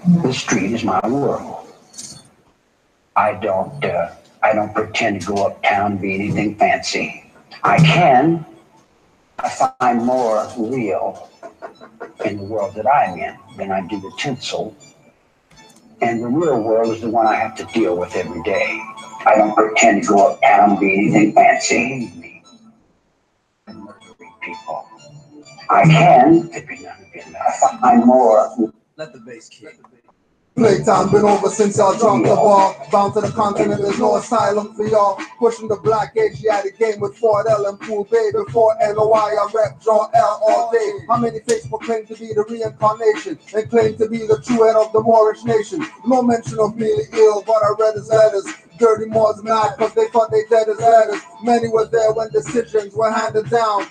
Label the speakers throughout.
Speaker 1: The street is my world. I don't pretend to go uptown and be anything fancy. I find more real in the world that I'm in than I do the tinsel. And the real world is the one I have to deal with every day. I don't pretend to go uptown and be anything fancy. And murdering people. I can, if you're not again, I'm more.
Speaker 2: Let the bass kick.
Speaker 3: Playtime been over since y'all dropped the ball. Bound to the continent, there's no asylum for y'all. Pushing the black Asiatic game with Ford L and Pool Bay. Before NOI, I rep draw L all day. How many Facebook claim to be the reincarnation and claim to be the true head of the Moorish nation? No mention of being ill, but I read his letters. Dirty Moors mad cause they thought they dead as letters. Many were there when decisions were handed down.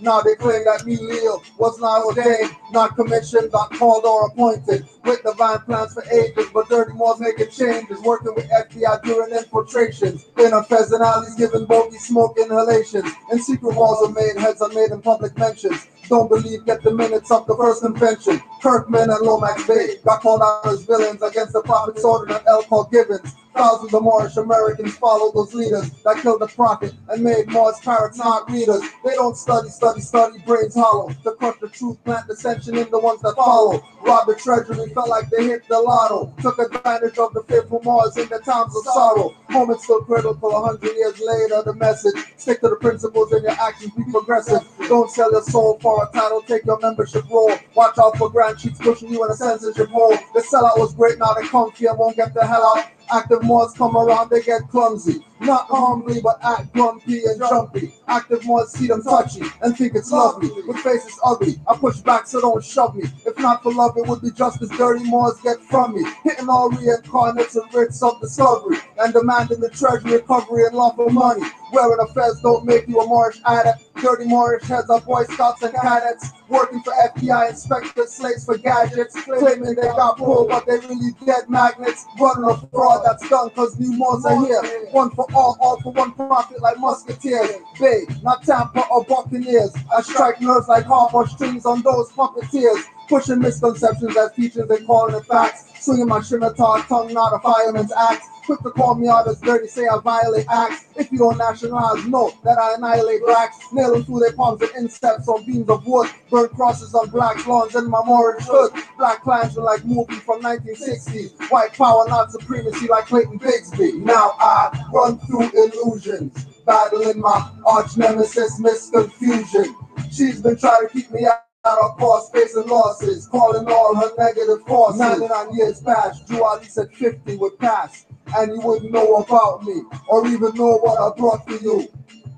Speaker 3: Now they claim that me, Leo, was not ordained, not commissioned, not called or appointed. With divine plans for ages, but Dirty Moors making changes, working with FBI during infiltrations. In a pheasant alleys, giving bogey smoke inhalations. And secret walls are made, heads are made in public mentions. Don't believe, get the minutes of the first convention. Kirkman and Lomax Bay got called out as villains against the prophet's order and L. Call Gibbons. Thousands of Moorish Americans followed those leaders that killed the prophet and made Moors parrots not readers. They don't study, brains hollow. To crush the truth, plant dissension in the ones that follow. Robbed the treasury, felt like they hit the lotto. Took advantage of the faithful Moors in the times of sorrow. Moments still critical, 100 years later, the message. Stick to the principles and your actions, be progressive. Don't sell your soul for a title, take your membership role. Watch out for grand cheats pushing you in a censorship hole. The sellout was great, now they comfy and won't get the hell out. Active Moors come around, they get clumsy. Not humbly, but act grumpy and jumpy. Active Moors see them touchy and think it's lovely. With faces ugly, I push back so don't shove me. If not for love, it would be just as Dirty Moors get from me. Hitting all reincarnates and writs of discovery. And demanding the treasury recovery and love for money. Wearing affairs don't make you a Moorish addict. Dirty Moorish heads are Boy Scouts and cadets. Working for FBI inspectors, slaves for gadgets. Claiming they got pulled, but they really dead magnets. Running a fraud that's done cause new Moors are here. One for all for one profit like musketeers. Bay, not Tampa or Buccaneers. I strike nerves like harp strings on those puppeteers. Pushing misconceptions as teachers and calling it facts. Swinging my scimitar tongue, not a fireman's axe. Quick to call me out as dirty, say I violate acts. If you don't nationalize, know that I annihilate blacks. Nail them through their palms with insects on beams of wood. Burn crosses on black lawns in my Moorish hood. Black clansmen like movie from 1960s. White power, not supremacy like Clayton Bigsby. Now I run through illusions, battling my arch nemesis, misconfusion. She's been trying to keep me out of course, facing losses, calling all her negative forces. 99 years past, Drew Ali said 50 would pass, and you wouldn't know about me, or even know what I brought for you.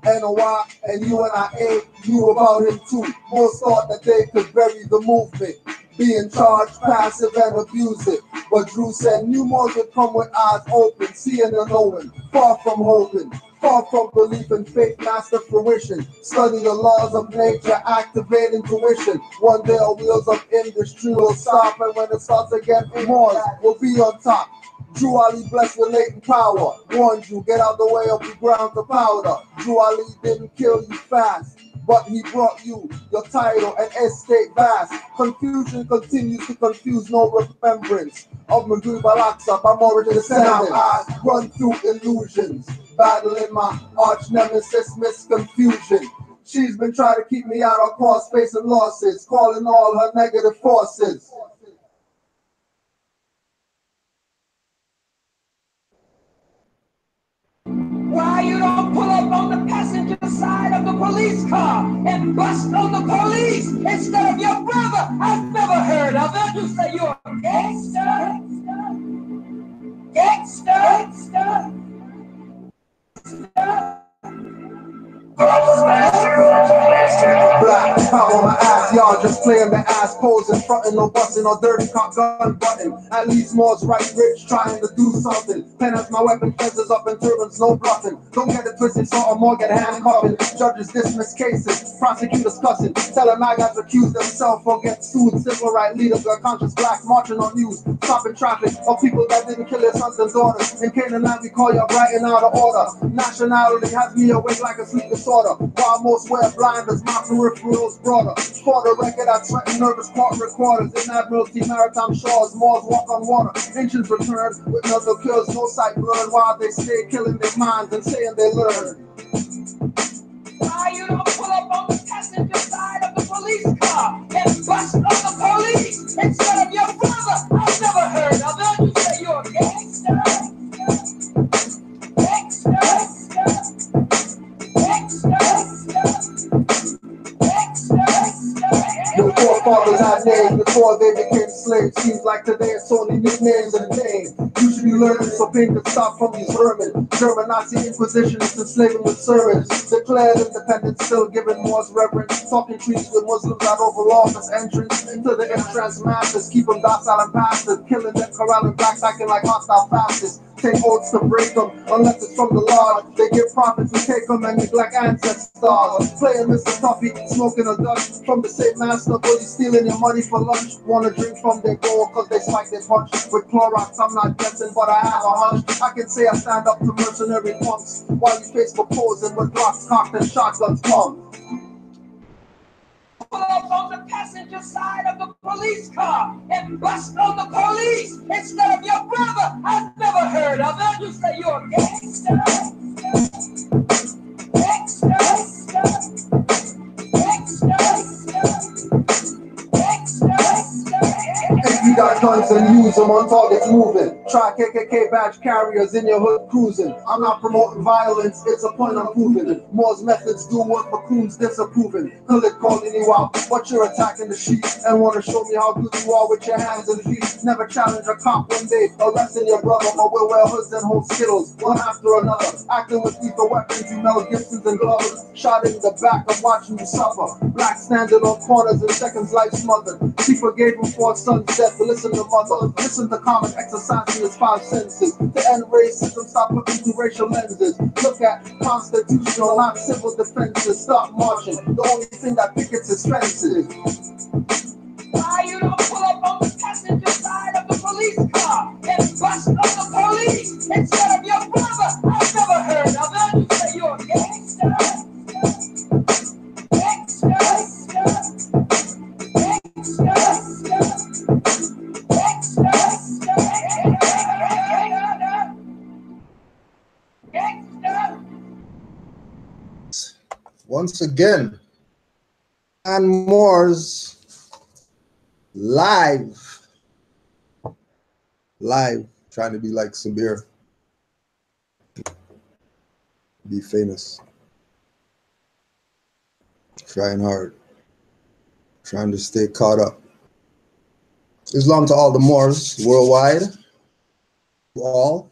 Speaker 3: NOI and UNIA knew about him too. Most thought that they could bury the movement, be in charge, passive and abuse it. But Drew said new Moors would come with eyes open, seeing and knowing, far from hoping. Far from belief in faith, master fruition. Study the laws of nature, activate intuition. One day our wheels of industry will stop, and when it starts again, Moors will be on top. Drew Ali blessed with latent power. Warned you, get out the way of the ground to powder. Drew Ali didn't kill you fast, but he brought you your title and estate vast. Confusion continues to confuse, no remembrance of Maghrib al-Aqsa by Moorish descendants. Now I run through illusions, battling my arch nemesis, misconfusion. She's been trying to keep me out of course, facing losses, calling all her negative forces.
Speaker 4: Why you don't pull up on the passenger side of the police car and bust on the police instead of your brother? I've never heard of it. You say you're a gangster? Gangster?
Speaker 3: Black power my ass, y'all just playing the ass posing, frontin' no bustin' or dirty cop gun button. At least Moore's right rich, trying to do something. Pen as my weapon, fences up and turbans, no bluffing. Don't get it twisted, so or more get handcuffing. Judges dismiss cases, prosecutors cussing. Telling my guys accuse themselves or get sued. Civil right leaders got conscious blacks marching on news, stopping traffic of people that didn't kill their sons and daughters. In Canaanland we call you bright and out of order. Nationality has me awake like a sleep disorder. While most wear blinders, my peripherals broader. For the record, I threaten nervous court recorders in Admiralty maritime shores. Moors walk on water, ancients return with no cures, no sight blurred, while they stay killing their minds and saying they learn.
Speaker 4: Why you don't pull up on the passenger side of the police car and bust on the police instead of your brother? I've never heard of it. You say you're a gangster.
Speaker 3: Your forefathers had names before they became slaves. Seems like today it's only nicknames and names. You should be learning so pain can stop from these vermin. German Nazi Inquisition is enslaving with servants. Declared independence, still giving Moors reverence. Talking trees with Muslims that overall this entrance into the entrance masses. Keep them docile and passive. Killing them, corralling blacks, acting like hostile fascists. Take oaths to break them, unless it's from the Lord. They give prophets who take them and neglect ancestors. Playing Mr. Tuffy, smoking a Dutch from the same master, bully stealing your money for lunch. Wanna drink from their gold cause they spike their punch. With Clorox, I'm not guessing, but I have a hunch. I can say I stand up to mercenary punks while you face proposing with Glocks cocked and shotguns pump.
Speaker 4: Pull up on the passenger side of the police car and bust on the police instead of your brother. I've never heard of it. You say you're a gangster.
Speaker 3: If you got guns and use them on targets moving. Try KKK badge carriers in your hood cruising. I'm not promoting violence, it's a point I'm proving. Moore's methods do work for coons disapproving. Khalid calling you out, but you're attacking the sheep and want to show me how good you are with your hands and feet. Never challenge a cop when they arresting your brother, but we'll wear hoods and hold skittles one after another. Acting with lethal weapons, you Mel Gibsons and gloves. Shot in the back, I'm watching you suffer. Black standing on corners in seconds, life smothered. She forgave him for her son's death, but listen to mother. Listen to common exercising his five senses. To end racism, stop looking through racial lenses. Look at constitutional, not civil defenses. Stop marching. The only thing that pickets is fences.
Speaker 4: Why you don't pull up on the passenger side of the police car and bust on the police instead of your brother? I've never heard of it. You say you're a gangster.
Speaker 2: Once again, and Moors live, trying to be like Sabir, be famous, trying hard, trying to stay caught up. Islam to all the Moors worldwide, to all.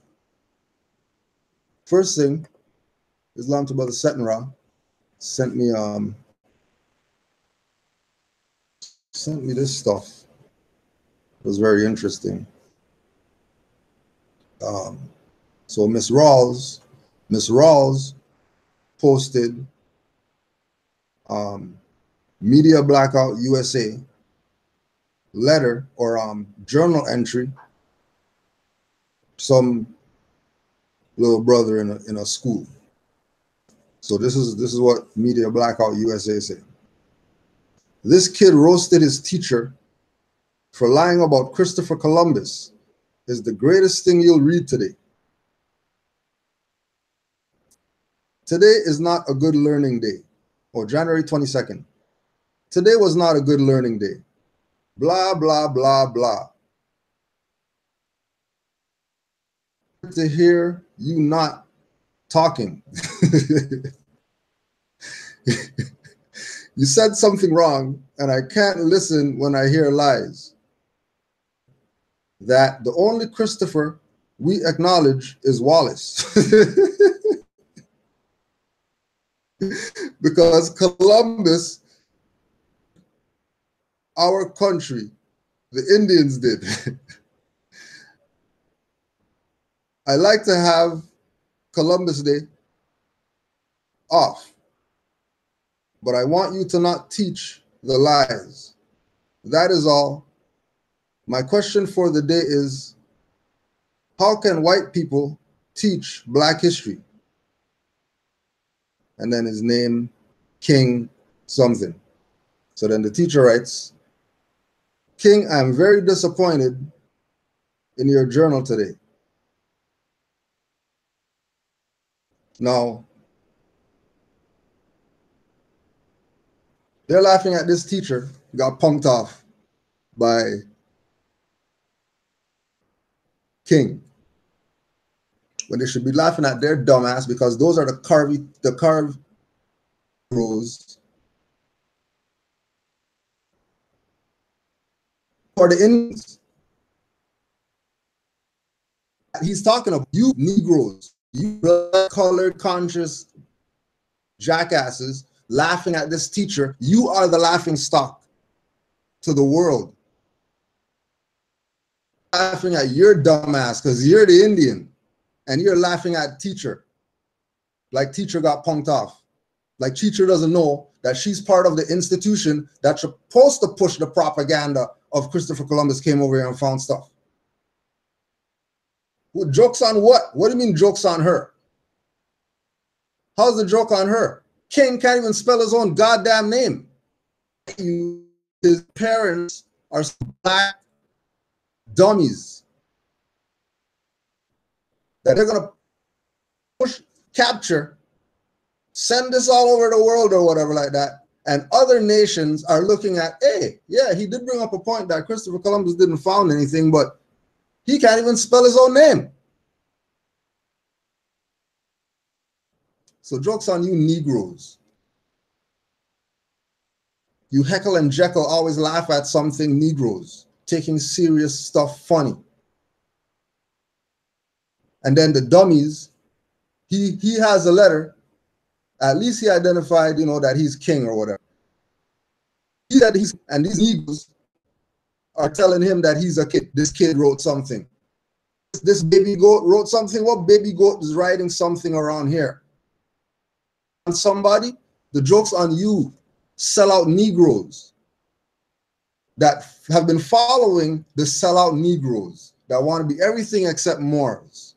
Speaker 2: First thing, Islam to Brother Setenra sent me this stuff. It was very interesting. So Miss Rawls posted Media Blackout USA letter or journal entry, some little brother in a school. So this is what Media Blackout USA said. This kid roasted his teacher for lying about Christopher Columbus is the greatest thing you'll read today. Today is not a good learning day. Or January 22nd. Today was not a good learning day. Blah, blah, blah, blah. To hear you not talking. You said something wrong, and I can't listen when I hear lies. That the only Christopher we acknowledge is Wallace. Because Columbus, our country, the Indians did. I like to have Columbus Day off, but I want you to not teach the lies. That is all. My question for the day is, how can white people teach Black history? And then his name, King something. So then the teacher writes, King, I'm very disappointed in your journal today. Now, they're laughing at this teacher who got punked off by King, when they should be laughing at their dumbass, because those are the carved rows for the Indians. He's talking about you Negroes, you blood-colored conscious jackasses laughing at this teacher. You are the laughing stock to the world. Laughing at your dumbass because you're the Indian, and you're laughing at teacher like teacher got punked off. Like teacher doesn't know that she's part of the institution that's supposed to push the propaganda of Christopher Columbus came over here and found stuff. Well, jokes on what? What do you mean jokes on her? How's the joke on her? King can't even spell his own goddamn name. His parents are black dummies that they're gonna push, capture, send this all over the world or whatever like that. And other nations are looking at, hey, yeah, he did bring up a point that Christopher Columbus didn't found anything, but he can't even spell his own name. So joke's on you Negroes. You Heckle and Jekyll always laugh at something Negroes, taking serious stuff funny. And then the dummies, he has a letter. At least he identified, that he's king or whatever. He said and these Negroes are telling him that he's a kid. This kid wrote something. This baby goat wrote something. What baby goat is writing something around here? On somebody, the joke's on you, sellout Negroes that have been following the sellout Negroes that want to be everything except Moors.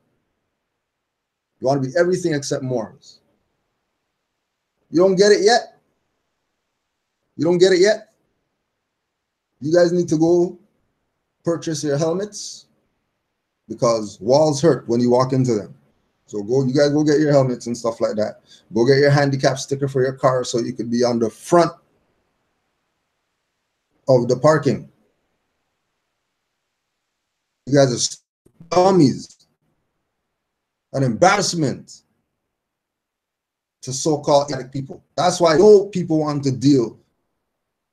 Speaker 2: You want to be everything except Moors. You don't get it yet? You don't get it yet? You guys need to go purchase your helmets because walls hurt when you walk into them. So you guys go get your helmets and stuff like that. Go get your handicap sticker for your car so you could be on the front of the parking. You guys are dummies. An embarrassment to so-called people. That's why no people want to deal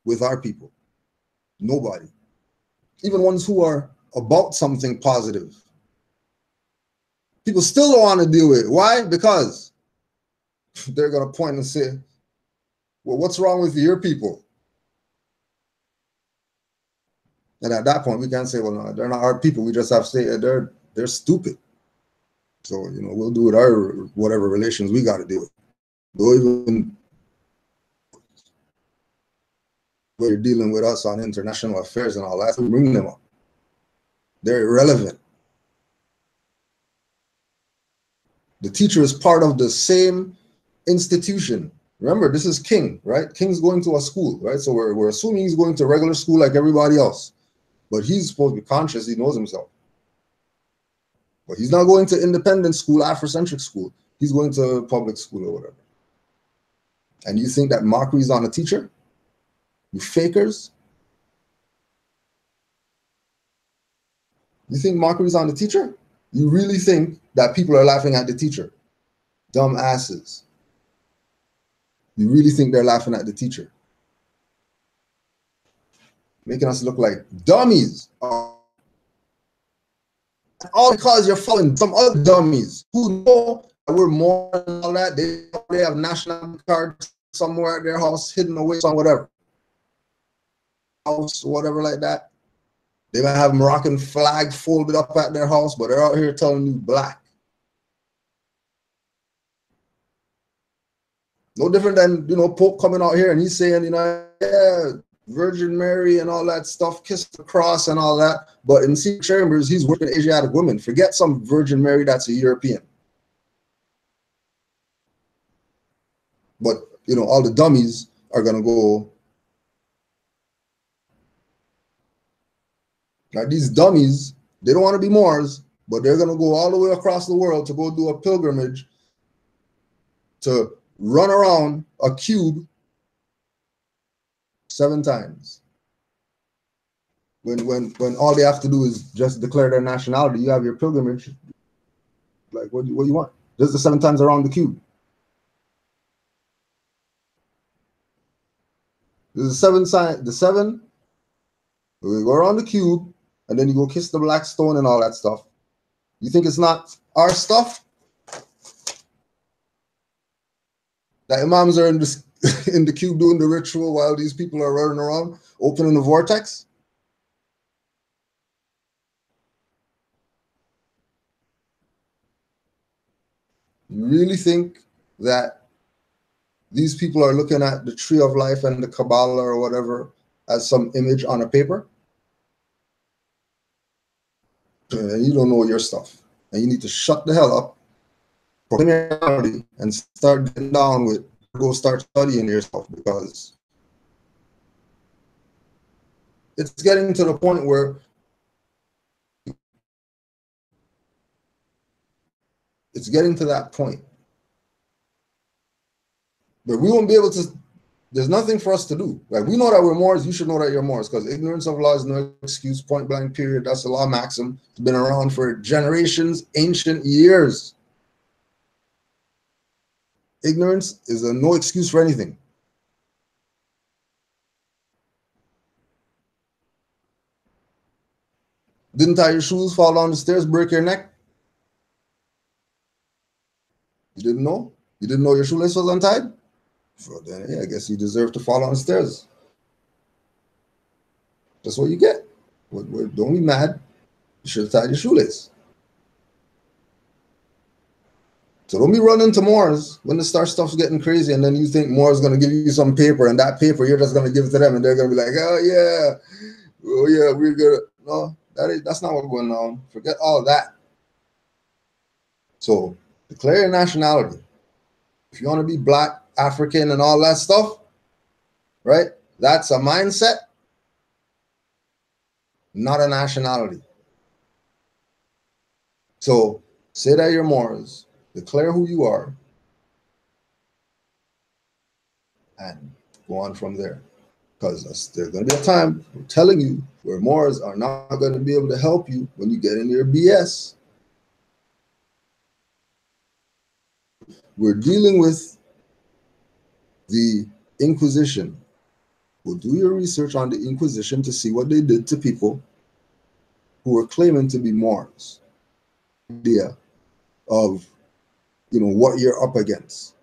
Speaker 2: with our people. Nobody. Even ones who are about something positive. People still don't want to deal with it. Why? Because they're going to point and say, well, what's wrong with your people? And at that point, we can't say, well, no, they're not our people. We just have to say they're stupid. So, we'll do with our whatever relations we got to deal with. Don't even when you're dealing with us on international affairs and all that, we bring them up. They're irrelevant. The teacher is part of the same institution. Remember, this is King, right? King's going to a school, right? So we're assuming he's going to regular school like everybody else. But he's supposed to be conscious. He knows himself. But he's not going to independent school, Afrocentric school. He's going to public school or whatever. And you think that mockery is on a teacher? You fakers? You think mockery is on the teacher? You really think that people are laughing at the teacher? Dumb asses. You really think they're laughing at the teacher? Making us look like dummies. All because you're following some other dummies who know that we're more than all that. They have national cards somewhere at their house hidden away, some whatever. House, whatever like that. They might have Moroccan flag folded up at their house, but they're out here telling you black. No different than, Pope coming out here and he's saying, yeah, Virgin Mary and all that stuff, kiss the cross and all that. But in secret chambers, he's working Asiatic women. Forget some Virgin Mary that's a European. But, all the dummies are going to go Now, these dummies, they don't want to be Moors, but they're going to go all the way across the world to go do a pilgrimage to run around a cube 7 times. When all they have to do is just declare their nationality, you have your pilgrimage. Like, what do you want? Just the 7 times around the cube. There's the 7. We go around the cube, and then you go kiss the black stone and all that stuff. You think it's not our stuff? The imams are in the cube doing the ritual while these people are running around, opening the vortex. You really think that these people are looking at the tree of life and the Kabbalah or whatever as some image on a paper? And you don't know your stuff. And you need to shut the hell up, proclaim your reality, and start getting down with, go start studying yourself, because it's getting to the point where it's getting to that point. But we won't be able to, there's nothing for us to do. Like, we know that we're Moors, you should know that you're Moors, because ignorance of law is no excuse, point blank, period. That's the law maxim. It's been around for generations, ancient years. Ignorance is a no excuse for anything. Didn't tie your shoes, fall down the stairs, break your neck? You didn't know? You didn't know your shoelace was untied? Well, then, yeah, I guess you deserve to fall down the stairs. That's what you get. Don't be mad. You should have tied your shoelace. So don't be running to Moors when the stuff's getting crazy, and then you think Moors going to give you some paper, and that paper you're just going to give it to them, and they're going to be like, oh yeah, we're good. No, that's not what's going on. Forget all that. So declare your nationality. If you want to be black, African, and all that stuff, right? That's a mindset, not a nationality. So say that you're Moors, declare who you are, and go on from there. Because there's going to be a time, I'm telling you, where Moors are not going to be able to help you when you get in your BS. We're dealing with the Inquisition. We'll do your research on the Inquisition to see what they did to people who were claiming to be Moors. Idea of, what you're up against.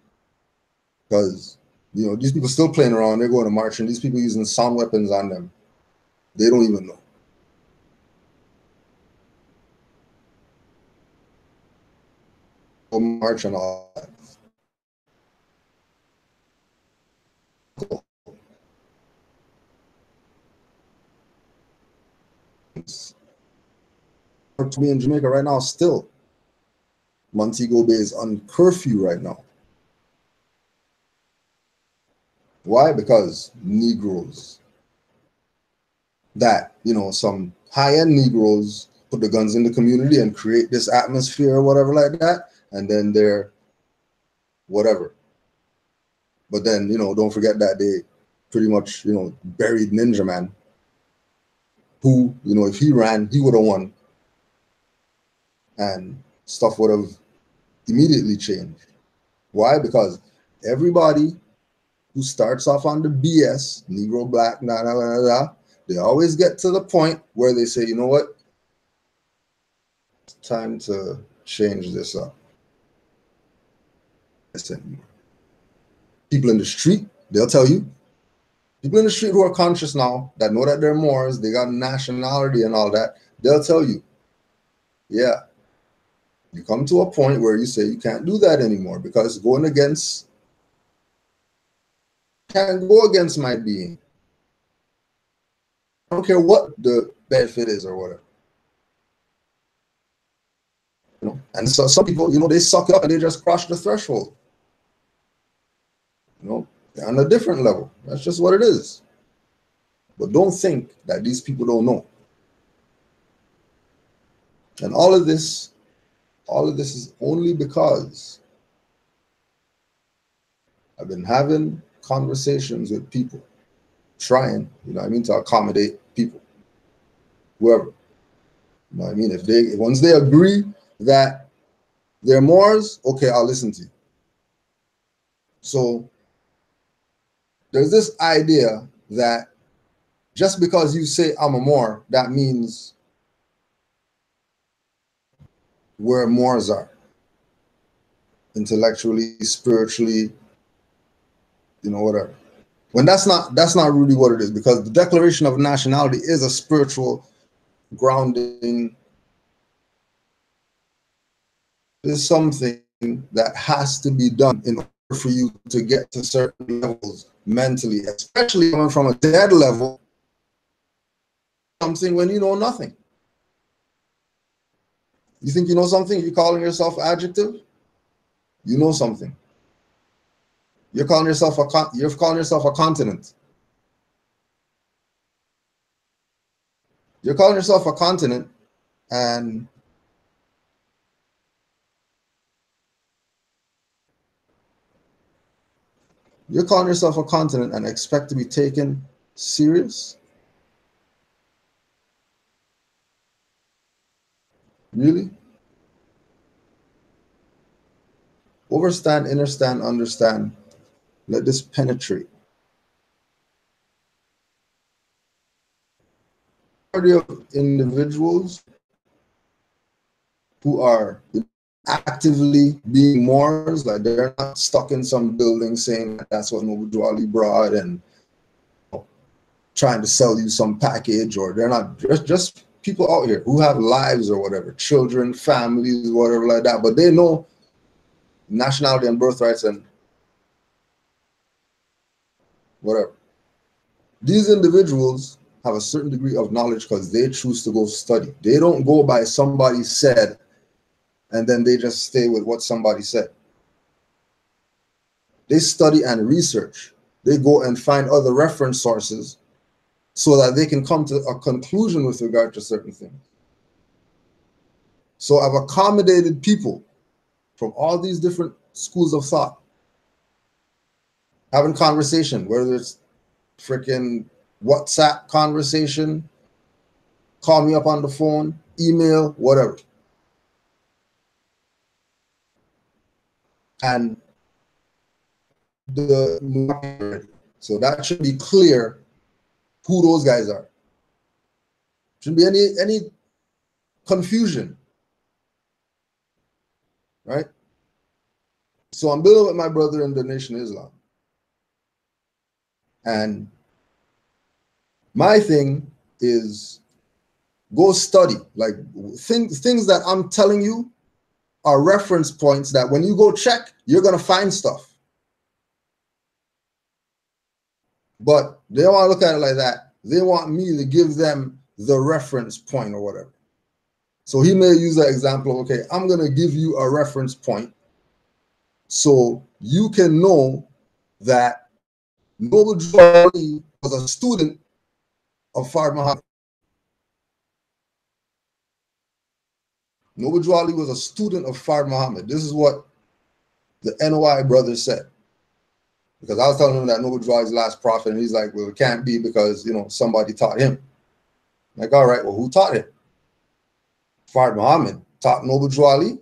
Speaker 2: Because, these people still playing around, they're going to march, and these people using sound weapons on them. They don't even know. March and all that. To me in Jamaica right now, still Montego Bay is on curfew right now. Why? Because Negroes that, some high-end Negroes put the guns in the community and create this atmosphere or whatever like that, and then they're whatever. But then, don't forget that they pretty much, buried Ninja Man, who, if he ran, he would have won. And stuff would have immediately changed. Why? Because everybody who starts off on the BS, Negro, black, they always get to the point where they say, you know what? It's time to change this up. Listen, people in the street, they'll tell you. People in the street who are conscious now, that know that they're Moors, they got nationality and all that, they'll tell you, yeah, you come to a point where you say you can't do that anymore because can't go against my being. I don't care what the benefit is or whatever. And so some people, they suck it up and they just cross the threshold. They're on a different level. That's just what it is. But don't think that these people don't know. And all of this is only because I've been having conversations with people, trying, you know what I mean, to accommodate people, whoever. You know what I mean? If once they agree that they're Moors, okay, I'll listen to you. So there's this idea that just because you say I'm a Moor, that means where Moors are, intellectually, spiritually, you know, whatever. When that's not really what it is, because the Declaration of Nationality is a spiritual grounding. It is something that has to be done in order for you to get to certain levels mentally, especially coming from a dead level, something when you know nothing. You think you know something? You're calling yourself adjective? You know something. You're calling yourself a continent. You're calling yourself a continent, and you're calling yourself a continent and expect to be taken serious? Really? Overstand, understand, understand. Let this penetrate. Majority of individuals who are actively being Moors, like they're not stuck in some building saying that's what Noble Dwali brought and trying to sell you some package, or they're not just people out here who have lives or whatever, children, families, whatever like that, but they know nationality and birthrights and whatever. These individuals have a certain degree of knowledge because they choose to go study. They don't go by somebody said and then they just stay with what somebody said. They study and research. They go and find other reference sources so that they can come to a conclusion with regard to certain things. So I've accommodated people from all these different schools of thought, having conversation, whether it's freaking WhatsApp conversation, call me up on the phone, email, whatever. And so that should be clear who those guys are. Shouldn't be any confusion, right? So I'm building with my brother in the Nation of Islam. And my thing is go study. Like things that I'm telling you are reference points that when you go check, you're going to find stuff. But they don't want to look at it like that. They want me to give them the reference point or whatever. So he may use that example of, okay, I'm going to give you a reference point so you can know that Noble Dwali was a student of Fard Muhammad. Noble Dwali was a student of Fard Muhammad. This is what the NOI brothers said. Because I was telling him that Noble Dwali's last prophet, and he's like, well, it can't be because, you know, somebody taught him. I'm like, all right, well, who taught him? Fard Muhammad taught Noble Dwali,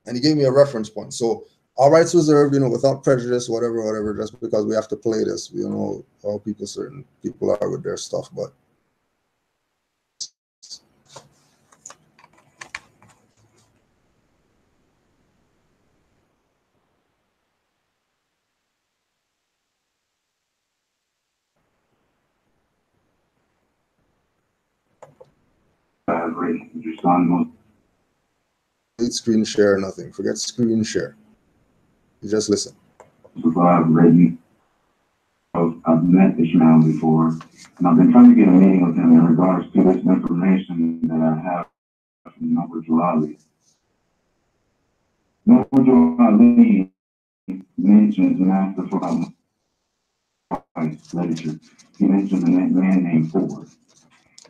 Speaker 2: and he gave me a reference point. So all rights reserved, you know, without prejudice, whatever, just because we have to play this. We don't know how certain people are with their stuff, but
Speaker 5: your son was
Speaker 2: screen share, nothing. Forget screen share. You just listen.
Speaker 5: ready. I've met Ishmael before, and I've been trying to get a meeting with him in regards to this information that I have from Noble Dwali. Noble Dwali mentions Master from literature. He mentions a man named Ford.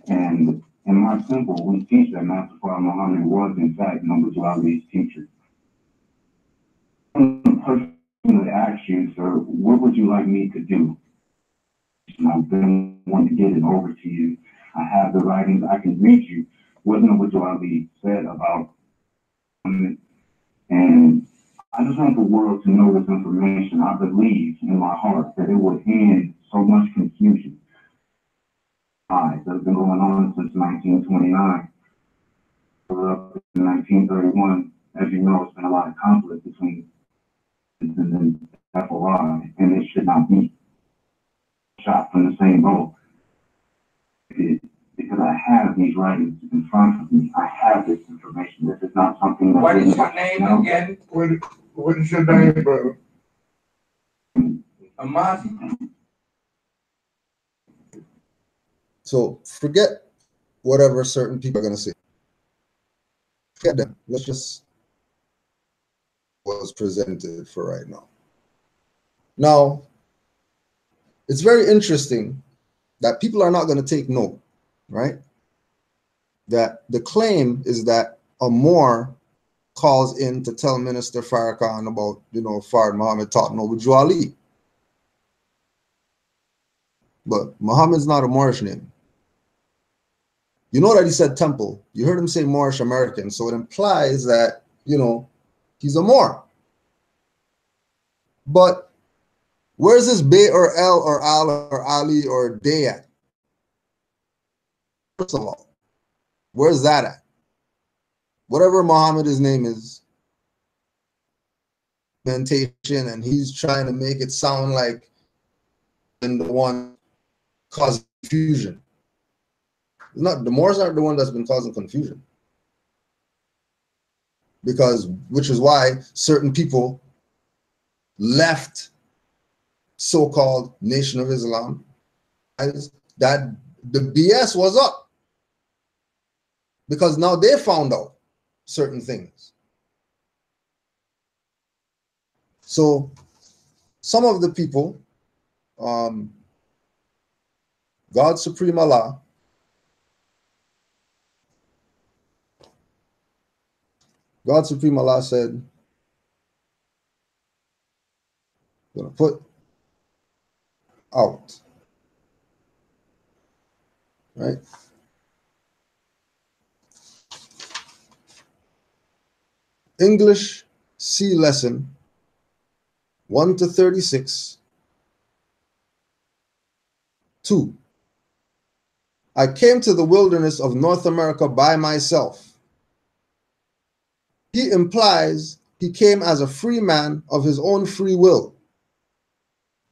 Speaker 5: And In my symbol, we teach that Master Fard Muhammad was, in fact, Noble Ali's teacher. I'm personally ask you, sir, what would you like me to do? I've been wanting to get it over to you. I have the writings. I can read you what Noble Ali said about it. And I just want the world to know this information. I believe in my heart that it would end so much confusion. That's been going on since 1929. We're up in 1931. As you know, it's been a lot of conflict between and FOI, and it should not be shot from the same boat. Because I have these writings in front of me. I have this information. This is not something that...
Speaker 3: What is your name again? What is your name, brother? Amati.
Speaker 2: So forget whatever certain people are going to say. Forget them. Let's just what's presented for right now. Now, it's very interesting that people are not going to take note, right? That the claim is that a Moor calls in to tell Minister Farrakhan about, Fard Muhammad taught Noble Ali. But Muhammad's not a Moorish name. You know that he said temple. You heard him say Moorish American. So it implies that, he's a Moor. But where's this Bay or El or Al or Ali or Day at? First of all, where's that at? Whatever Muhammad's name is, mentation, and he's trying to make it sound like and the one causing confusion. Not the Moors aren't the one that's been causing confusion. Which is why certain people left so-called Nation of Islam, that the BS was up. Because now they found out certain things. So some of the people, God Supreme Allah, God Supreme Allah said, I'm going to put out, right? English C lesson 1 to 36. 2. I came to the wilderness of North America by myself. He implies he came as a free man of his own free will.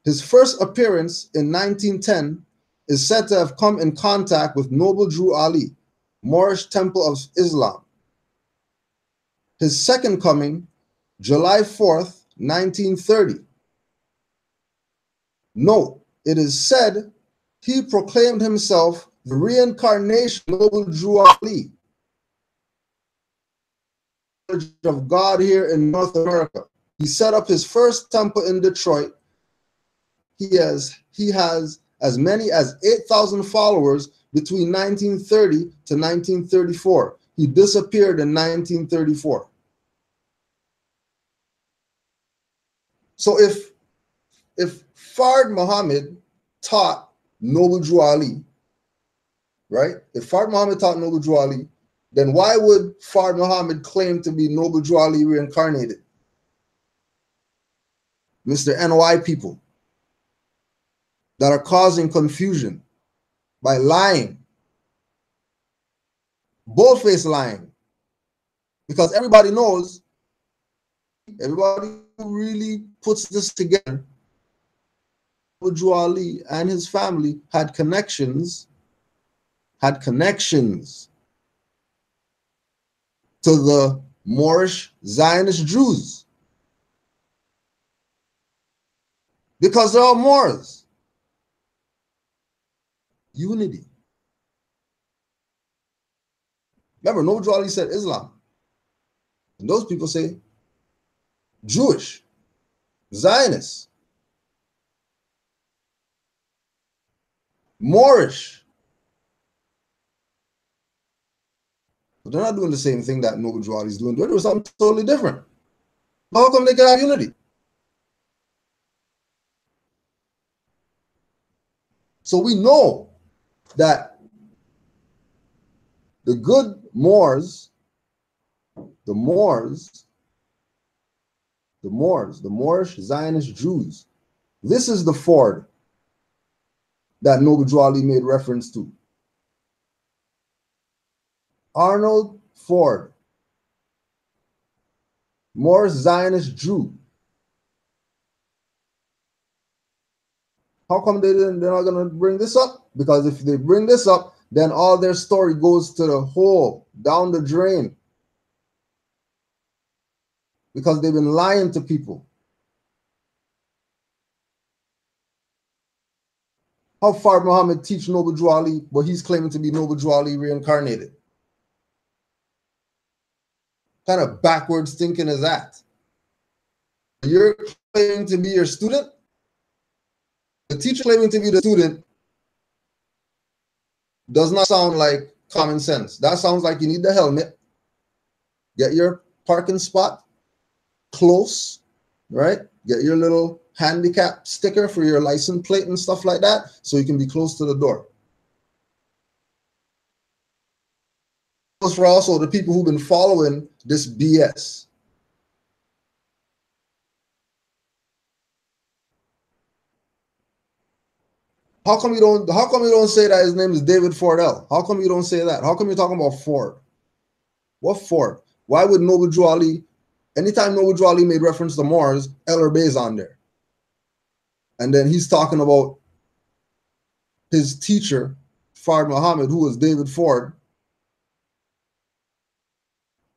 Speaker 2: His first appearance in 1910 is said to have come in contact with Noble Drew Ali, Moorish Temple of Islam. His second coming, July 4th, 1930. Note, it is said he proclaimed himself the reincarnation of Noble Drew Ali, of God here in North America. He set up his first temple in Detroit. He has as many as 8,000 followers between 1930 to 1934. He disappeared in 1934. So if Fard Muhammad taught Noble Drew Ali, right? If Fard Muhammad taught Noble Drew Ali, then why would Fard Muhammad claim to be Noble Drew Ali reincarnated? Mr. NOI people that are causing confusion by lying, bold-faced lying, because everybody knows, everybody who really puts this together, Noble Drew Ali and his family had connections to the Moorish Zionist Jews, because they're all Moors. Unity. Remember, Noble Drew Ali said Islam, and those people say Jewish, Zionist, Moorish. But they're not doing the same thing that Noble Drew Ali is doing. They're doing something totally different. How come they can have unity? So we know that the good Moors, the Moorish Zionist Jews, this is the Ford that Noble Drew Ali made reference to. Arnold Ford, Moorish Zionist Jew. How come they're not going to bring this up? Because if they bring this up, then all their story goes to the hole, down the drain. Because they've been lying to people. How far Muhammad teach Noble Drew Ali, but he's claiming to be Noble Drew Ali reincarnated? What kind of backwards thinking is that? You're claiming to be your student? The teacher claiming to be the student does not sound like common sense. That sounds like you need the helmet, get your parking spot close, right? Get your little handicap sticker for your license plate and stuff like that, so you can be close to the door. Those for also the people who've been following this BS. How come you don't say that his name is David Fordell? How come you don't say that? How come you're talking about Ford? What Ford? Why would Noble Drew Ali, anytime Noble Drew Ali made reference to Moors, Eller Bay's on there? And then he's talking about his teacher, Fard Muhammad, who was David Ford.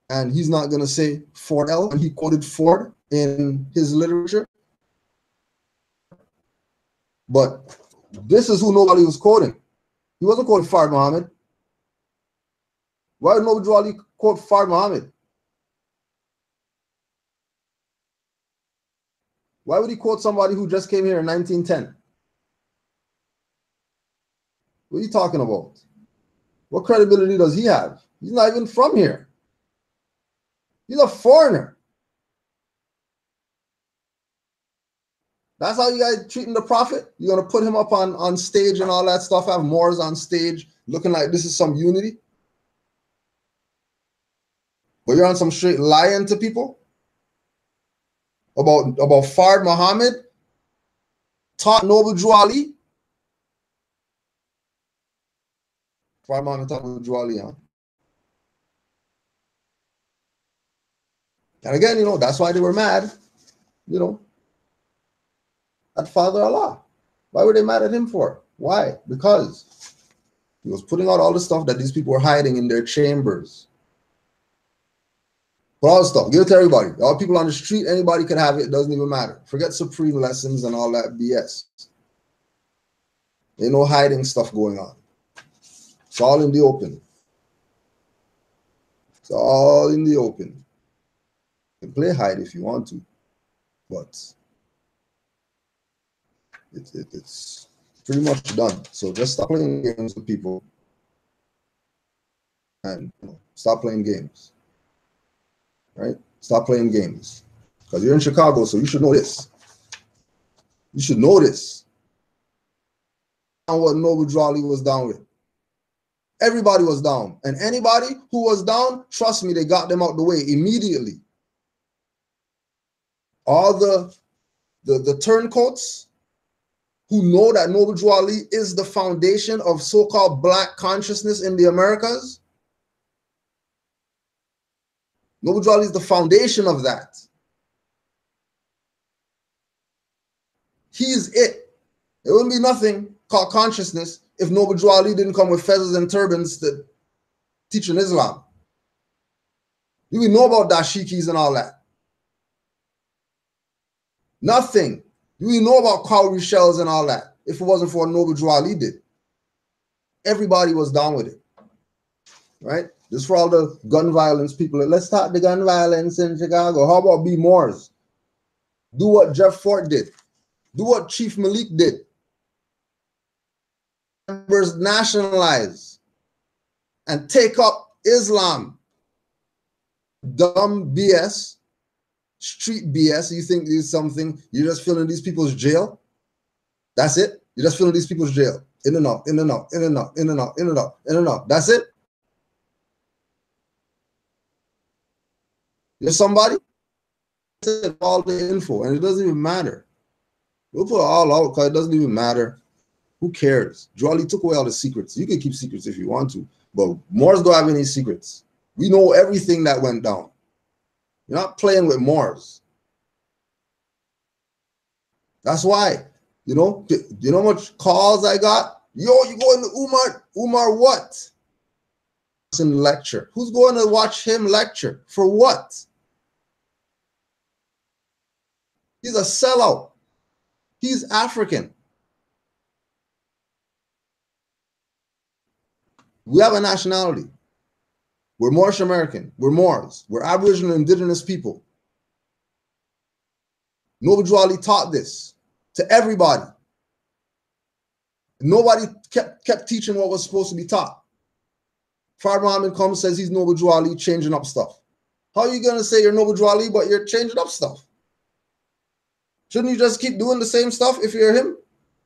Speaker 2: And he's not going to say Ford L, and he quoted Ford in his literature. But this is who nobody was quoting. He wasn't quoting Fard Muhammad. Why would Noble Drew Ali quote Fard Muhammad? Why would he quote somebody who just came here in 1910? What are you talking about? What credibility does he have? He's not even from here. He's a foreigner. That's how you guys treating the prophet? You're going to put him up on stage and all that stuff, have Moors on stage looking like this is some unity? But you're on some straight lying to people about Fard Muhammad taught Noble Drew Ali? Fard Muhammad taught Noble Drew Ali, huh? And again, that's why they were mad, at Father Allah. Why were they mad at him for? Why? Because he was putting out all the stuff that these people were hiding in their chambers. Put all the stuff, give it to everybody. All people on the street, anybody can have it, it doesn't even matter. Forget supreme lessons and all that BS. Ain't no hiding stuff going on. It's all in the open. It's all in the open. You can play hide if you want to, but it's pretty much done. So just stop playing games with people and stop playing games, right? Stop playing games because you're in Chicago, so you should know this. You should know this. And what Noble Drew Ali was down with. Everybody was down, and anybody who was down, trust me, they got them out the way immediately. All the turncoats who know that Noble Drew Ali is the foundation of so-called black consciousness in the Americas. Noble Drew Ali is the foundation of that. He's it. There wouldn't be nothing called consciousness if Noble Drew Ali didn't come with feathers and turbans to teach in Islam. You would know about dashikis and all that. Nothing. You would know about cowrie shells and all that if it wasn't for what Noble Drew Ali did. Everybody was down with it. Right? This for all the gun violence people. Let's stop the gun violence in Chicago. How about be Moors? Do what Jeff Fort did. Do what Chief Malik did. Members nationalize and take up Islam dumb BS, street BS. You think there's something, you're just filling these people's jail. That's it. You're just filling these people's jail. In and out, in and out, in and out, in and out, in and out, in and out. That's it. You're somebody. All the info, and it doesn't even matter. We'll put it all out because it doesn't even matter. Who cares? Jolly took away all the secrets. You can keep secrets if you want to, but Moors don't have any secrets. We know everything that went down. You're not playing with Moors. That's why, you know how much calls I got? Yo, you going to Umar? Umar what? In lecture. Who's going to watch him lecture? For what? He's a sellout. He's African. We have a nationality. We're Moorish American. We're Moors. We're Aboriginal indigenous people. Nobody really taught this to everybody. Nobody kept teaching what was supposed to be taught. Fard Muhammad comes, says he's Noble Juali, changing up stuff. How are you going to say you're Noble Juali, but you're changing up stuff? Shouldn't you just keep doing the same stuff if you're him?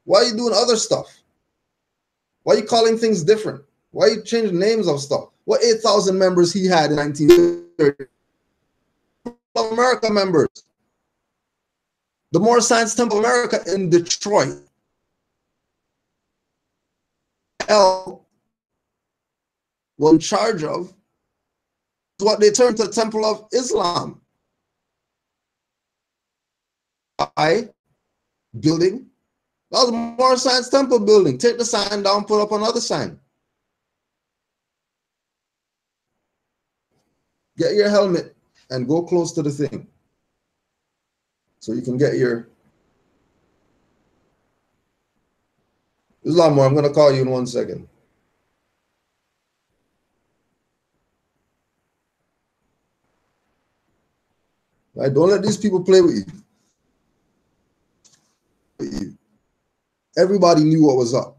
Speaker 2: Why are you doing other stuff? Why are you calling things different? Why are you changing names of stuff? What 8,000 members he had in 1930? America members. The Moorish Science Temple of America in Detroit. L was in charge of what they turned to the Temple of Islam. Building. That was a Moorish Science Temple building. Take the sign down, put up another sign. Get your helmet and go close to the thing so you can get your Islam. I'm going to call you in 1 second. Right? Don't let these people play with you. Everybody knew what was up,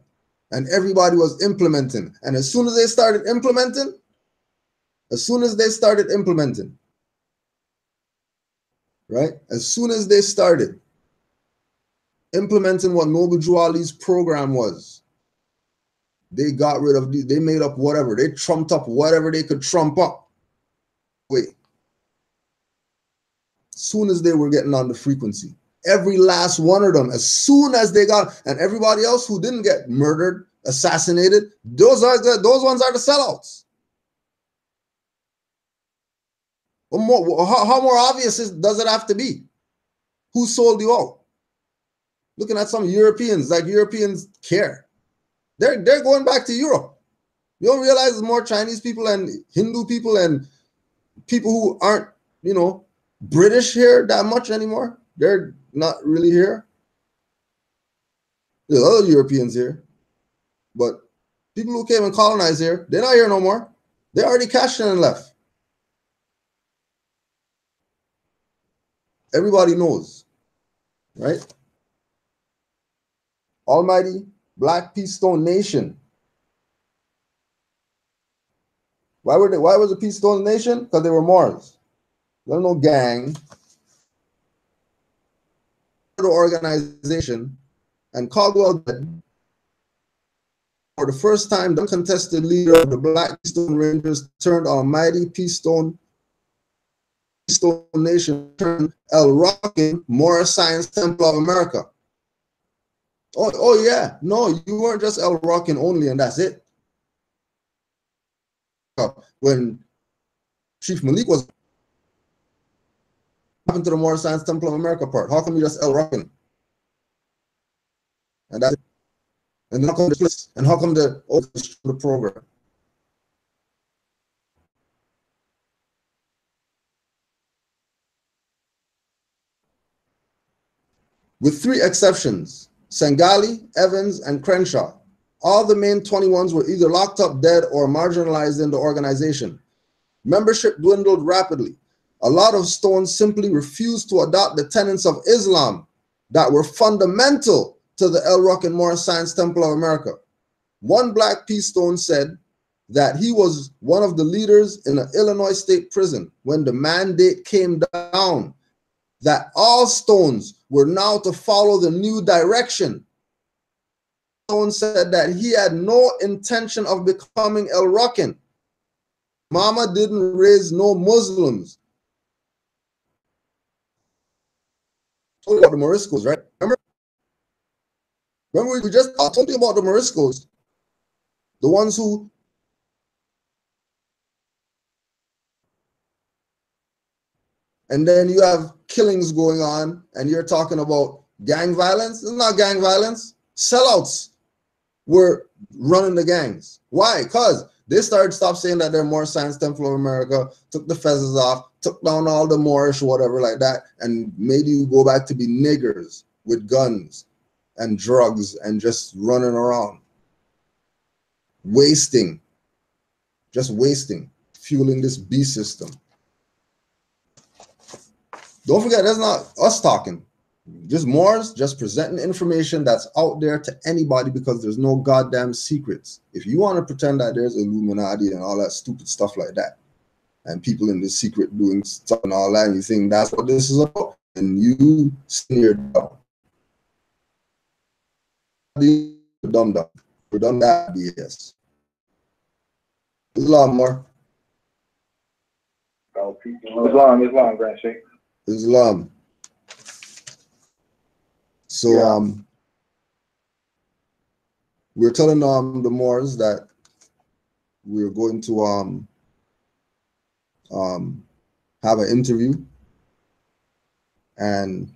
Speaker 2: and everybody was implementing. And as soon as they started implementing, right? As soon as they started implementing what Noble Juali's program was, they got rid of, they made up whatever. They trumped up whatever they could trump up. Wait. As soon as they were getting on the frequency, every last one of them, as soon as they got, and everybody else who didn't get murdered, assassinated, those ones are the sellouts. How more obvious does it have to be? Who sold you out? Looking at some Europeans, like Europeans care. They're going back to Europe. You don't realize there's more Chinese people and Hindu people and people who aren't, British here that much anymore. They're not really here. There's other Europeans here, but people who came and colonized here, they're not here no more. They already cashed in and left. Everybody knows, right? Almighty Black Peace Stone Nation. Why was it Peace Stone Nation? Because they were Moors. There was no gang. The organization, and Caldwell, for the first time, the uncontested leader of the Black Peace Stone Rangers turned Almighty Peace Stone Nation, turned El Rockin Moorish Science Temple of America. Oh yeah, no, you weren't just El Rockin only, and that's it. When Chief Malik was happened to the Moorish Science Temple of America part, how come you just El Rockin? And that's it. And how come the place? And how come the program? With 3 exceptions, Sengali, Evans, and Crenshaw, all the main 21s were either locked up dead or marginalized in the organization. Membership dwindled rapidly. A lot of Stones simply refused to adopt the tenets of Islam that were fundamental to the El Rockin Moorish Science Temple of America. One Black Peace Stone said, that he was one of the leaders in an Illinois state prison when the mandate came down that all stones were now to follow the new direction. Stone said that he had no intention of becoming El Ruckin. Mama didn't raise no Muslims. Told you about the Moriscos, right? Remember we just talked about the Moriscos, the ones who and then you have killings going on, and you're talking about gang violence. It's not gang violence. Sellouts were running the gangs. Why? Because they stopped saying that they're more Science Temple of America, took the fezzes off, took down all the Moorish, whatever like that, and made you go back to be niggers with guns and drugs and just running around. Wasting. Just wasting. Fueling this beast system. Don't forget, that's not us talking. Just Moors, just presenting information that's out there to anybody because there's no goddamn secrets. If you want to pretend that there's Illuminati and all that stupid stuff like that, and people in the secret doing stuff and all that, and you think that's what this is about, and you sneer down. Dumb. We're done that BS. Islam more.
Speaker 5: Islam, Grand Sheikh.
Speaker 2: Islam. So we're telling the Moors that we're going to have an interview, and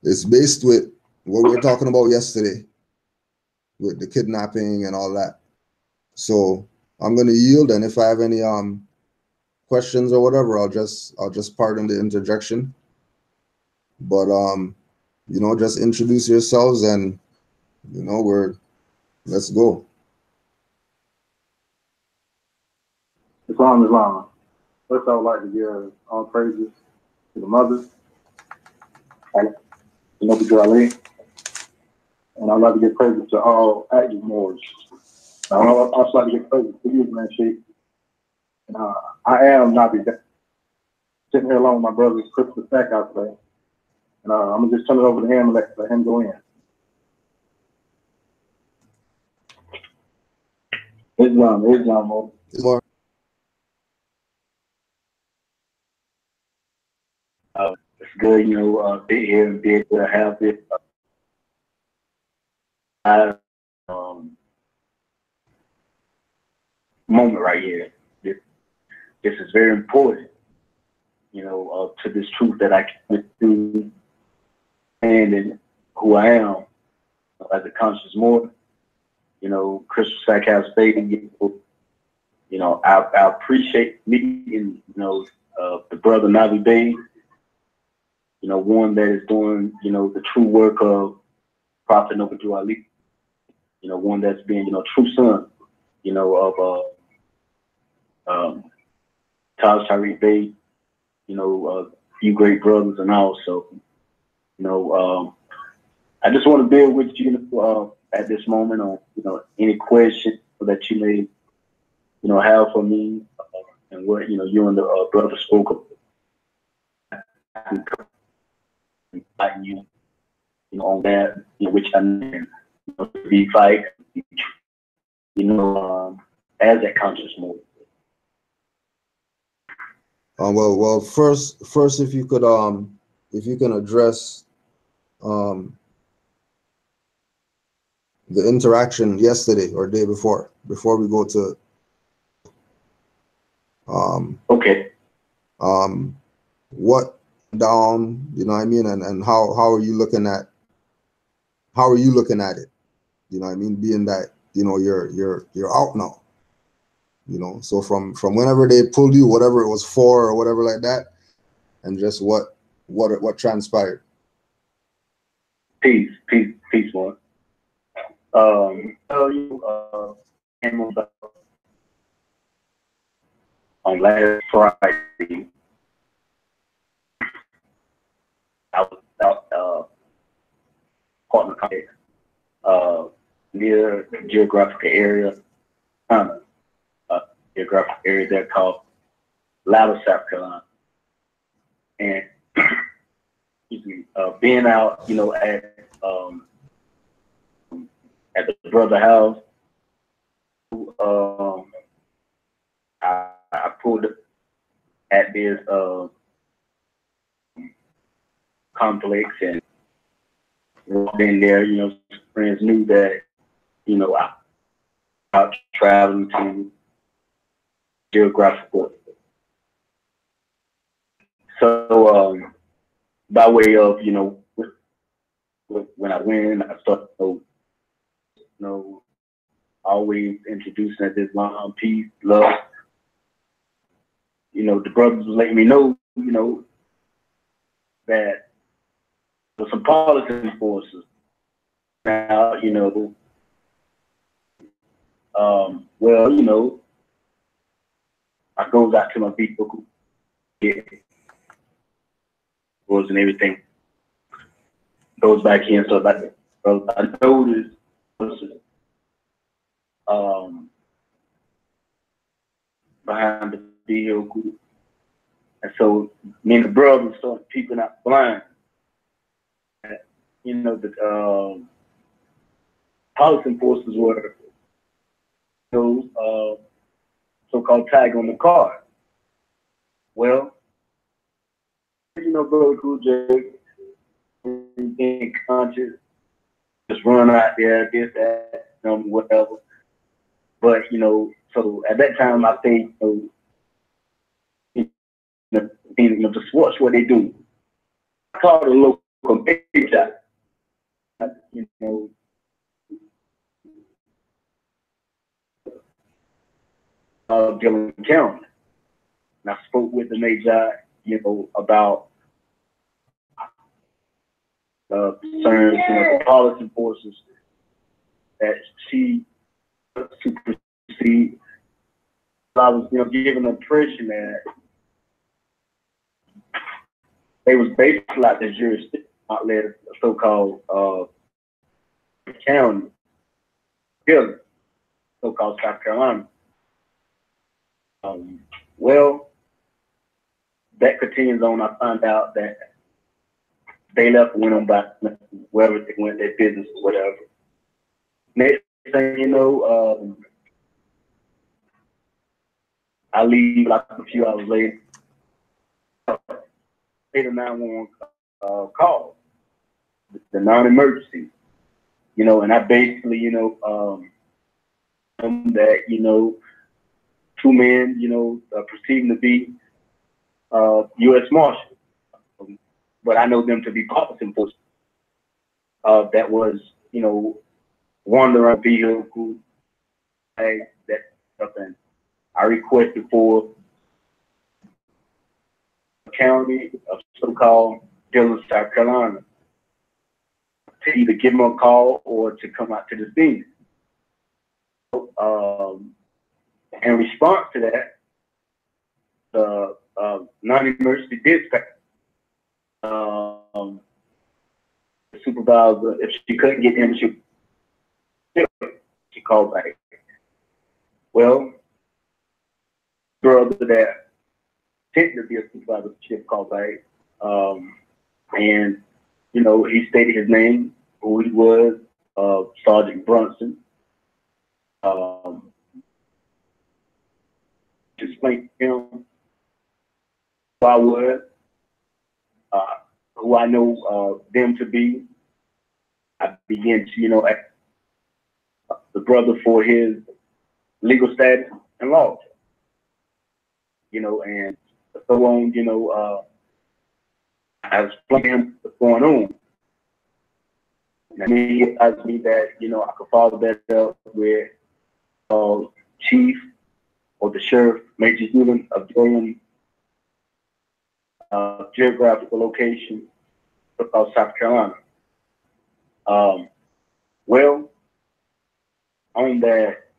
Speaker 2: it's based with what we were talking about yesterday with the kidnapping and all that. So I'm going to yield, and if I have any questions or whatever, I'll just pardon the interjection. But you know, just introduce yourselves, and you know, let's go.
Speaker 5: Islam. First, I would like to give all praises to the mothers, and Ali, and I'd like to give praises to all active Moors. I'd also like to give praises to you, man, Sheikh. And I am Nabi, sitting here along with my brother Christopher Stackhouse today. And I'm gonna just turn it over to him and let him go in. Islam.
Speaker 2: Islam.
Speaker 5: It's good, you know, be here and be able to have this moment right here. This is very important, you know, to this truth that I can do and who I am as a conscious Moor. You know, Christopher Stackhouse baby, you know, I appreciate meeting, you know, the brother Navi Bey, you know, one that is doing, you know, the true work of Prophet Noble Ali, you know, one that's being, you know, true son, you know, of Taj Tariq Bey, you know, a few great brothers, and also, you know, I just want to build with you at this moment on, you know, any questions that you may, you know, have for me, and what, you know, you and the brother spoke of. You know, on that, you know, which I mean, you know, to be fight, you know, as that conscious Moor.
Speaker 2: Well, first, if you can address the interaction yesterday or day before we go to
Speaker 5: okay.
Speaker 2: What down, you know what I mean, and how are you looking at it, you know what I mean, being that, you know, you're out now, you know, so from whenever they pulled you, whatever it was for or whatever like that, and just what transpired.
Speaker 5: Peace, Lord. Tell you on last Friday, I was out partner near the geographical area geographic area there called Louder, South Carolina. And excuse me, being out, you know, at the brother house, I pulled up at this complex and walked in there. You know, friends knew that, you know, I was traveling to geographical. So by way of, you know, when I went, I started, you know, always introducing at this long peace, love. You know, the brothers was letting me know, you know, that there's some policy forces now, you know, well, you know, I goes out to my people who get was and everything, goes back in. So like, I noticed behind the vehicle, and so me and the brothers started peeping out blind. You know, the policy forces were those so-called tag on the car. Well, you know, Brother Cool J, being conscious, just run out there, this, that, whatever. But, you know, so at that time, I think, you know, to watch what they do. I called a local big shot, you know, Dillon County. And I spoke with the major, you know, about concerns, you know, the policy forces that she supersede. I was, you know, given the impression that they was basically like the jurisdiction outlet of so-called county, so-called South Carolina. Well, that continues on. I found out that they left and went on back wherever they went, their business or whatever. Next thing you know, I leave like a few hours later. Paid a 911 call, the non-emergency, you know, and I basically, you know, that, you know, two men, you know, perceiving to be U.S. Marshals, but I know them to be police enforcement. That was, you know, wandering a vehicle, that stuff, and I requested for the county of so-called Dillon, South Carolina, to either give them a call or to come out to the scene. In response to that, the non-emergency dispatch, the supervisor, if she couldn't get him, she called back. Well, brother that tended to be a supervisor, she called back, and you know, he stated his name, who he was, Sergeant Brunson. Explained to him who I was, who I know them to be. I began to, you know, ask the brother for his legal status and laws, you know, and so on, you know, I explained to him what's going on. And he asked me that, you know, I could follow that up with chief or the sheriff, Major Hewlin of Dillon, geographical location of South Carolina. Well, on that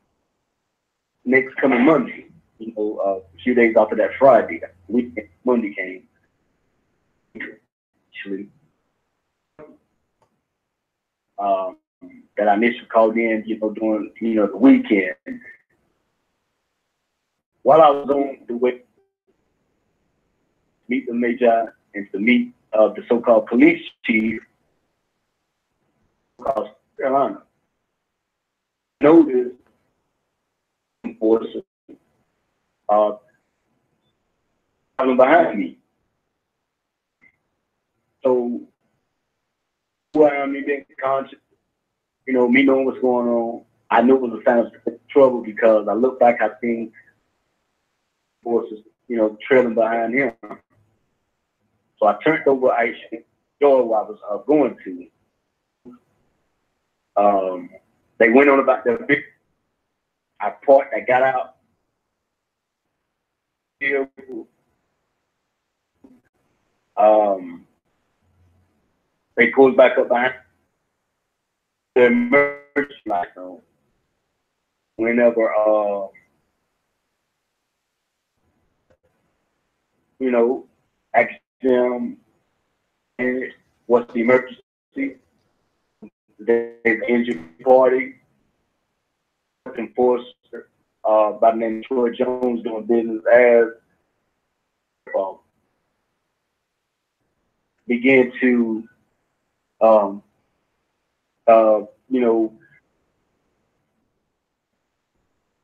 Speaker 5: next coming Monday, you know, a few days after that Friday, weekend, Monday came. Actually, that I initially called in, you know, during, you know, the weekend. while I was on the way to meet the major and to meet the so-called police chief of South Carolina, noticed enforcers coming behind me. So who I am, me being conscious, you know, me knowing what's going on, I knew it was a sign of trouble because I looked back, I seen forces, you know, trailing behind him. So I turned over Aisha door where I was going to. They went on about their big. I parked, I got out. They pulled back up behind the emergency light on. Whenever you know, asked them what's the emergency, the injured party, enforcer by the name of Troy Jones doing business as began to you know,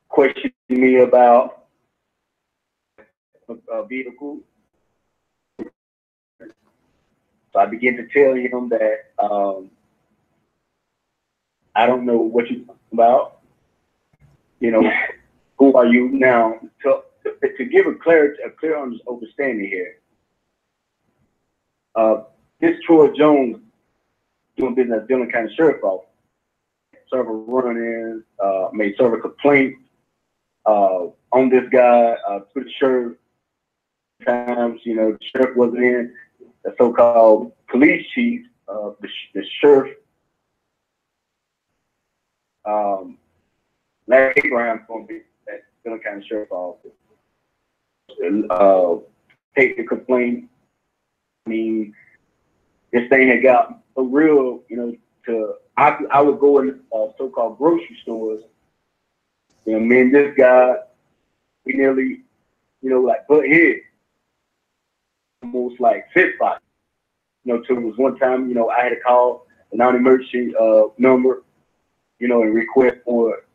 Speaker 5: question me about a vehicle. So I began to tell him that I don't know what you're talking about. You know, who are you now? To give a clear understanding here, this Troy Jones doing business at Dillon County Sheriff's Office, several run-ins, made several complaints on this guy, pretty sure times, you know, the sheriff wasn't in, the so-called police chief, the sheriff, Larry Abraham's going to be at Dillon County Sheriff's Office. Take the complaint. I mean, this thing had got so real, you know, I would go in so-called grocery stores, you know, me and this guy, we nearly, you know, like butt heads, almost like fist fight. You know, till it was one time, you know, I had to call a non-emergency number, you know, and request for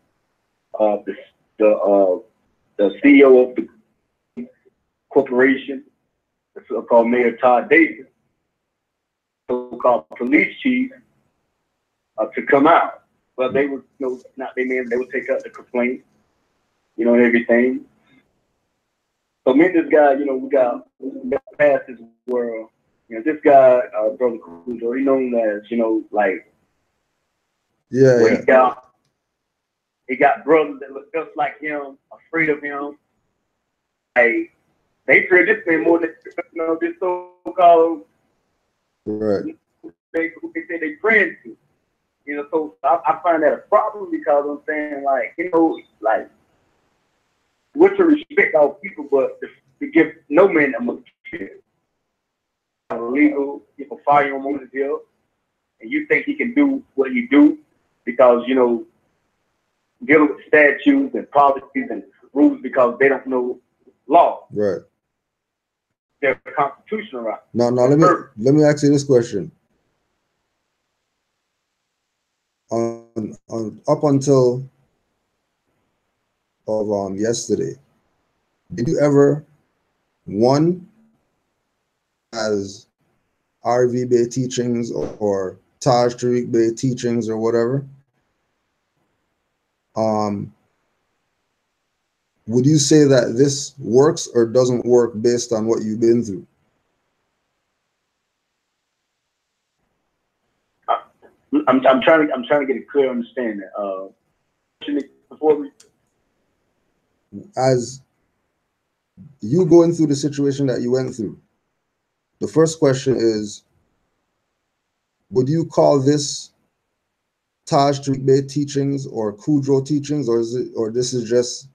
Speaker 5: the CEO of the corporation, the so-called Mayor Todd Davis, so-called police chief, to come out. Well, they would, you know, not they mean they would take up the complaint, you know, and everything. So me and this guy, you know, we got past this world. You know, this guy, Brother Cruzo, he known as, you know, like, yeah. He got brothers that look just like him, afraid of him. Like, they fear this man more than, you know, this so-called,
Speaker 2: right.
Speaker 5: They say they friends to. You know, so I find that a problem because I'm saying, like, you know, like, what to respect all people, but to give no man that much shit. Illegal, you can fire him on the deal, and you think he can do what he do because, you know, dealing with statutes and policies and rules because they don't know law.
Speaker 2: Right.
Speaker 5: They're constitutional right.
Speaker 2: Now let me ask you this question. Up until of yesterday, did you ever, one, as RV Bay teachings or Taj Tariq Bay teachings or whatever, would you say that this works or doesn't work based on what you've been through?
Speaker 5: I'm trying to get a clear understanding.
Speaker 2: As you going through the situation that you went through, the first question is, would you call this Taj Tariq Bay teachings or Kudro teachings, or this is just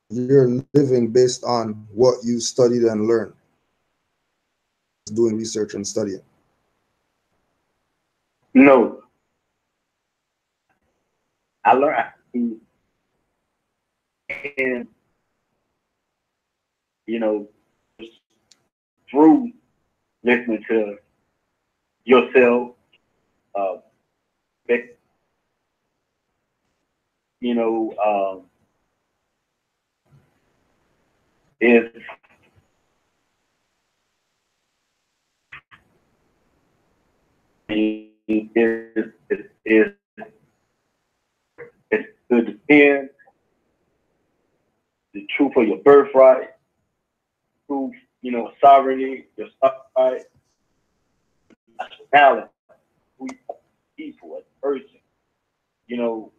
Speaker 2: you're living based on what you studied and learned, doing research and studying?
Speaker 5: No. I learned, and you know, through listening to yourself, you know, is to defend the truth of your birthright, truth, you know, sovereignty, your birthright, nationality, who you are, people, as a person, you know.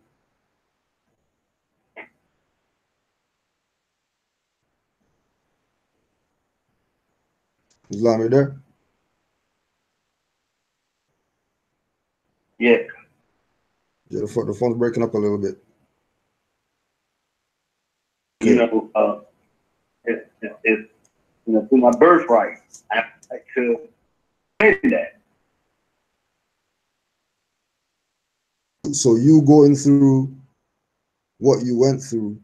Speaker 2: Islam, you there?
Speaker 5: Yeah.
Speaker 2: Yeah, the phone's breaking up a little bit. Okay.
Speaker 5: You know, it's you know, through my birthright, I could say that.
Speaker 2: So you going through what you went through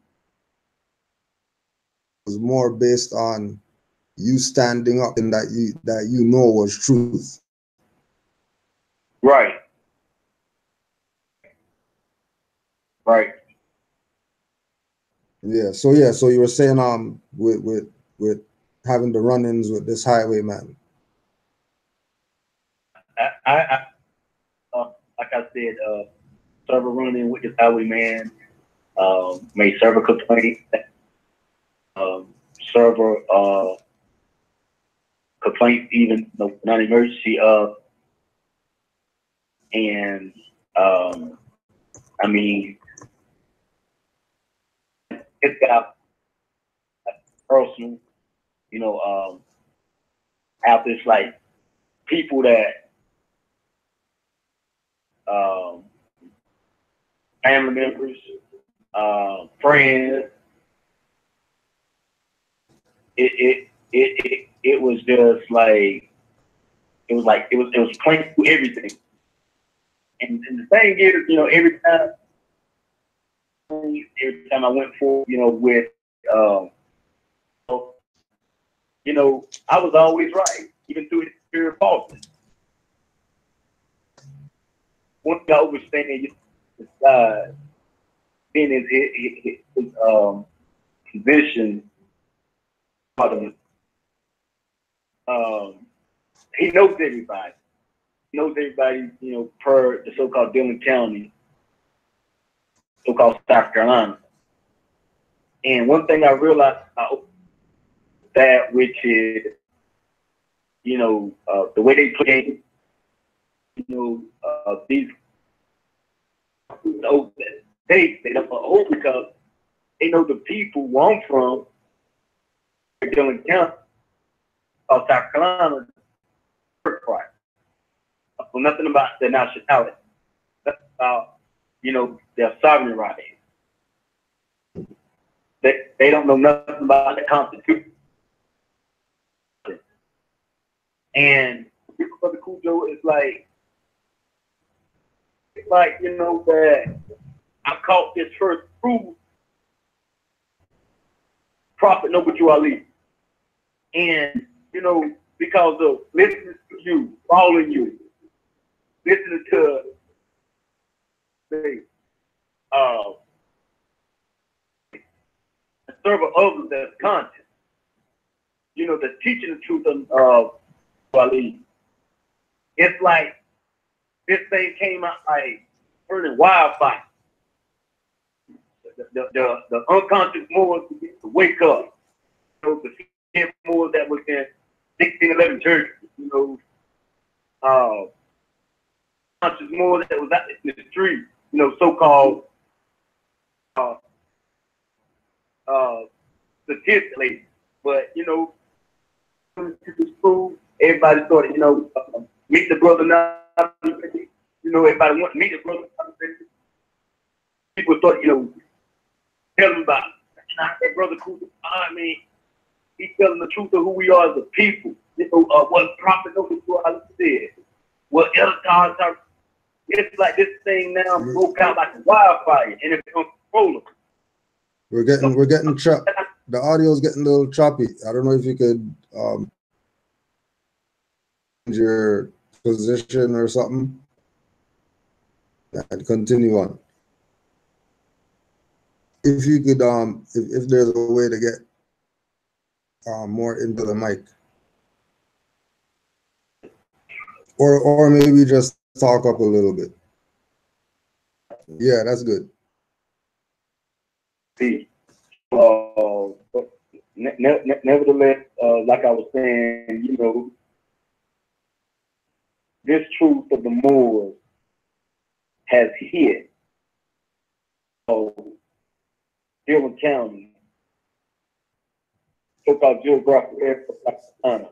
Speaker 2: was more based on you standing up and that you know was truth.
Speaker 5: Right. Right.
Speaker 2: Yeah. So you were saying with having the run-ins with this highwayman.
Speaker 5: I like I said, server running with this highwayman, made server complaint, server complaint, even non-emergency and I mean, it's got personal, you know, after it's like people that family members, friends. It was just like it was playing through everything. And the thing is, you know, every time I went for, you know, with you know, I was always right, even through the spirit of falseness. One guy was saying in his position, he knows everybody. He knows everybody, you know, per the so-called Dillon County, so-called South Carolina. And one thing I realized that, which is, you know, the way they play, you know, these, you know, they don't know because they know the people where I'm from, Dillon County, South Carolina, birthright. So nothing about their nationality. That's about, you know, their sovereign rights. They don't know nothing about the Constitution. And Brother Cujo is like, you know, that I caught this first proof, Prophet Noble Ali. And, you know, because of listening to you, following you, listening to the serve of others that's conscious, you know, the teaching the truth of Ali. It's like this thing came out like burning wildfire. The unconscious Moors begin to wake up. You know, the Moors that was in 1611 church, you know, conscious Moors that was out in the street, you know, so-called statistically, but you know, to the school, everybody started, you know, meet the brother now. You know, everybody want to meet the brother. People started, you know, tell them about that brother Cooper. I mean, he's telling the truth of who we are as a people. You know, what Prophet Noble said, what Elder Todd. It's like this thing now broke out like a wildfire, and it's uncontrollable.
Speaker 2: We're getting the audio is getting a little choppy. I don't know if you could change your position or something and continue on. If you could, if there's a way to get more into the mic, or maybe just talk up a little bit. Yeah, that's good.
Speaker 5: See, nevertheless, like I was saying, you know, this truth of the Moors has hit Dillon County, so-called geographical area of Louisiana.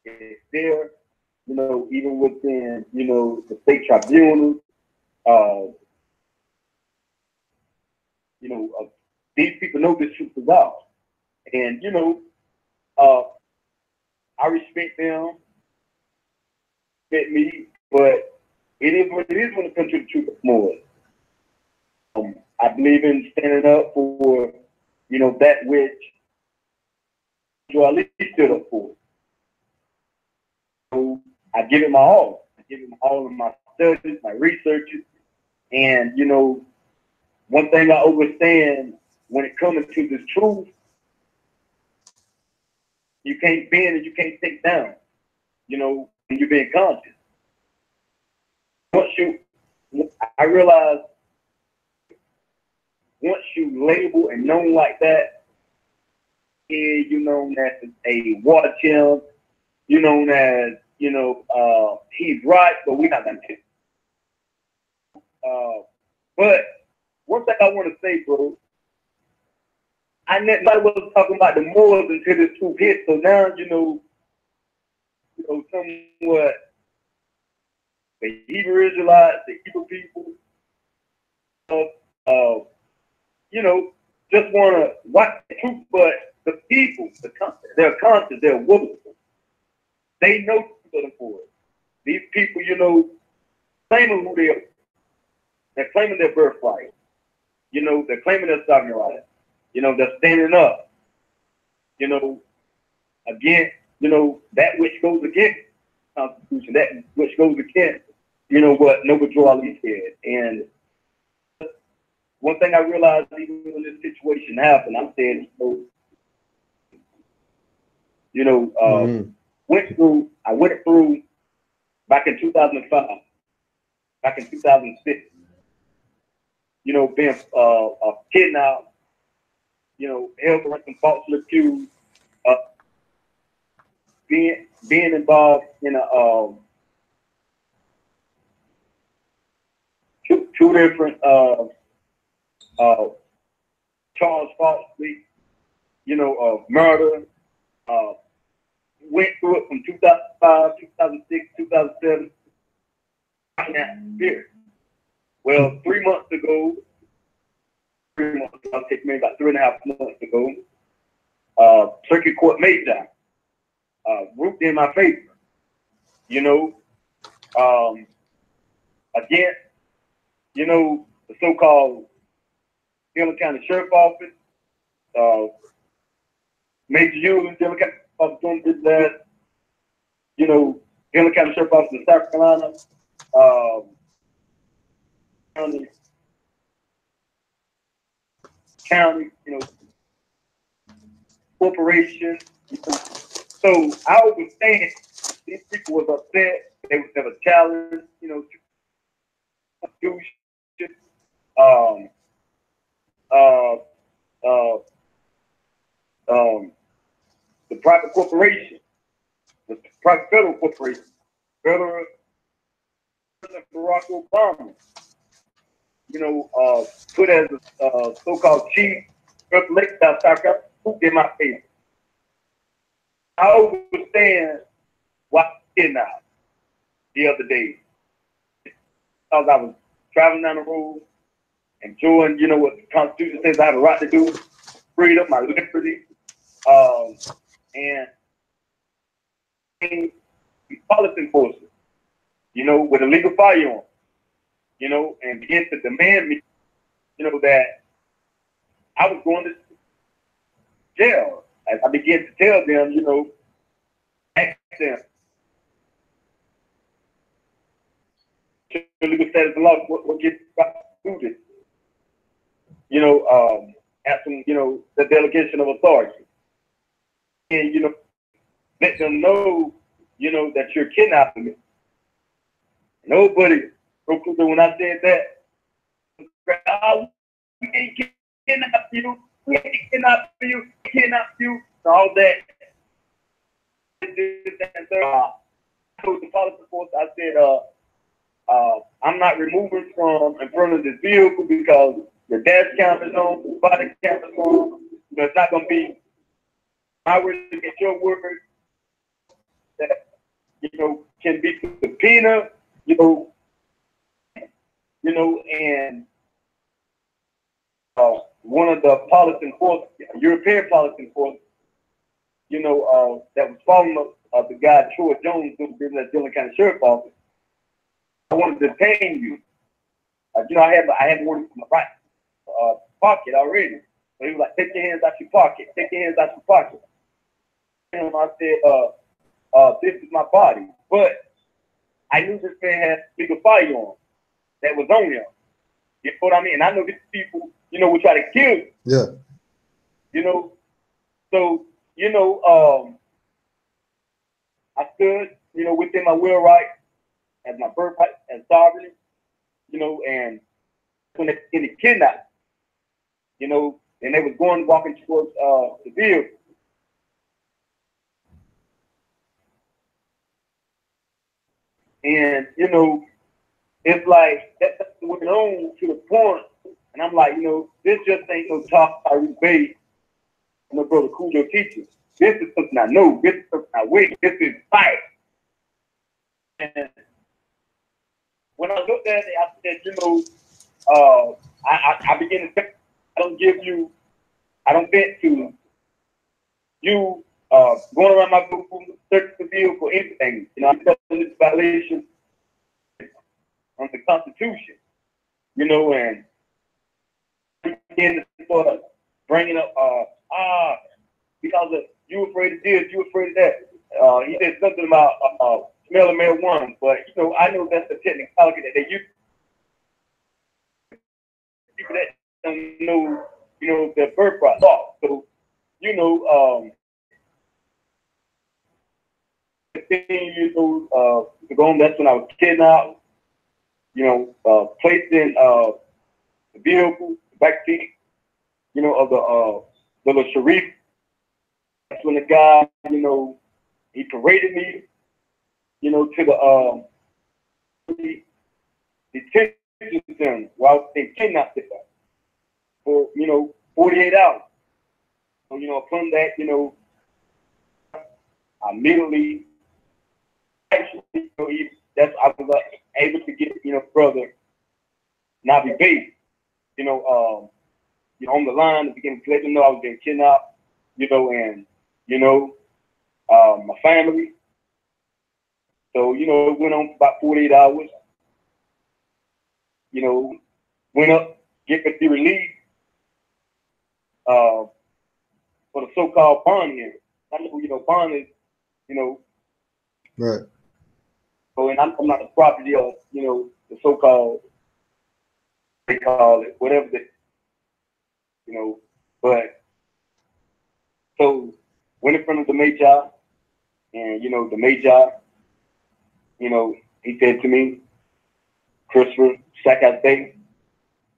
Speaker 5: It's there, you know, even within, you know, the state tribunal, you know, these people know this truth is out. And, you know, I respect them, respect me, but it is what it is when it comes to the truth of Moors. I believe in standing up for, you know, that which you at least stood up for. So I give it my all. I give it all of my studies, my researches, and, you know, one thing I understand when it comes to this truth, you can't bend and you can't take down, you know, when you're being conscious. I realize once you label and known like that, you're known as a water chimp, you're known as, you know, he's right, but we're not gonna do it. But one thing I want to say, bro, nobody was talking about the Moors until this truth hit. So now, you know, somewhat the Hebrew Israelites, the Hebrew people, you know, just want to watch the truth, but the people, they're conscious, they're willful. They know truth for it. These people, you know, claiming who they are. They're claiming their birthright. You know, they're claiming their sovereign right. You know, they're standing up. You know, again, you know, that which goes against the Constitution, that which goes against, you know, what Noble Joe Ali said. And one thing I realized even when this situation happened, I'm saying, I went through back in 2005, back in 2006, you know, being kidnapped, you know, held for some falsely accused, being involved in a two different charged falsely, you know, of murder. Went through it from 2005, 2006, 2007. In that spirit. Well, 3 months ago, I'll take maybe about 3.5 months ago, Circuit Court Major ruled in my favor. You know, again, you know, the so-called Dillon County Sheriff Office, Major Ewing, Dillon County Office did that. You know, Dillon County Sheriff Office in South Carolina, county, you know, corporation. So I understand these people was upset. They was never challenged, you know, the private corporation, the private federal corporation, federal President Barack Obama, you know, put as a so-called chief of Lake South Carolina, who did my favor. I understand why I did now the other day. Because I was traveling down the road, enjoying, you know, what the Constitution says I have a right to do, freedom, my liberty, and police enforcement, you know, with a legal firearm, you know, and begin to demand me, you know, that I was going to,
Speaker 6: jail. As I began to tell them, you know, ask them, legal status of law, what gets through this? You know, ask them, you know, the delegation of authority. And, you know, let them know, you know, that you're kidnapping me. Nobody, when I said that, oh, we ain't kidnap you, we ain't kidnap you, kidnap you, all that. I told the police force, I said, I'm not removing from in front of this vehicle because the dash cam is on, the body cam is on. You know, it's not going to be my word against your word that, you know, can be subpoena, you know, and one of the policy enforcement, European policy enforcement, you know, that was following the guy Troy Jones doing business at Dillon County Sheriff's Office. I wanted to detain you. You know, I had one in my right pocket already. So he was like, "Take your hands out your pocket. Take your hands out your pocket." And I said, "This is my body," but I knew this man had legal firearm that was on him. You know what I mean? And I know these people, you know, will try to kill you.
Speaker 2: Yeah.
Speaker 6: You know, so, you know, I stood, you know, within my will right as my birthright and sovereignty, you know, and when they get kidnapped, you know, and they was walking towards the vehicle. And, you know, it's like that went on to the point, and I'm like, you know, this just ain't no talk I obey, no brother Cujo teacher. This is something I know. This is something I wait. This is fight. And when I looked at it, I said, you know, I began to think, I don't fit to you going around my vehicle, searching the vehicle, anything. You know, I'm telling this violation on the Constitution, you know, and began to sort of bringing up, because of you afraid of this, you afraid of that. He said something about smelling marijuana, but, you know, I know that's the technicality that they use. People that don't know, you know, their birthright law. So, you know, 15 years old, that's when I was kidnapped, you know, placed in the vehicle, the back seat, you know, of the little Sharif. That's when the guy, you know, he paraded me, you know, to the detention center while they kidnapped it for, you know, 48 hours. So, you know, from that, you know, I immediately, actually, you know, I was able to get, you know, brother Nabi Bay, you know, on the line to begin to let them know I was getting kidnapped, you know, and, you know, my family. So, you know, it went on for about 48 hours. You know, went up, get the release for the so-called bond hearing. I know, you know, bond is, you know,
Speaker 2: right.
Speaker 6: So, and I'm not the property of, you know, the so-called, they call it, whatever the, you know, but, so, went in front of the Major, and, you know, the Major, you know, he said to me, "Christopher, Sackhouse Day,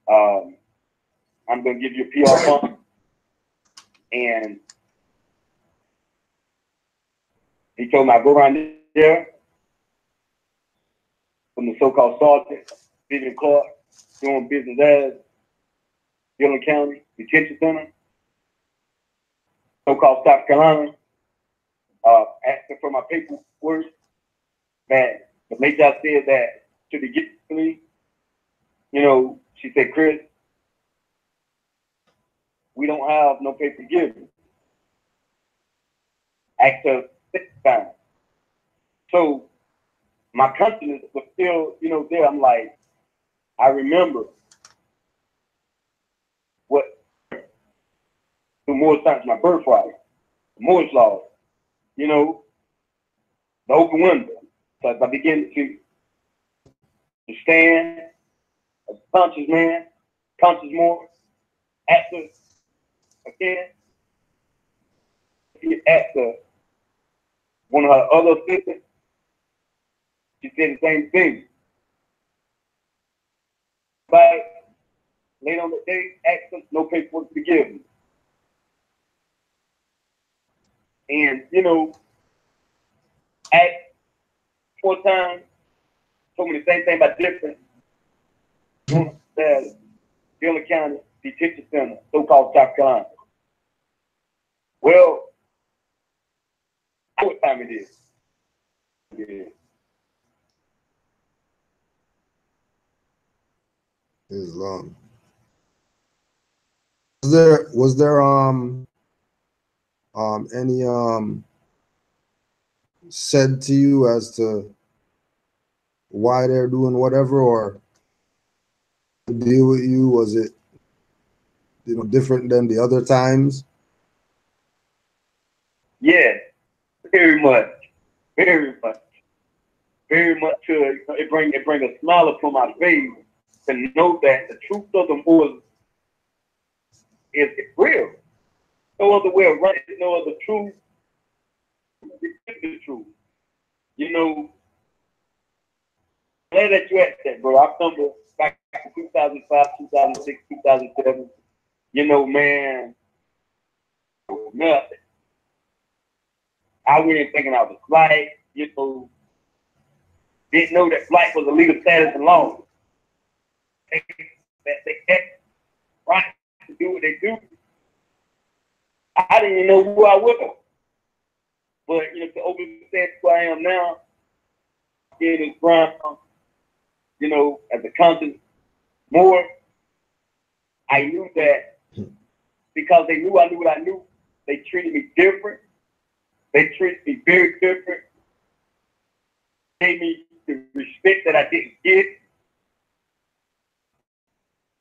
Speaker 6: I'm going to give you a PR bond," and he told me I go around there from the so-called sergeant, Vivian Clark, doing business as Dillon County Detention Center, so-called South Carolina, asking for my paperwork. That the Major said that should he get to me, you know, she said, "Chris, we don't have no paper to give you. Access 6 times." So my conscience was still, you know, there. I'm like, I remember what the Moorish science, my birthright, the Moorish law, you know, the open window. So as I begin to stand as a conscious man, conscious Moor, active again, he asked one of her other sisters, she said the same thing. Right, late on the day, asked us, no paperwork to give me. And, you know, asked 4 times, told me the same thing about different Dillon County Detention Center, so-called South Carolina. Well, I know what time it is. Yeah.
Speaker 2: Islam. Was there any said to you as to why they're doing whatever, or to deal with you? Was it, you know, different than the other times?
Speaker 6: Yeah, very much, very much, very much. It bring a smile upon my face to know that the truth of the Moors is real. No other way around it. No other truth. It's the truth. You know, glad that you asked that, bro. I remember back in 2005, 2006, 2007. You know, man, nothing. I went in thinking I was flight, you know, didn't know that flight was a legal status in law. They kept right to do what they do. I didn't even know who I was. But, you know, to overstand who I am now, in this prime, you know, as a conscious Moor, I knew that because they knew I knew what I knew, they treated me different. They treated me very different. Gave me the respect that I didn't get.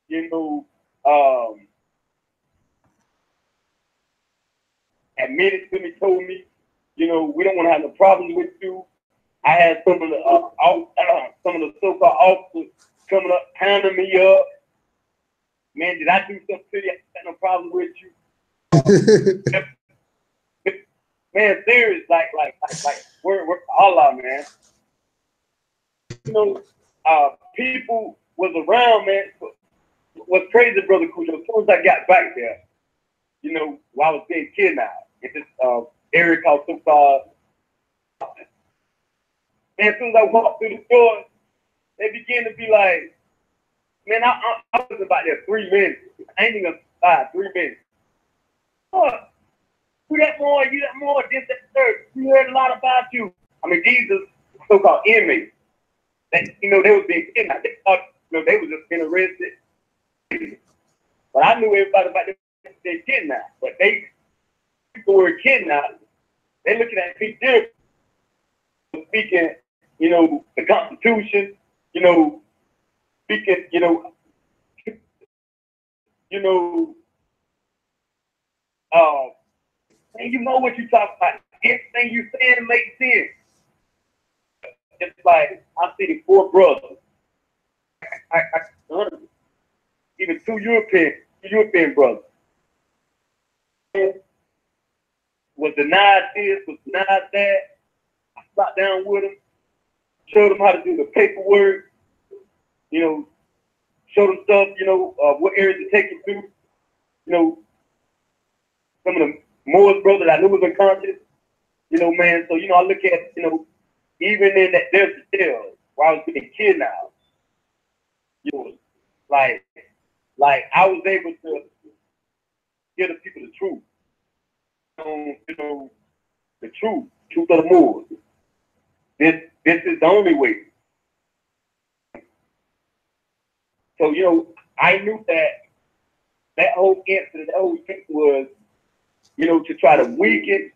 Speaker 6: You know, admitted to me, told me, you know, we don't want to have no problems with you. I had some of the so-called officers coming up, pounding me up. Man, did I do something to you? I had no problem with you. Man, serious, like, we're Allah, man. You know, people was around, man. What's crazy, Brother Cujo, as soon as I got back there, you know, while I was being kidnapped in this area called so-called, man, as soon as I walked through the door, they began to be like, man, I was about there 3 minutes. I ain't even gonna lie, 3 minutes. Oh, you that more, this, that, third. We heard a lot about you. I mean, these are so-called inmates. That, you know, they was being kidnapped. They thought, you know, they was just being arrested. But I knew everybody about them being kidnapped. But people were kidnapped. They looking at me different. Speaking, you know, the Constitution, you know, speaking, you know, and you know what you talk about. Everything you saying makes sense. It's like I see the 4 brothers. Even 2 European brothers. Was denied this, was denied that. I sat down with them, showed them how to do the paperwork, you know, showed them stuff, you know, what areas to take them to. You know, some of the Moors brothers I knew was unconscious, you know, man. So, you know, I look at, you know, even in that desert jail where I was being kidnapped, you know, like I was able to give the people the truth. You know, the truth of the Moors. This is the only way. So, you know, I knew that whole incident, that whole thing was, you know, to try to weaken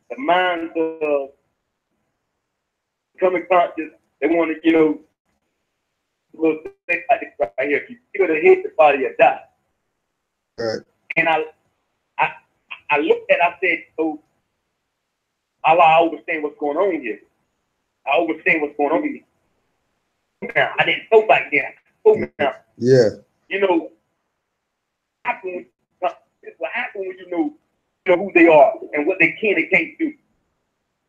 Speaker 6: the minds of becoming conscious. They want to, you know, little thing like this right here. If you feel to hit the body, you die.
Speaker 2: Right.
Speaker 6: And I I looked at, I said, so I understand what's going on here. I understand what's going on here. Now, I didn't know back then. Now,
Speaker 2: Yeah.
Speaker 6: you know, it's what happens when you know who they are and what they can and can't do.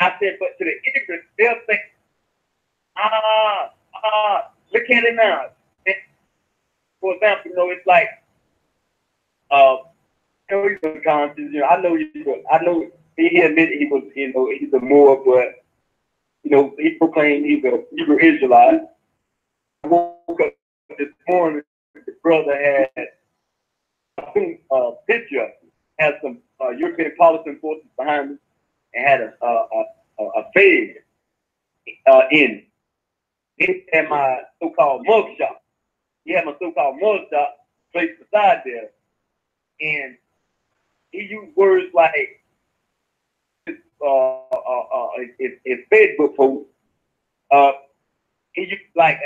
Speaker 6: I said, but to the ignorant, they'll think, look at it now. And for example, you know, it's like, you know, he's unconscious. You know, I know he admitted he was, you know, he's a Moor, but you know, he proclaimed he's a Hebrew Israelite. I woke up this morning, the brother had a picture, had some European policy forces behind him, and had a fade in. He had my so-called mugshot. He had my so-called mugshot placed beside there, and he used words like his Facebook post. He used like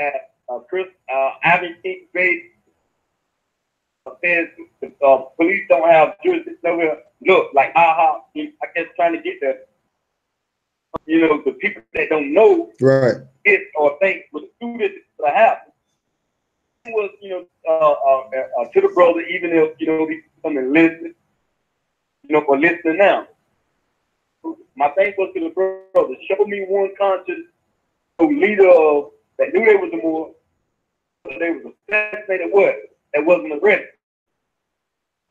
Speaker 6: Chris Ivan King says the police don't have jurisdiction over here. Look, like I guess trying to get the the people that don't know
Speaker 2: Right.
Speaker 6: it or think would do this to happen. It was to the brother, even if he's coming listening, or listening now. My thing was to the brother, show me one conscious leader that knew they was a Moor, but they was assassinated what? That wasn't arrested.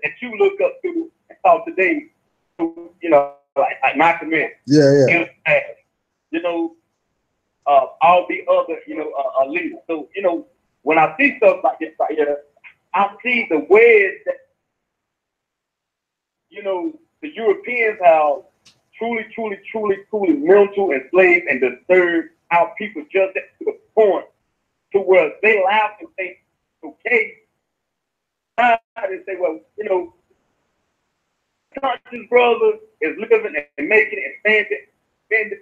Speaker 6: That you look up to and talk today, like Malcolm X.
Speaker 2: Yeah.
Speaker 6: All the other, leaders. So, when I see stuff like this right here, I see the ways that, the Europeans have truly mental enslaved and disturbed our people just to the point to where they laugh and think, okay, and say, well, conscious brother is living and making it and standing.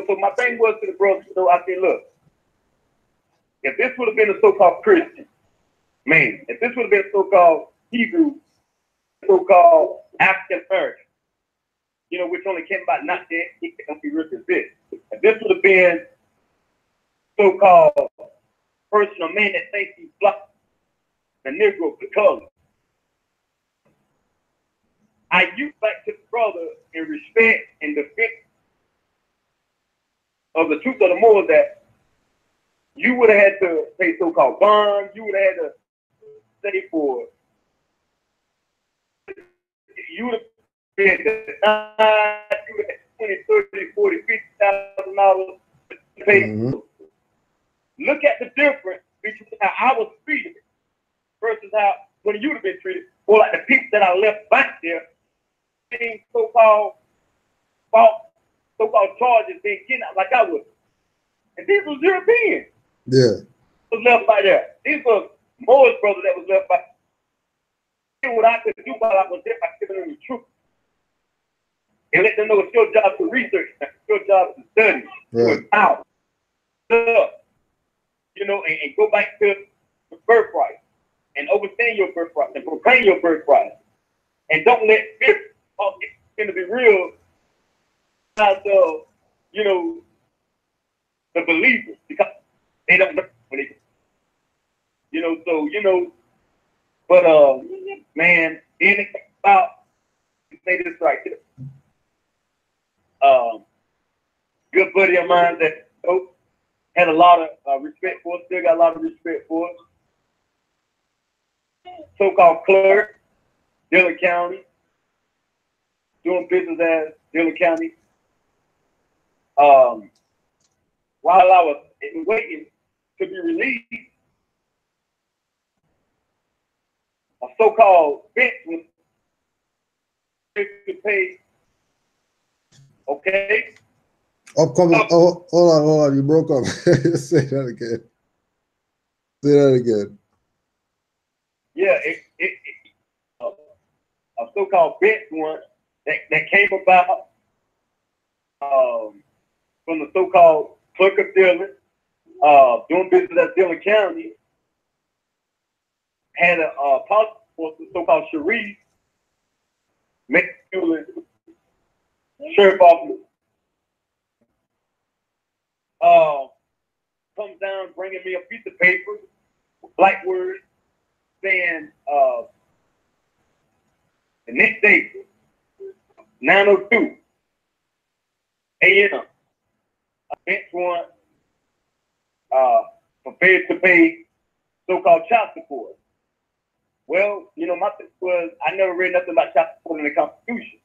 Speaker 6: So my thing was to the brother, I said, look, if this would have been a so-called Christian, man, if this would have been so-called Hebrew, so-called African American, which only came about not that, he can't be rich as this. If this would have been so-called person or man that thinks he's black, the Negro, the color, I used back to the brother in respect and defense of the truth of the Moor that you would have had to pay so-called bonds, you would have had to stay for, you would have been denied, you would have had $20,000, $30,000, $40,000, $50,000 to pay.
Speaker 2: Mm-hmm.
Speaker 6: Look at the difference between how I was treated versus how when you would have been treated, or like the people that I left back there, being so-called charges being kidnapped like I was. And these was Europeans.
Speaker 2: Yeah.
Speaker 6: Was left by there. These were Moorish brothers that was left by. What I could do while I was there by giving them the truth. And let them know it's your job to research, it's your job to study,
Speaker 2: Right.
Speaker 6: to out. And go back to the birthright and understand your birthright and proclaim your birthright. And don't let fear it's going to be real about the believers because they don't know when they but man, anything about say this right here. Good buddy of mine that had a lot of respect for, still got a lot of respect for. So-called clerk, Dillon County, doing business as Dillon County. While I was waiting to be released, a so-called bench was to pay. Okay.
Speaker 2: Upcoming. Oh, hold on. You broke up. Say that again. Say that again.
Speaker 6: Yeah, a so-called bench one that came about from the so-called clerk of Dillon, doing business at Dillon County, had a policy for the so-called Sharif masculine sheriff officer comes down bringing me a piece of paper, black words, saying the next day, 9:02 a.m. a bench warrant for failure to pay so-called child support. Well, you know, my thing was I never read nothing about child support in the Constitution.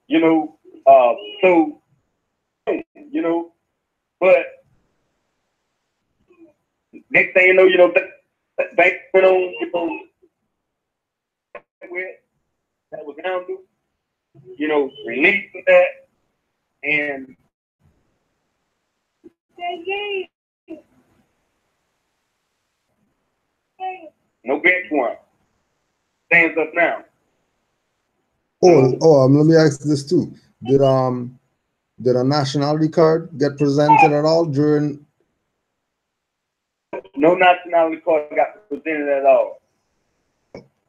Speaker 6: You know, so you know, but next thing you know, that bank went on, you know, that was handled, you know, released with that, and no bench warrant. Stands up now.
Speaker 2: Let me ask this too. Did a nationality card get presented at all during?
Speaker 6: No nationality card got presented at all.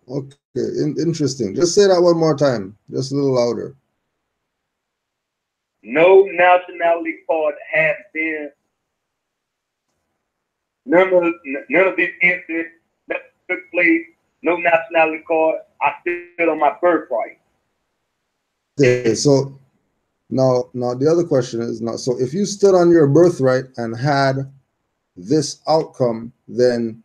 Speaker 2: Okay, interesting. Just say that one more time, just a little louder.
Speaker 6: No nationality card has been. None of these incidents that took place. No nationality card. I stood on my birthright.
Speaker 2: Okay, so now the other question is now. So if you stood on your birthright and had this outcome, then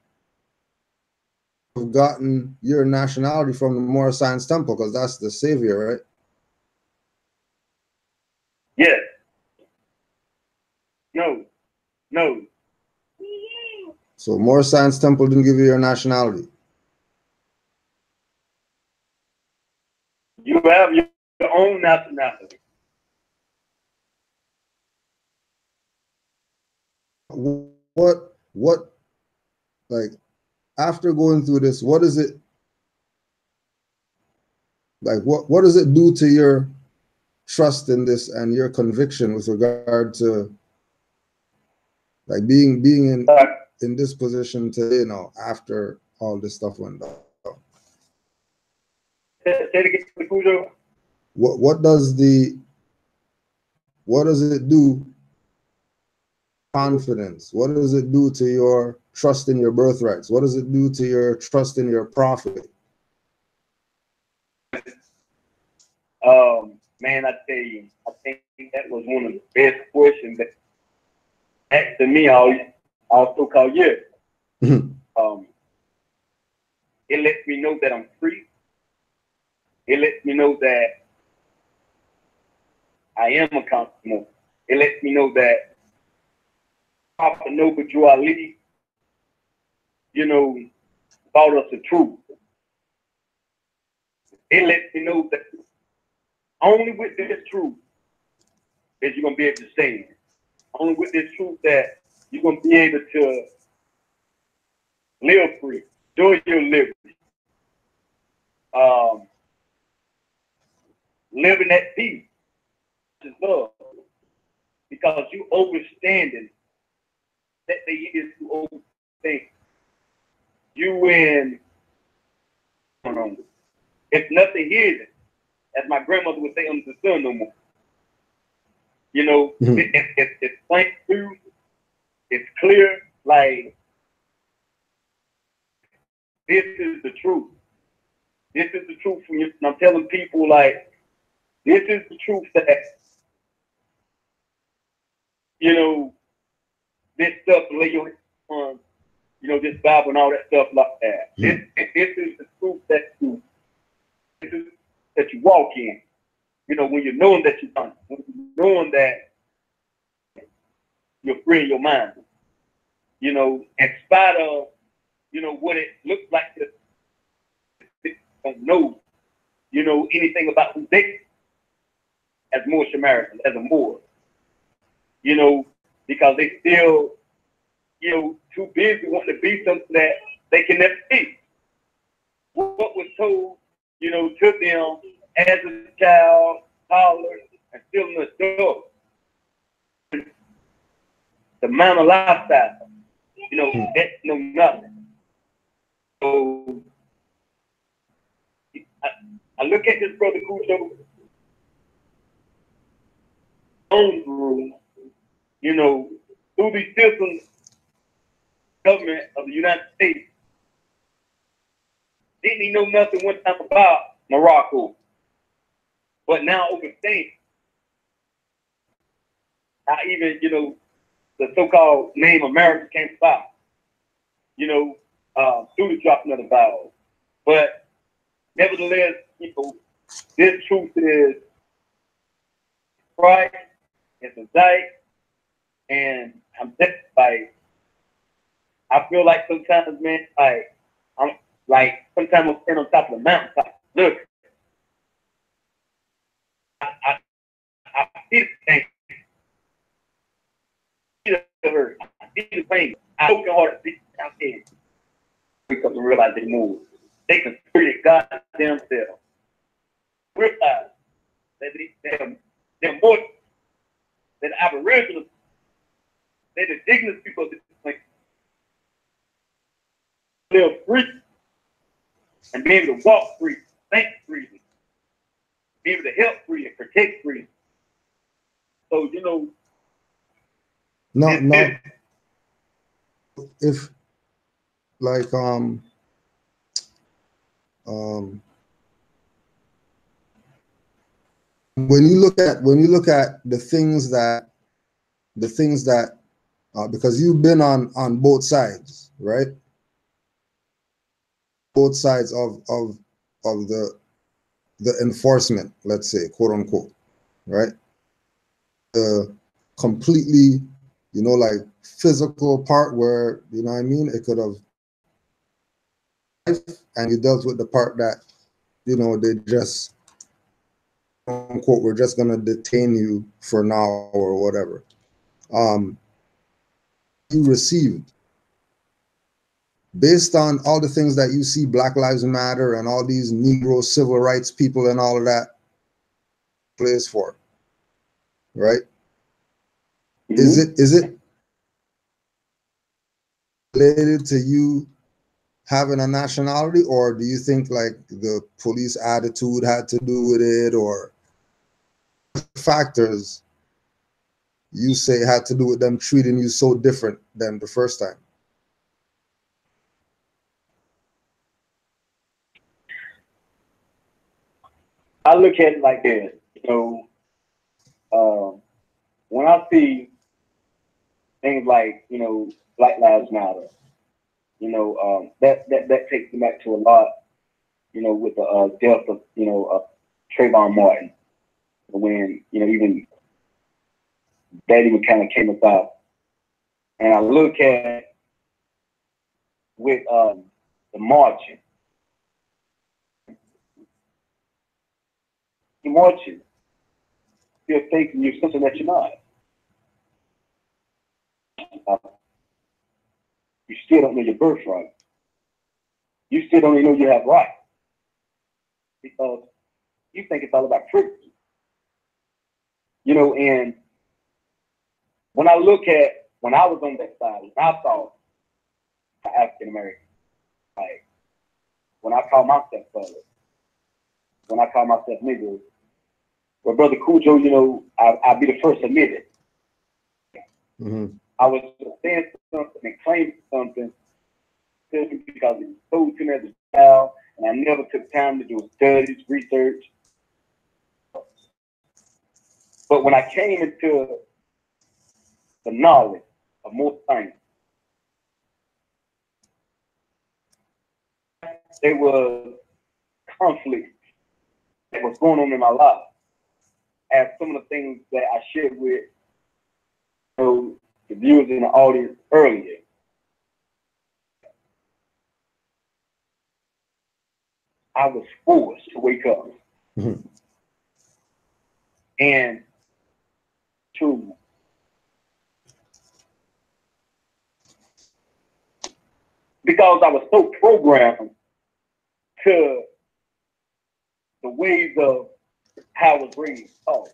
Speaker 2: you've gotten your nationality from the Moorish Science Temple because that's the savior, right?
Speaker 6: Yes. No. No.
Speaker 2: So Moorish Science Temple didn't give you your nationality.
Speaker 6: You have your own nationality.
Speaker 2: What like after going through this, what is it like what does it do to your trust in this and your conviction with regard to like being in this position to, you know, after all this stuff went down? What does it do? Confidence. What does it do to your trust in your birthrights? What does it do to your trust in your prophet?
Speaker 6: Man, I tell you, I think that was one of the best questions that asked to me all so-called years. It lets me know that I'm free. It lets me know that I am accountable. It lets me know that Papa Noble Drew Ali, you know, taught us the truth. It lets me know that only with this truth that you're going to be able to stand. Only with this truth that you're going to be able to live free, enjoy your liberty, living at peace, which is love. Because you overstanding, that they is to overstand. You in, it's nothing hidden, as my grandmother would say, under the sun no more. You know, it's plain through, it's clear, like, this is the truth. This is the truth. And I'm telling people, like, this is the truth that, you know, this stuff, lay your on, you know, this Bible and all that stuff like that. This is the truth that you walk in. You know, when you're knowing that you're done, when you're knowing that you're free in your mind. You know, in spite of, you know, what it looks like to don't know, you know, anything about who they as Moorish Americans, as a Moor. You know, because they still, you know, too busy wanting to be something that they can never be. What was told, you know, to them as a child, toddler, and still an adult. The amount of lifestyle, you know, that's nothing. So I look at this brother Cujo on through, you know, through these systems, government of the United States. Didn't he know nothing one time about Morocco, but now understand how even, you know, the so-called name America came about, you know, through the dropping of the vowels. But nevertheless, you know, this truth is Christ, it's a sight, and I'm just like, I feel like sometimes, man, I'm like, sometimes I'm standing on top of the mountain. Look, I see the thing. I see the hurt. I see the pain. I broken heart. I'm saying, wake up and realize they move. They consider goddamn self. Realize that they're more than aboriginals. They're the dignity people of this place. Live free and be able to walk free, think freely, be able to help free and protect free. So, you know,
Speaker 2: no, if like when you look at the things that because you've been on both sides, right? Both sides of the enforcement, let's say, quote unquote, right? The completely, you know, like physical part where, you know what I mean, it could have, and you dealt with the part that, you know, they just, quote unquote, we're just gonna detain you for now or whatever. You received, based on all the things that you see, Black Lives Matter and all these Negro civil rights people and all of that plays for, right? Mm-hmm. Is it related to you having a nationality, or do you think like the police attitude had to do with it, or factors you say had to do with them treating you so different than the first time?
Speaker 6: I look at it like this, you know, when I see things like, you know, Black Lives Matter, you know, that takes me back to a lot, you know, with the death of, you know, Trayvon Martin, when, you know, even that even kind of came about. And I look at with the marching. You're marching. You're thinking you're something that you're not. You still don't know your birthright. You still don't even know you have rights. Because you think it's all about privilege. You know, and when I look at, when I was on that side, when I saw African American, like, when I call myself brother, when I call myself Negro, well, Brother Cujo, you know, I'll be the first to admit it. Mm-hmm. I was saying something and claiming something because it was told to me as a child, and I never took time to do studies, research. But when I came into the knowledge of most things, there was conflict that was going on in my life. As some of the things that I shared with, you know, the viewers in the audience earlier. I was forced to wake up. Mm-hmm. And to because I was so programmed to the ways of how I was raised, thought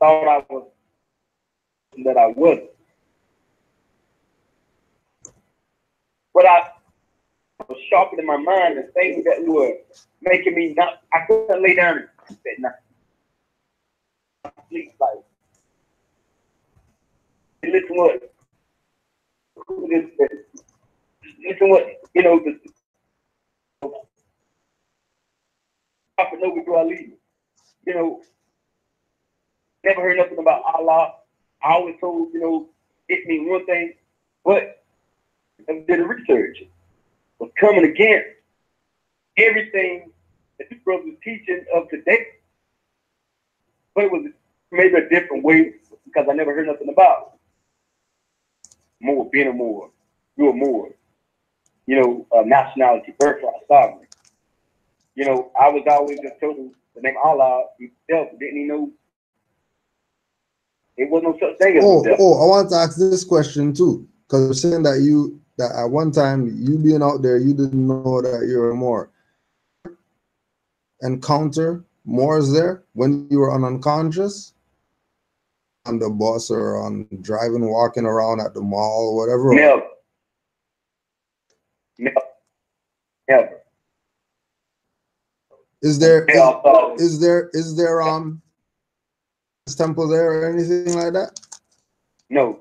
Speaker 6: I was that I wasn't. But was sharpening my mind, the things that were making me not, I couldn't lay down and sleep like, listen what, you know, the prophet know before I leave. You know, never heard nothing about Allah. I always told, you know, it means one thing, but I did the research. Was coming against everything that this brother was teaching of today. But it was maybe a different way because I never heard nothing about it. Moor, being a Moor, you're a Moor. You know, nationality, birthright, sovereign. You know, I was always just told the name Allah himself, didn't he know? It wasn't no such thing as himself.
Speaker 2: I want to ask this question too, because you're saying that at one time, you being out there, you didn't know that you're a Moor. Encounter Moors there when you were unconscious? On the bus or on driving, walking around at the mall, whatever?
Speaker 6: Never. Never.
Speaker 2: Is there this temple there or anything like that?
Speaker 6: No.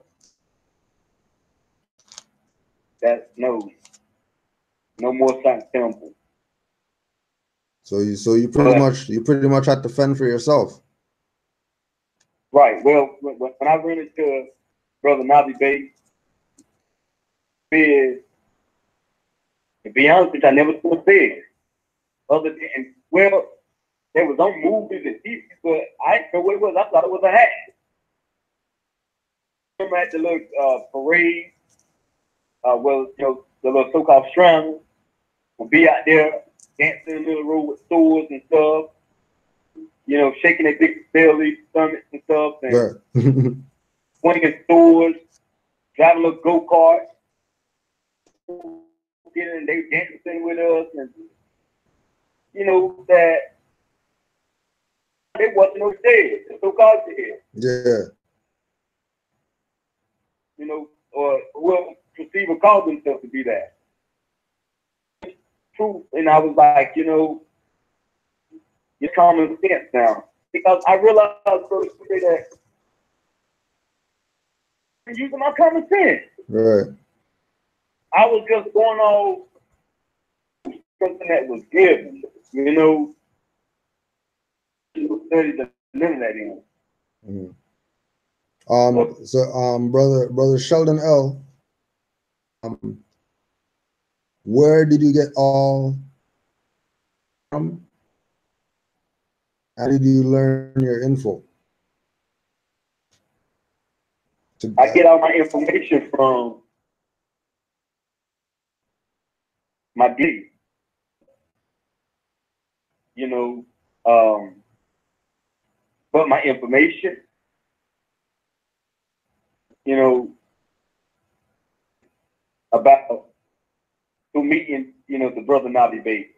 Speaker 6: No more Science Temple.
Speaker 2: So you pretty much had to fend for yourself.
Speaker 6: Right. Well, when I ran into Brother Nabi Bey, to be honest with you, I never saw a bed. Other than, well, there was on movies and TV, but I didn't know what it was. I thought it was a hat. I remember at the little parade, well, you know, the little so-called shrine would be out there dancing in the middle of the road with swords and stuff. You know, shaking their big belly, stomachs and stuff, and swinging swords, driving a little go-kart. And they dancing with us, and you know that they wasn't no dead, the so-called dead.
Speaker 2: Yeah.
Speaker 6: You know, or whoever perceive or call themselves to be that. True, and I was like, you know, it's common sense now. Because I realized that I'm using my common sense.
Speaker 2: Right.
Speaker 6: I was just going on something that was given, you know, studies to limit that in.
Speaker 2: Brother Sheldon L. Where did you get all from? How did you learn your info?
Speaker 6: I get all my information from my gig. You know, but my information, you know, about through meeting, you know, the brother Nabi Bey.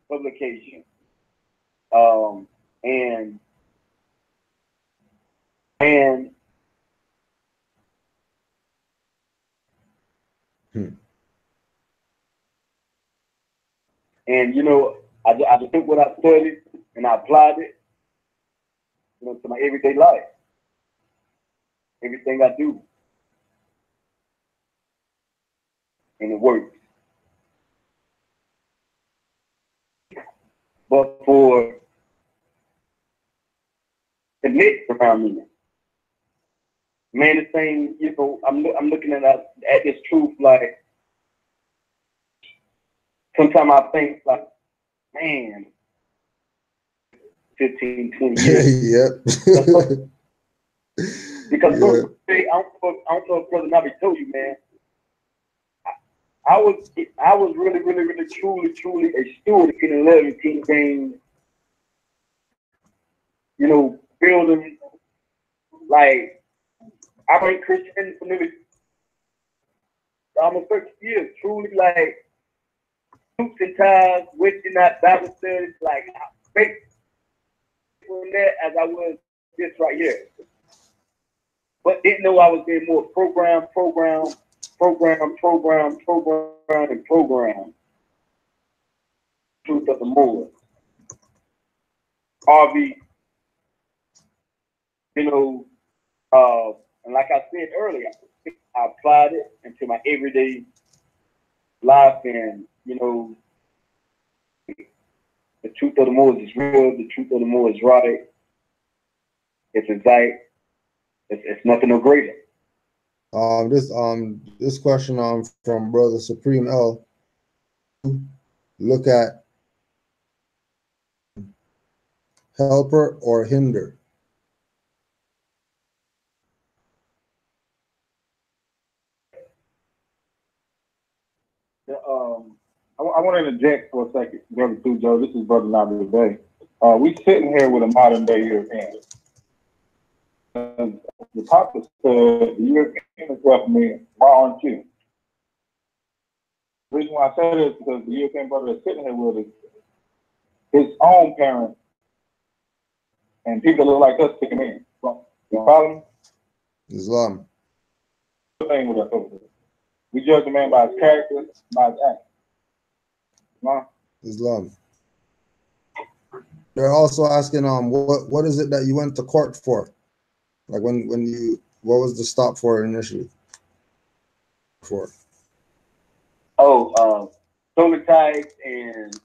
Speaker 6: Publication. And you know, I just took what I studied and I applied it, you know, to my everyday life. Everything I do. And it works. But for the mix around me, man, the same, you know, I'm looking at this truth like, sometimes I think like, man, 15, 20 years.
Speaker 2: Yep.
Speaker 6: Because I don't know if Brother Nabi told you, man. I was really, truly a steward in 11 King James, you know, building, like, I been Christian for nearly almost 30 years, truly, like, suits and ties, witching that Bible studies, like, faithful in that as I was this right here. but didn't know I was getting more program, and program. Truth of the Moor. RV, you know, and like I said earlier, I applied it into my everyday life, and you know, the truth of the Moor is real. The truth of the Moor is right. It's exact. It's nothing no greater.
Speaker 2: This question from Brother Supreme L. Look at helper or hinder.
Speaker 7: I want to interject for a second, Brother Joe. This is Brother Nabi today. We sitting here with a modern day European. The topic said the European is welcoming. Why aren't you? The reason why I said it is because the European brother is sitting here with his own parents and people that look like us sticking in. You follow me?
Speaker 2: Islam.
Speaker 7: Thing with us over there. We judge a man by his character, by his act.
Speaker 2: Islam. They're also asking what is it that you went to court for? Like when you, what was the stop for initially? For
Speaker 6: solar tags and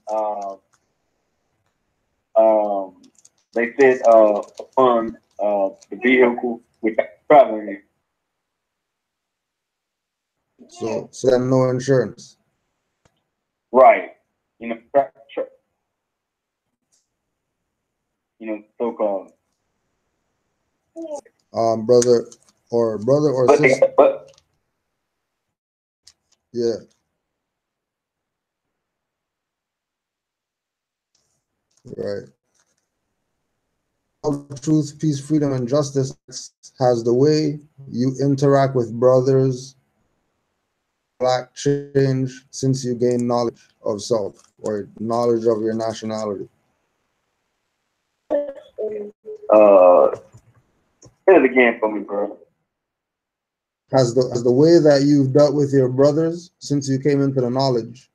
Speaker 6: they said upon the vehicle with traveling in.
Speaker 2: So then no insurance.
Speaker 6: Right. You know, so-called.
Speaker 2: Brother or sister. Yeah. Right. Truth, peace, freedom, and justice has the way you interact with brothers black change since you gain knowledge of self or knowledge of your nationality.
Speaker 6: Say it again for me, bro.
Speaker 2: Has the way that you've dealt with your brothers since you came into the knowledge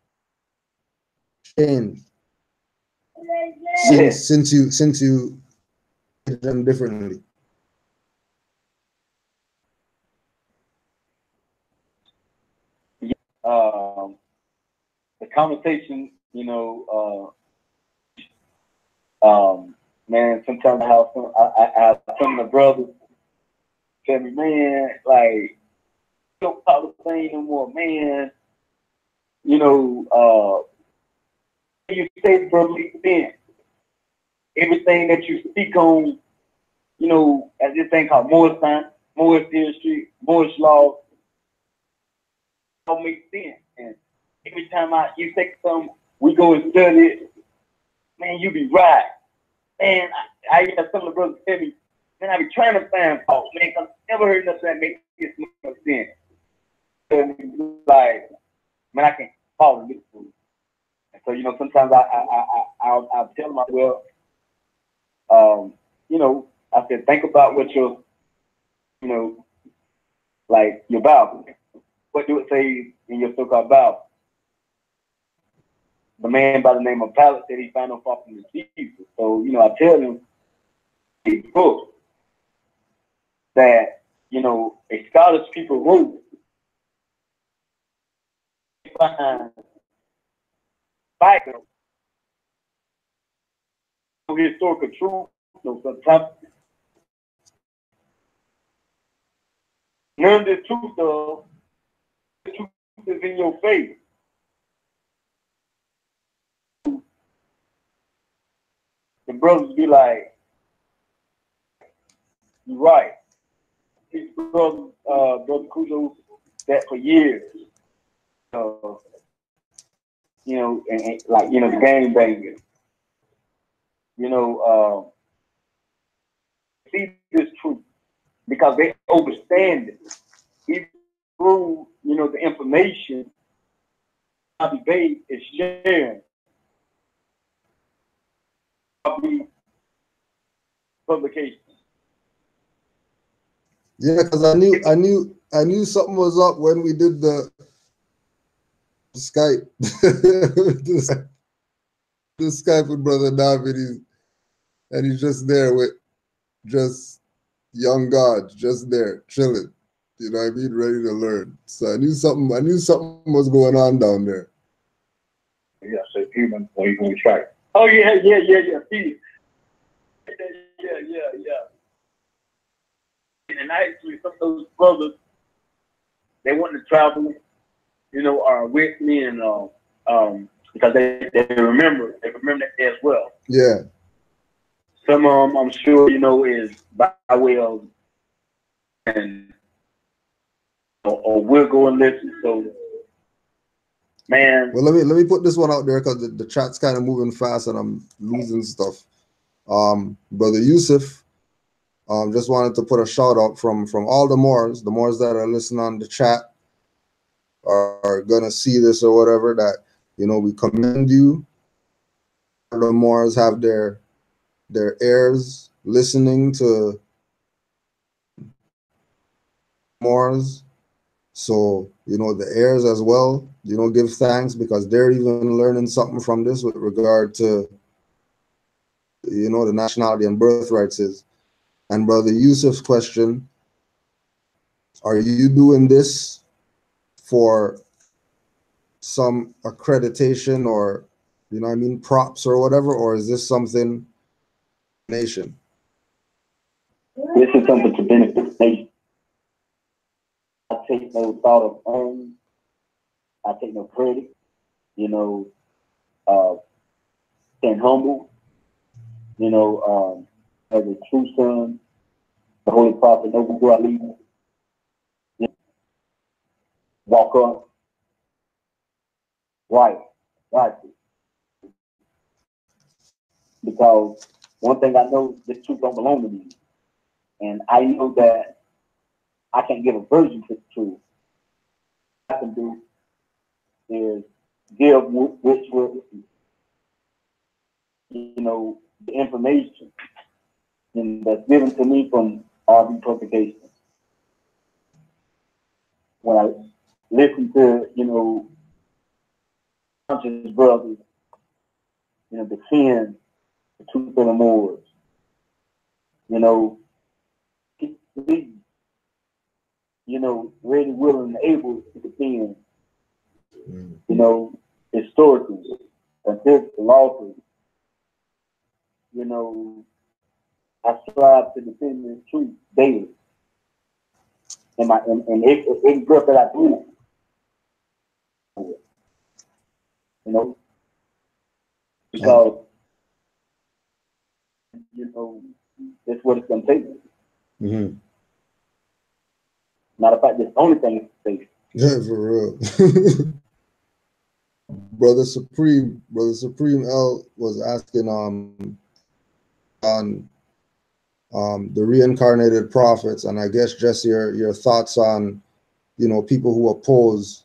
Speaker 2: changed? Since you did them differently.
Speaker 6: The conversation, man, sometimes I have some of the brothers tell me, man, like, don't talk the same no more, man. You say, brother, then everything that you speak on, as this thing called Moorish history, Moorish law, don't make sense. And every time you say something, we go and study it, man, you be right. Man, I have some of the brothers tell me, man, I be trying to find fault, man, because I never heard nothing that makes this much sense. And like, man, I can't follow this fool. And so, sometimes I'll tell them, I said, think about what you're, like your Bible. What do it say in your so-called Bible? The man by the name of Pilate said he found no fault in Jesus. So, I tell him in the book that, a Scottish people wrote behind Bible, historical truth, sometimes none of the truth is in your face. The brothers be like, you're right. These brothers, Brother Cujo, that for years, and like, the gang bangers, see this truth because they understand it. Even through, the information our debate is sharing. Publication.
Speaker 2: Yeah, because I knew something was up when we did the Skype. the Skype with Brother David, and he's just there with just young God, just there chilling. You know what I mean? Ready to learn. So I knew something was going on down there.
Speaker 7: Yeah, so human when we try. Oh yeah. See. Yeah. And actually, some of those brothers, they want to travel, with me, and because they remember that as well.
Speaker 2: Yeah.
Speaker 7: Some of them, I'm sure, is by way of, and or we'll go and listen. So, man.
Speaker 2: Well, let me put this one out there because the chat's kind of moving fast and I'm losing stuff. Brother Yusuf, just wanted to put a shout out from all the Moors that are listening on the chat are gonna see this or whatever, that we commend you. The Moors have their heirs listening to Moors, so the heirs as well, give thanks because they're even learning something from this with regard to the nationality and birthrights is. And Brother Yusuf's question, are you doing this for some accreditation or props or whatever, or is this something nation?
Speaker 7: This is something to benefit the nation. I take no thought of own. I take no credit. Stand humble. As a true son, the Holy Prophet, know who I lead. Walk up. Right. Because one thing I know, this truth don't belong to me. And I know that I can't give a version to the truth. What I can do is give which was, the information that's given to me from RB publications. When I listen to, conscious brothers, defend the truth of the Moors, be, ready, willing, and able to defend, historically, lawfully. I strive to defend the truth daily. And every breath that I do, because that's what it's gonna take.
Speaker 2: Mm-hmm.
Speaker 7: Matter of fact, that's the only thing it's gonna take.
Speaker 2: Yeah, for real. Brother Supreme L was asking on the reincarnated prophets, and I guess just your thoughts on people who oppose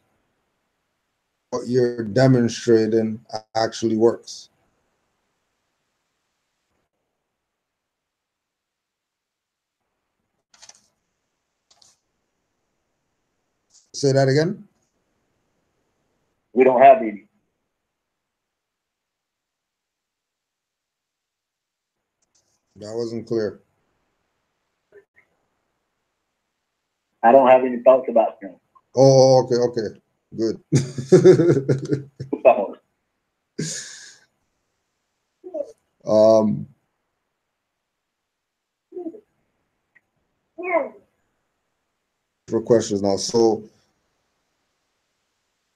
Speaker 2: what you're demonstrating actually works. Say that again.
Speaker 7: We don't have any.
Speaker 2: That wasn't clear.
Speaker 7: I don't have any thoughts about them.
Speaker 2: Oh, okay. Good. For questions now. So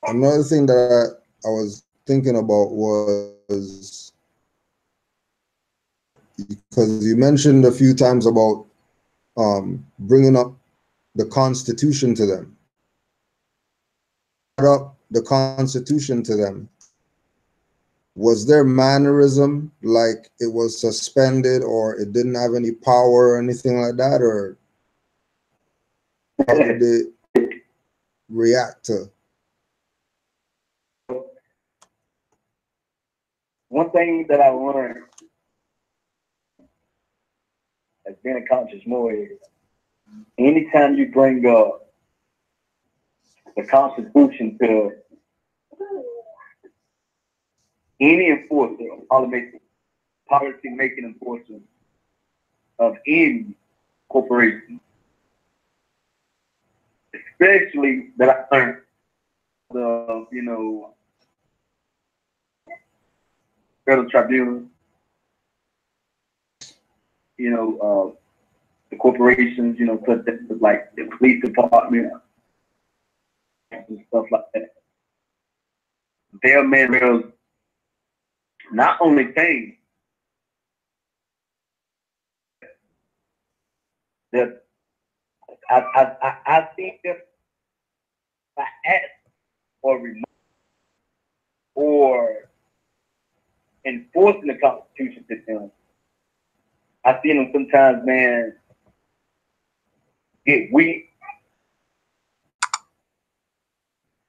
Speaker 2: another thing that I was thinking about was, because you mentioned a few times about bringing up the Constitution to them. Up the Constitution to them. Was their mannerism like it was suspended or it didn't have any power or anything like that, or how did they react to?
Speaker 7: One thing that I learned as being a conscious Moor is anytime you bring up the Constitution to any enforcer, policy making enforcer of any corporation, especially that I learned the, federal tribunal, the corporations, such as like the police department and stuff like that. Their men will not only paying that I think that by act or remote or enforcing the Constitution to them, I see them sometimes, man, get weak,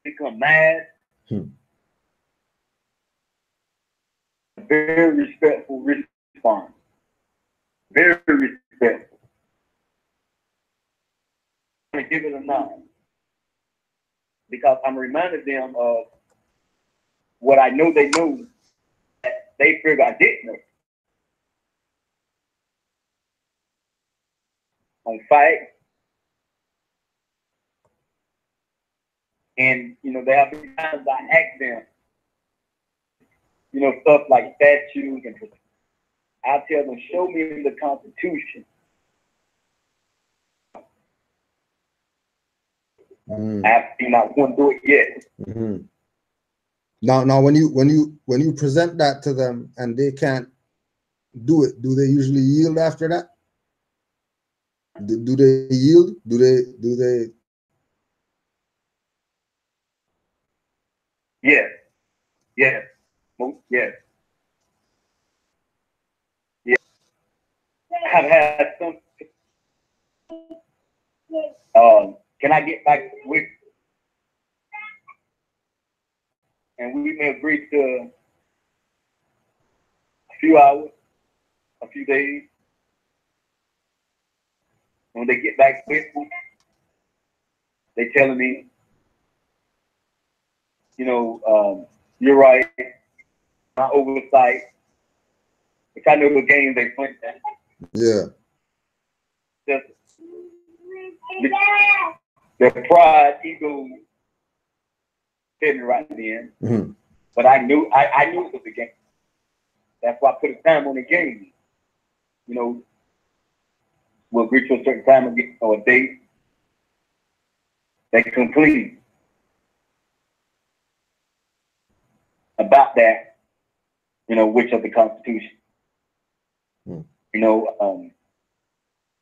Speaker 7: become mad. Very respectful response. Very respectful. I'm going to give it a 9 because I'm reminding them of what I know they know that they figure I didn't know. On fight. And, there have been times I ask them, stuff like statutes, and I tell them, show me the Constitution. I've not want to do it yet.
Speaker 2: Now, when you present that to them and they can't do it, do they usually yield after that? Do they yield? Do they?
Speaker 7: Yes. Yes. Yes. Yes. I've had some. Can I get back with? And we may agree to a few hours, a few days. When they get back with me, they telling me, you're right, my oversight, which I know the game they play.
Speaker 2: Yeah.
Speaker 7: Just their pride, ego, sitting right then. But I knew it was a game. That's why I put a time on the game. We'll agree to a certain time or a date. They complete about that, which of the Constitution.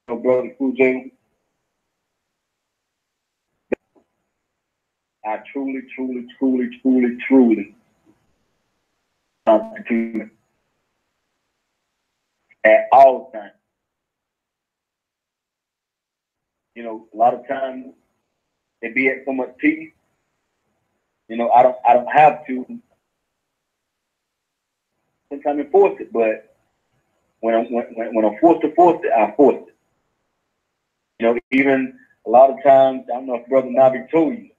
Speaker 7: Brother Fuji, I truly Constitution at all times. A lot of times they be at so much peace. I don't have to sometimes enforce it, but when I'm forced to force it, I force it. Even a lot of times, I don't know if Brother Nabi told you,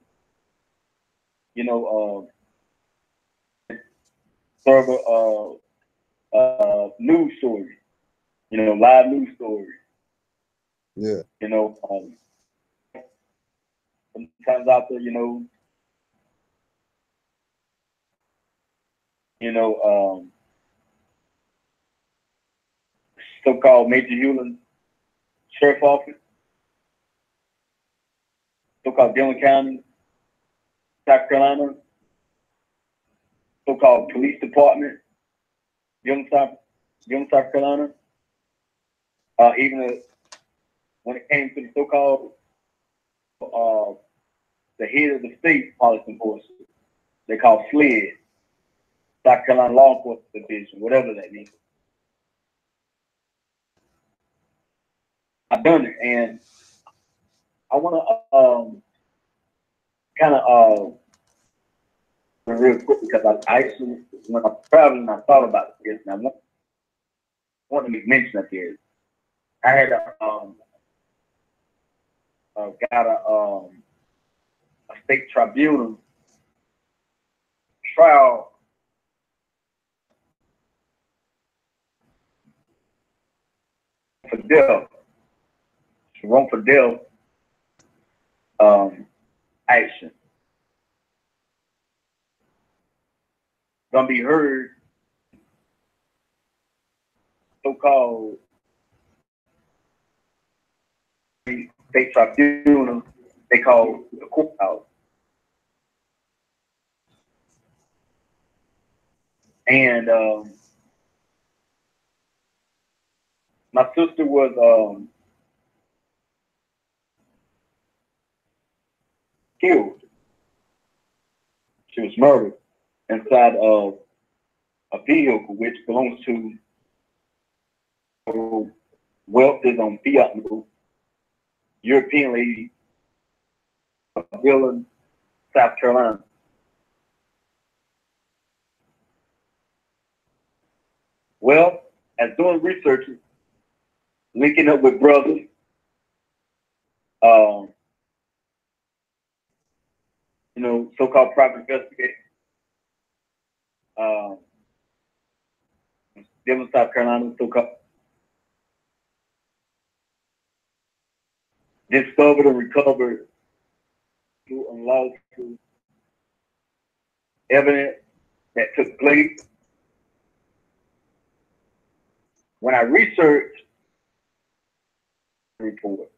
Speaker 7: serve news stories, live news stories.
Speaker 2: Yeah.
Speaker 7: Sometimes out there, so-called Major Hewlin Sheriff Office, so-called Dillon County, South Carolina, so-called Police Department, Dillon, South Carolina. Even when it came to the so-called the head of the state police enforcement, they call SLED, South Carolina Law Enforcement Division, whatever that means. I've done it, and I want to kind of real quick because I actually, when I was traveling, I thought about this, and I want to make mention of this. I had got a state tribunal trial for death. Wrongful death action. Gonna be heard, so-called state tribunal, they call the courthouse. And my sister was killed. She was murdered inside of a vehicle which belongs to wealth is on Fiat European lady of Dillon, South Carolina. Well, as doing research, linking up with brothers, you know, so-called private investigators, Dillon, South Carolina, so-called, discovered and recovered through unlawful evidence that took place. When I researched the report,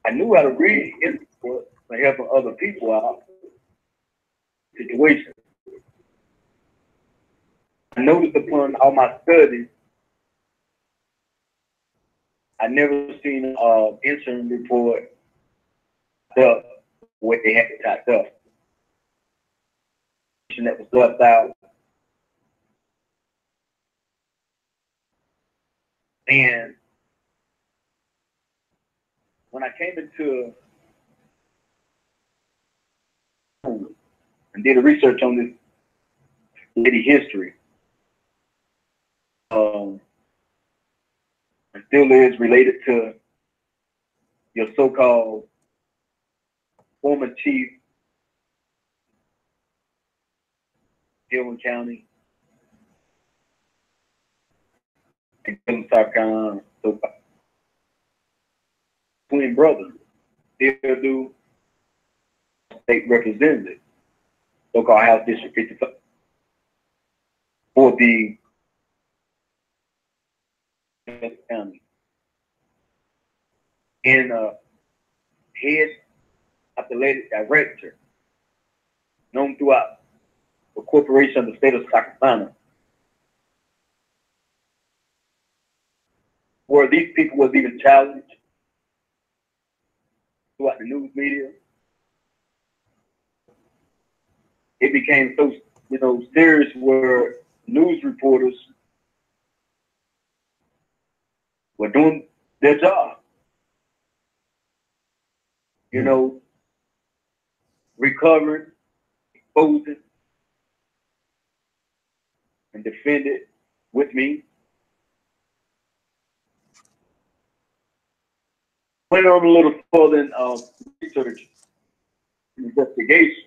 Speaker 7: I knew how to read it for helping other people out situations. I noticed upon all my studies, I never seen an incident report up where they had to type up. That was left out. And when I came into and did a research on this lady history, it still is related to your so-called former chief, Dillon County, and Dillon, South Carolina, so twin brothers, still do state representative, so-called House District 55, for the county. And head athletic director, known throughout the corporation of the state of South Carolina, where these people was even challenged throughout the news media. It became so, you know, serious where news reporters were doing their job. You know, recovered, exposing, and defended with me. Went on a little further in research investigation.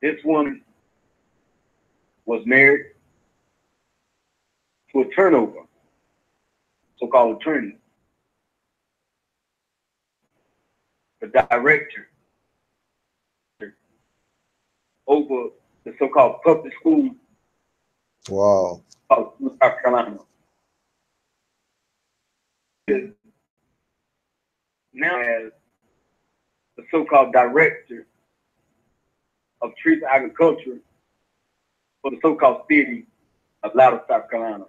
Speaker 7: This woman was married to a turnover, so-called attorney. The director over the so-called public school.
Speaker 2: Wow.
Speaker 7: Of South Carolina. Now as the so-called director of trees and agriculture for the so-called city of Loudoun, South Carolina.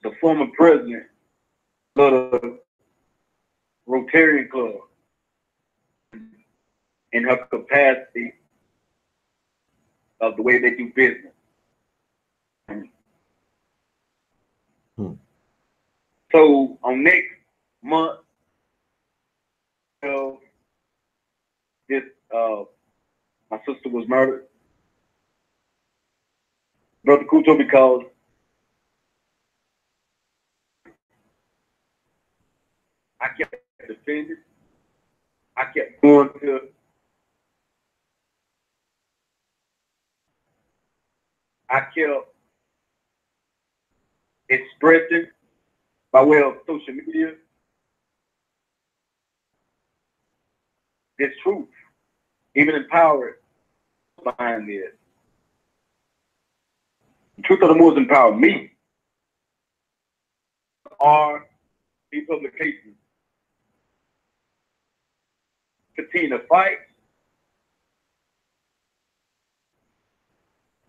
Speaker 7: The former president of the Rotarian Club in her capacity of the way they do business. So on next month, this my sister was murdered. Brother Kuto, because offended. I kept going to I kept expressing by way of social media this truth, even empowered behind this. The truth of the Moors empowered me. Our these publications continue to fight,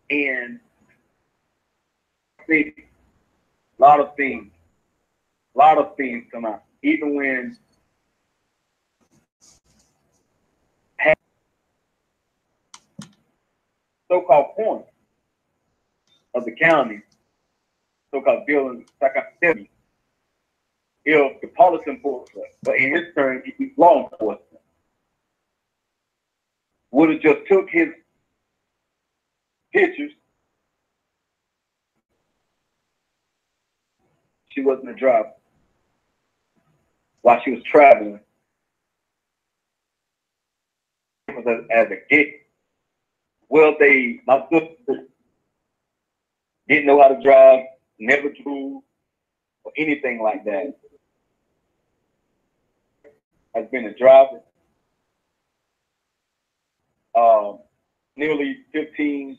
Speaker 7: and I think a lot of things come out, even when so-called point of the county, so-called building, like I said, if the police enforcement, but in his turn, he's law enforcement, would have just took his pictures, she wasn't a driver, while she was traveling as a gate. Well, my sister didn't know how to drive, never drove, or anything like that. Has been a driver. Nearly 15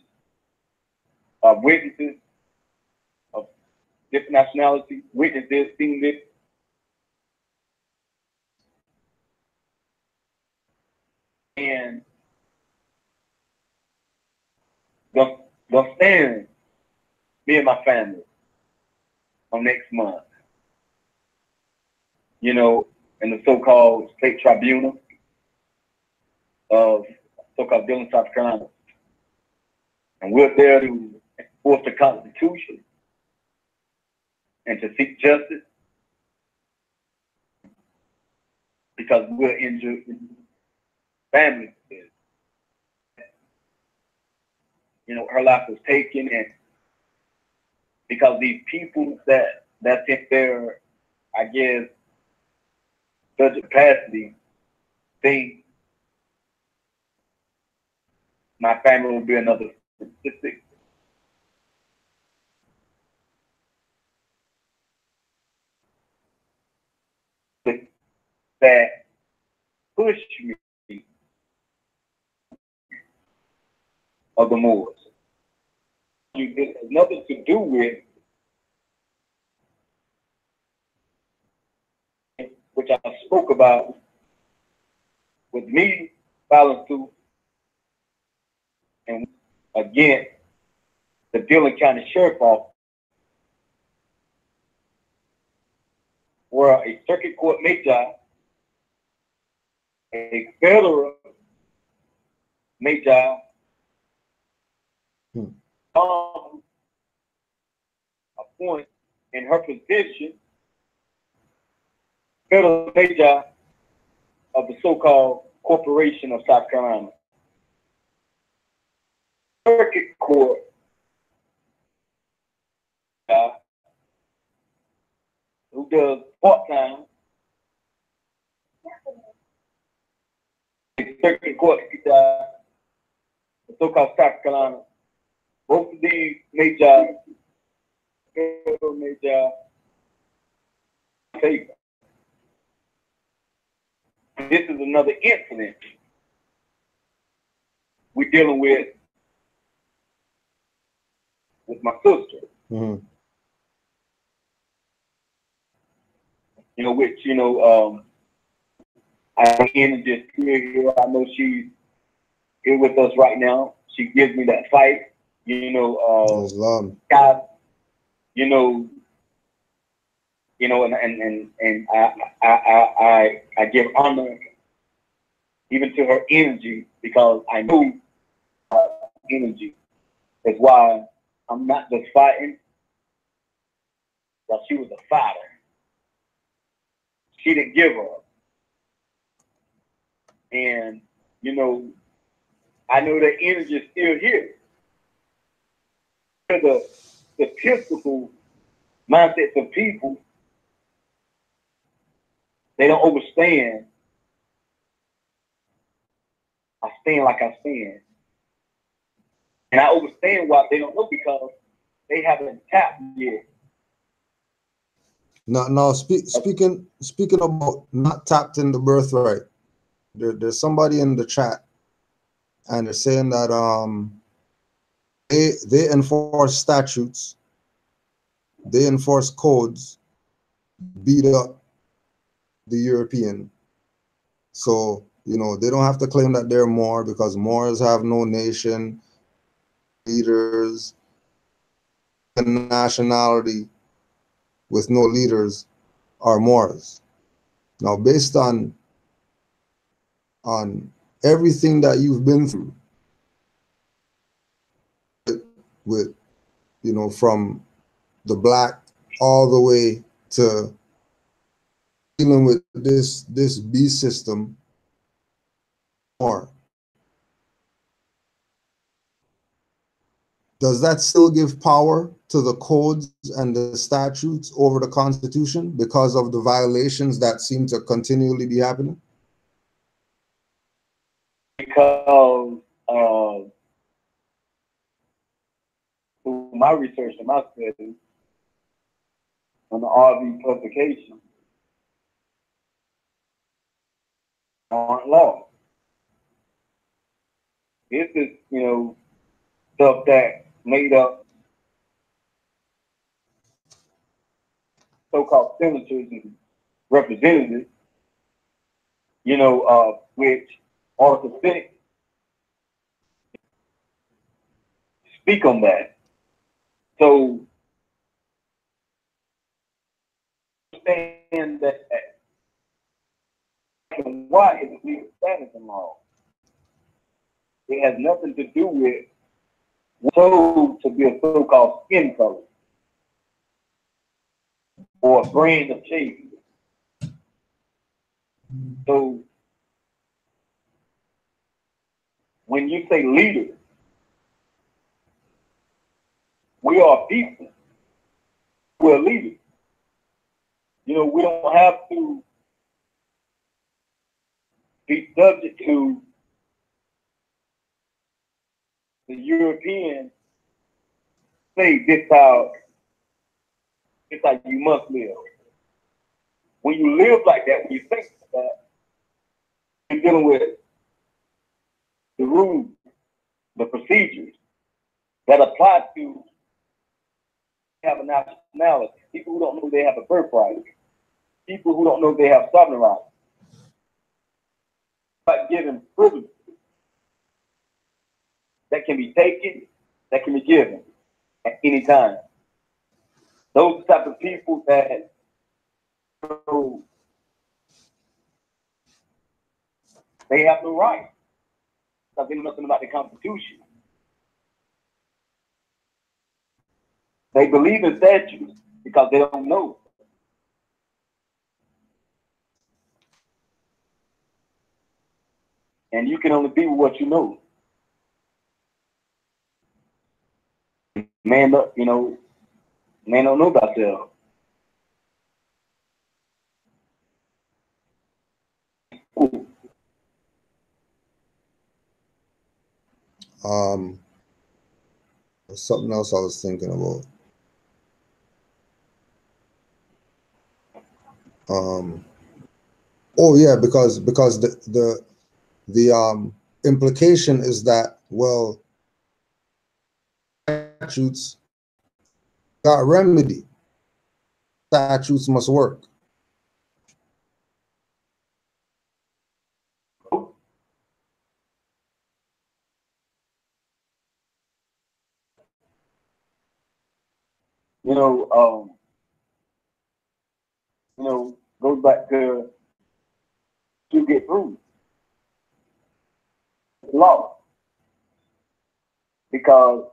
Speaker 7: witnesses of different nationalities, witnesses, seen this. And they'll stand me and my family on next month, you know, in the so-called state tribunal of so-called Dillon, South Carolina. And we're there to enforce the Constitution and to seek justice because we're injured families. You know, her life was taken, and because these people that's in their, I guess, such a capacity, think my family will be another statistic. That push me of the Moors. It has nothing to do with which I spoke about with me filing suit and again the Dillon County Sheriff Office, where a circuit court major, a federal major, a point in her position, federal major of the so-called Corporation of South Carolina. Circuit court who does part-time, circuit court the so-called South Carolina. Both of these major favor. This is another incident we're dealing with my sister.
Speaker 2: Mm-hmm.
Speaker 7: You know, which, you know, I can just here. I know she's here with us right now. She gives me that fight. You know, God, you know, and I give honor even to her energy because I know her energy. That's why I'm not just fighting, but she was a fighter. She didn't give up. And, you know, I know that energy is still here. The typical mindsets of people, they don't understand. I stand like I stand. And I understand why they don't know, because they haven't tapped yet.
Speaker 2: Now, speaking about not tapped in the birthright, there's somebody in the chat, and they're saying that they enforce statutes, they enforce codes, beat up the European. So, you know, they don't have to claim that they're Moor, because Moors have no nation, leaders, and nationality with no leaders are Moors. Now, based on everything that you've been through with, you know, from the black all the way to dealing with this beast system, or does that still give power to the codes and the statutes over the Constitution because of the violations that seem to continually be happening?
Speaker 7: Because through my research and my studies on the RV publication, aren't law. This is, you know, stuff that made up so-called senators and representatives, you know, which Article 6 speak on that. So understand that black and white is a legal status in law. It has nothing to do with told to be a so-called skin color or a brand of cheese. So when you say leader, we are people. We're leaders. You know, we don't have to be subject to the European say this how you must live. When you live like that, when you think that, you're dealing with the rules, the procedures that apply to have a nationality. People who don't know they have a birthright. People who don't know they have sovereign rights. But given privileges that can be taken, that can be given at any time. Those type of people that know they have no right because they know nothing about the Constitution. They believe in statutes because they don't know. And you can only be what you know. Man, you know, man don't know about themselves.
Speaker 2: Something else I was thinking about. Oh yeah, because the implication is that, well, statutes got remedy. Statutes must work.
Speaker 7: Goes back to get through law because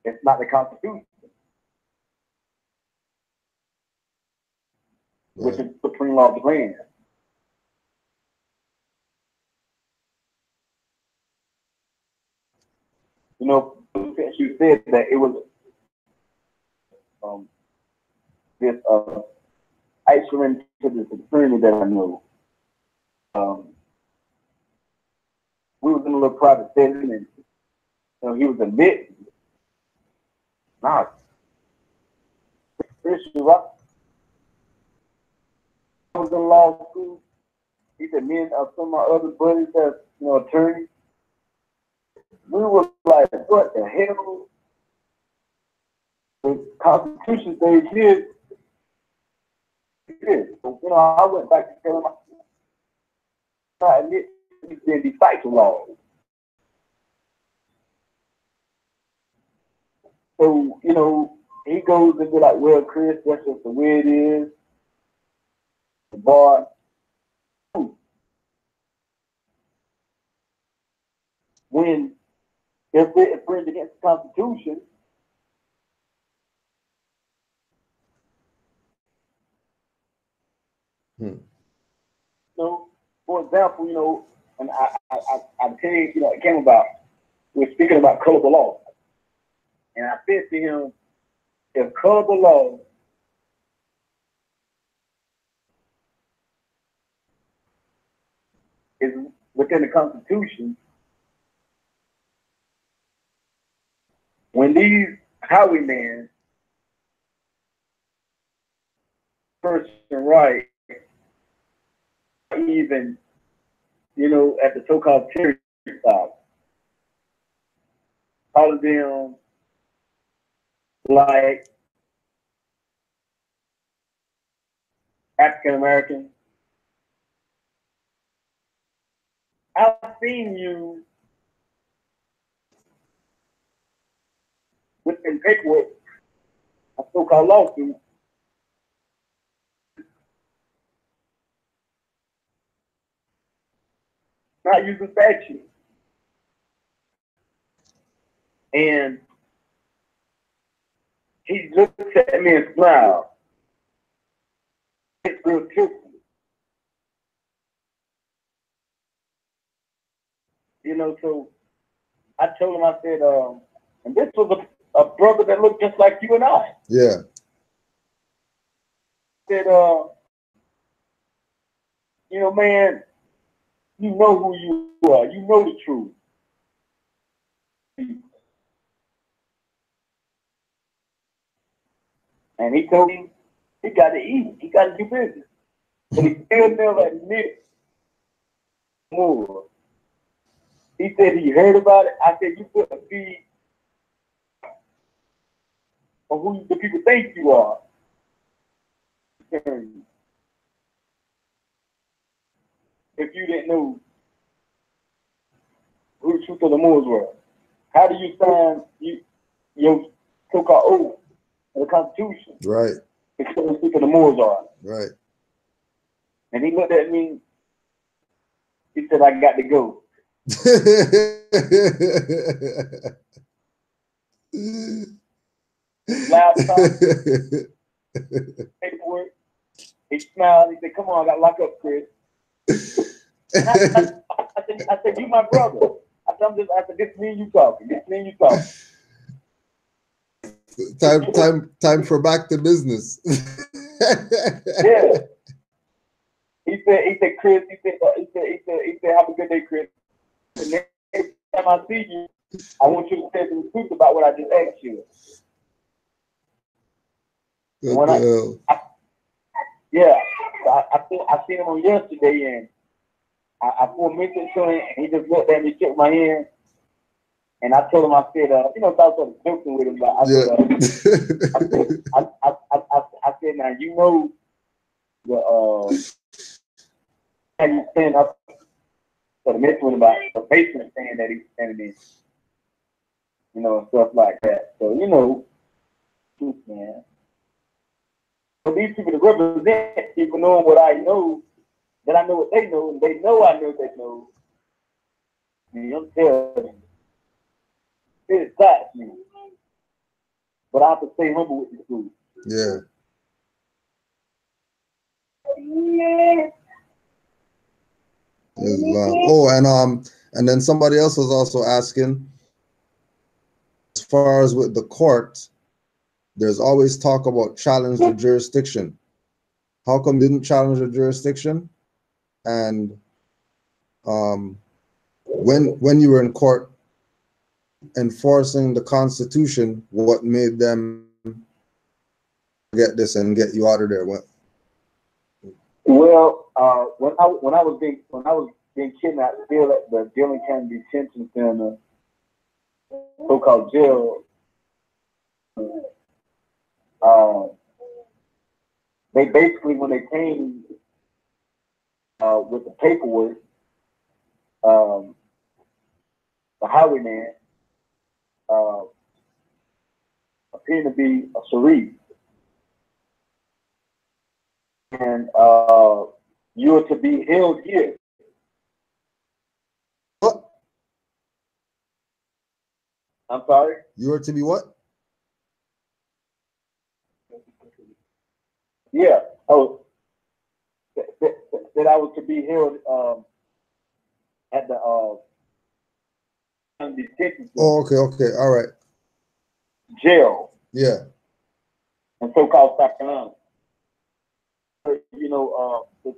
Speaker 7: it's not the Constitution, which is the supreme law of the land. You know, you said that it was this I actually went to this attorney that I know. We was in a little private setting, and he was a bit. Nah, Christian Rock. I was in law school. He said, me and some of my other buddies that's, attorneys. We were like, what the hell? The Constitution says this. So, I went back to tell him, I admit he's been decipher laws. So, he goes and be like, well, Chris, that's just the way it is. The bar. When if it infringes against the Constitution, for example, and I tell you, it came about, we're speaking about colorable law. And I said to him, if colorable law is within the Constitution, when these highwaymen person right, even, at the so-called terrorist side, all of them like African American. I've seen you within paperwork, a so-called lawsuit, not using statute. And he looks at me and smiles. It's real truthful. So I told him, I said, and this was a brother that looked just like you and I.
Speaker 2: Yeah.
Speaker 7: I said, man, you know who you are. You know the truth. And he told me he got to eat. He got to do business. But he still never admitted more. He said he heard about it. I said, you couldn't be or who the people think you are. If you didn't know who the truth of the Moors were. How do you sign your so-called oath of the Constitution?
Speaker 2: Right.
Speaker 7: If you don't speak of the Moors are.
Speaker 2: Right.
Speaker 7: And he looked at me. He said, I got to go. Loud talk, paperwork. He smiled. He said, come on, I got to lock up, Chris. I said, you my brother. I said, this me and you talking. This me and you talking.
Speaker 2: Time for back to business.
Speaker 7: Yeah. He said, Chris, he said, have a good day, Chris. The next time I see you, I want you to say some truth about what I just asked you.
Speaker 2: What the hell?
Speaker 7: I seen him on yesterday, and I pulled mention to him, and he just looked at me, shook my hand, and I told him, I said, I was sort of joking with him, but I said, now you know the how you stand up for the mention about the basement stand that he's standing in, and stuff like that. So man. For these people to represent people knowing what I know, that I know what they know, and they know I know what they know. And I'm telling you, it excites me. But I have to stay humble with the truth.
Speaker 2: Yeah. Oh, and then somebody else was also asking, as far as with the court, there's always talk about challenge the jurisdiction. How come they didn't challenge the jurisdiction? And when you were in court enforcing the Constitution, what made them get this and get you out of there? What?
Speaker 7: Well, when I was being kidnapped, still at the Dillon County Detention Center, so-called jail, they basically, when they came with the paperwork, the Highwayman appeared to be a Sharif. And you are to be held here.
Speaker 2: What?
Speaker 7: I'm sorry?
Speaker 2: You are to be what?
Speaker 7: Yeah. Oh, that I was to be held at the detention center.
Speaker 2: Oh, okay, all right.
Speaker 7: Jail.
Speaker 2: Yeah.
Speaker 7: And so-called South Carolina. You know, the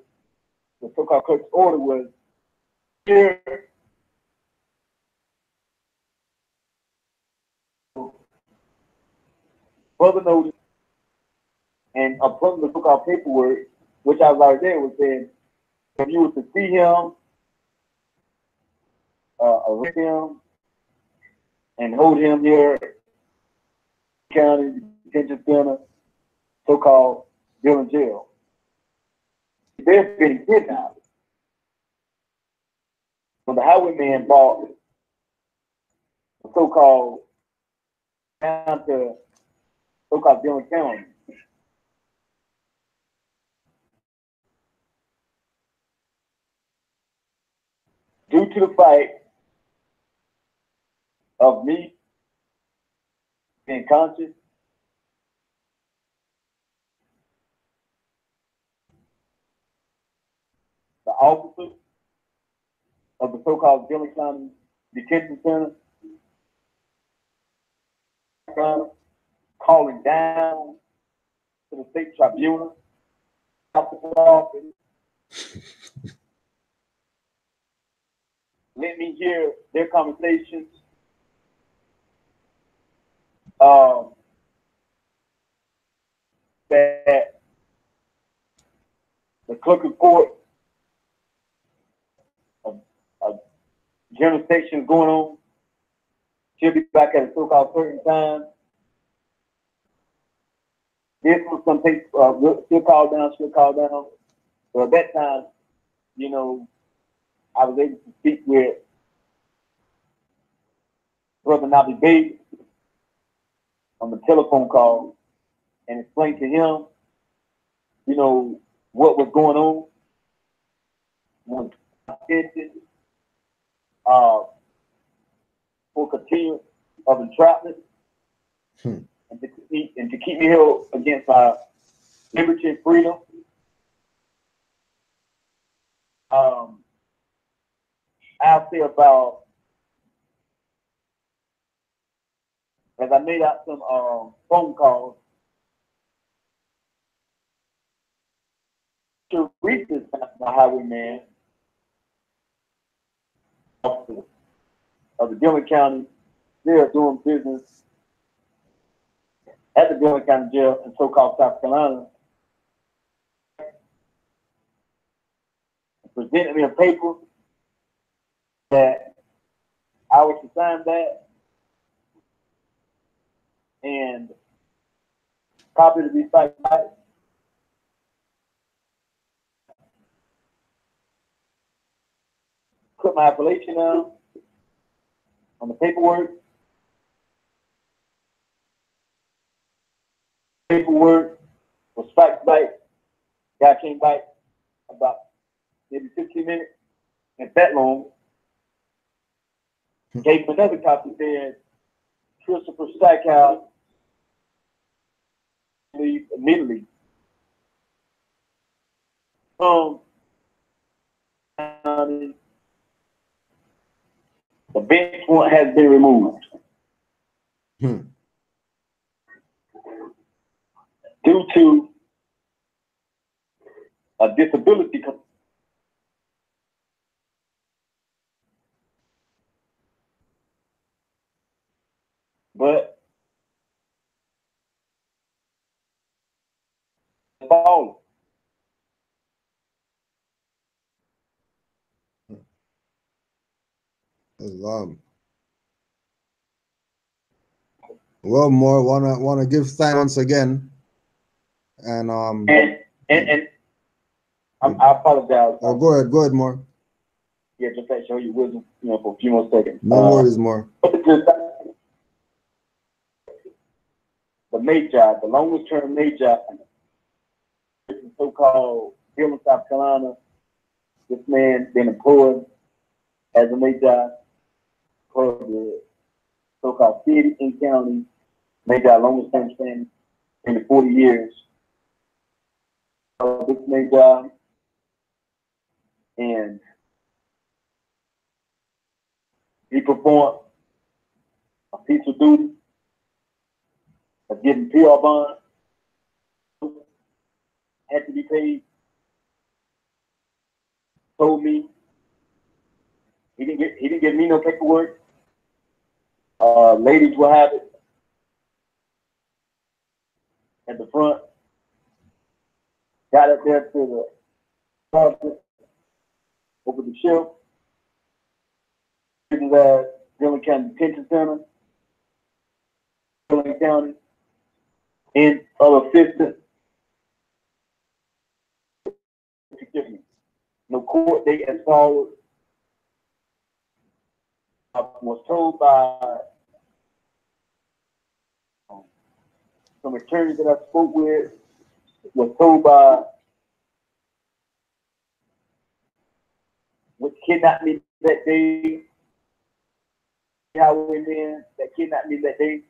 Speaker 7: so-called clerk's order was here. Further notice, and upon the so-called paperwork, which I was already there, was saying if you were to see him, arrest him, and hold him here, county detention center, so-called Dillon jail. They're getting kidnapped. So the Highwayman bought the so-called down to so-called Dillon County. Due to the fight of me being conscious, the officers of the so-called Dillon County Detention Center calling down to the state tribunal, let me hear their conversations. That the clerk of court, a general section is going on. She'll be back at a so-called certain time. This was some people, she'll call down. So at that time, you know, I was able to speak with Brother Nabi Baby on the telephone call and explain to him, you know, what was going on. Was for continuance of entrapment and to keep me held against my liberty and freedom. I'll say about, as I made out some phone calls to reach this the Highwayman of the Dillon County. They're doing business at the Dillon County Jail in so-called South Carolina. Presented me a paper that I was to sign that and copy to be cited. Put my appellation down on the paperwork. Paperwork was fact back. Guy came back about maybe 15 minutes, and that long. Gave him another copy, said Christopher Stackhouse immediately. The bench warrant has been removed. Due to a disability. But ball.
Speaker 2: Islam. Well, more wanna give thanks once again, and
Speaker 7: I apologize.
Speaker 2: Oh, go ahead, more.
Speaker 7: Yeah, just to show you wisdom, for a few more seconds.
Speaker 2: No worries, more.
Speaker 7: The Magi, the longest term Magi, so-called here in South Carolina. This man been employed as a Magi for the so-called city and county Magi, longest term span in the 40 years. So this Magi, and he performed a piece of duty of getting PR bond, had to be paid. Told me he didn't give me no paperwork. Ladies will have it at the front. Got up there to the closet, over the shelf. This is Dillon County Detention Center, Dillon County, and other assistants. No court date as forward. I was told by some attorneys that I spoke with, was told by what kidnapped me that day, Highwaymen that kidnapped me that day,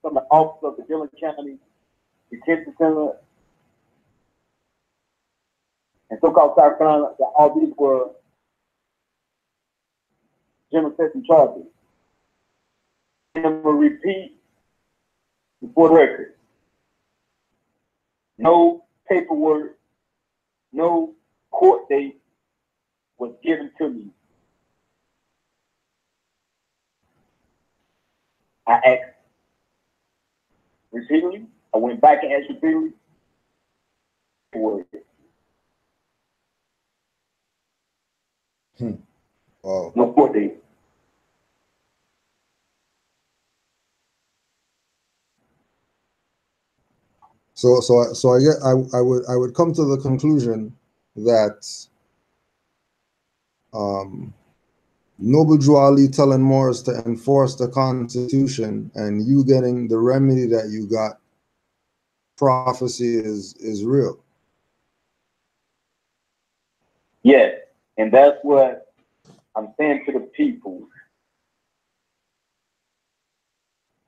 Speaker 7: from the office of the Dillon County Detention Center and so-called South Carolina, that all these were general session charges. And I'm going to repeat before the record. No paperwork, no court date was given to me. I asked repeatedly. I went back and asked repeatedly.
Speaker 2: Wow.
Speaker 7: No court date.
Speaker 2: So I would come to the conclusion that Noble Drew Ali telling Morris to enforce the Constitution and you getting the remedy that you got, prophecy is real.
Speaker 7: Yes, and that's what I'm saying to the people.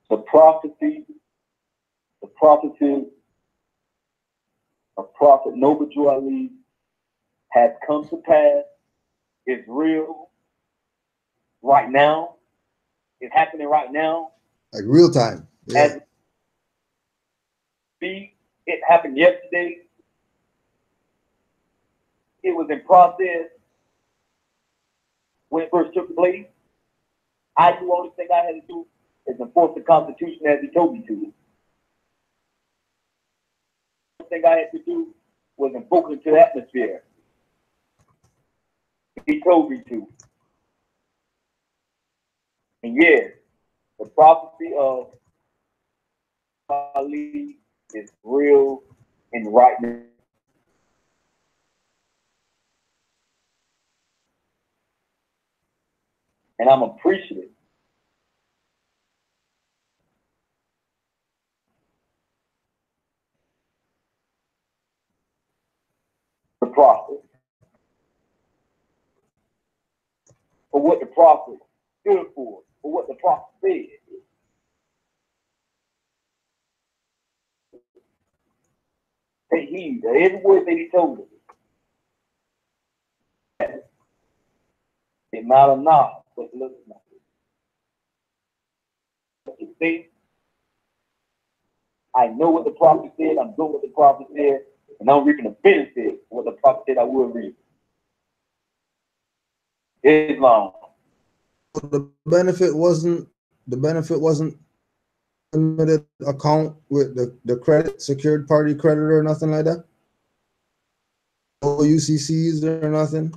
Speaker 7: The prophecy of Prophet Noble Drew Ali has come to pass. It's real right now. It's happening right now.
Speaker 2: Like real time. Yeah.
Speaker 7: As it happened yesterday. It was in process when it first took place. The only thing I had to do is enforce the Constitution as he told me to. The only thing I had to do was invoke it to the atmosphere. He told me to. And yes, the prophecy of Ali is real and right now. And I'm appreciative. The prophet. For what the prophet stood for what the prophet said. Take heed to every word that he told us. It matters not what it looks like. What you think, I know what the prophet said, I'm doing what the prophet said, and I'm reaping the benefit of what the prophet said I will reap. Islam.
Speaker 2: The benefit wasn't limited account with the credit, secured party creditor or nothing like that? No UCCs or nothing?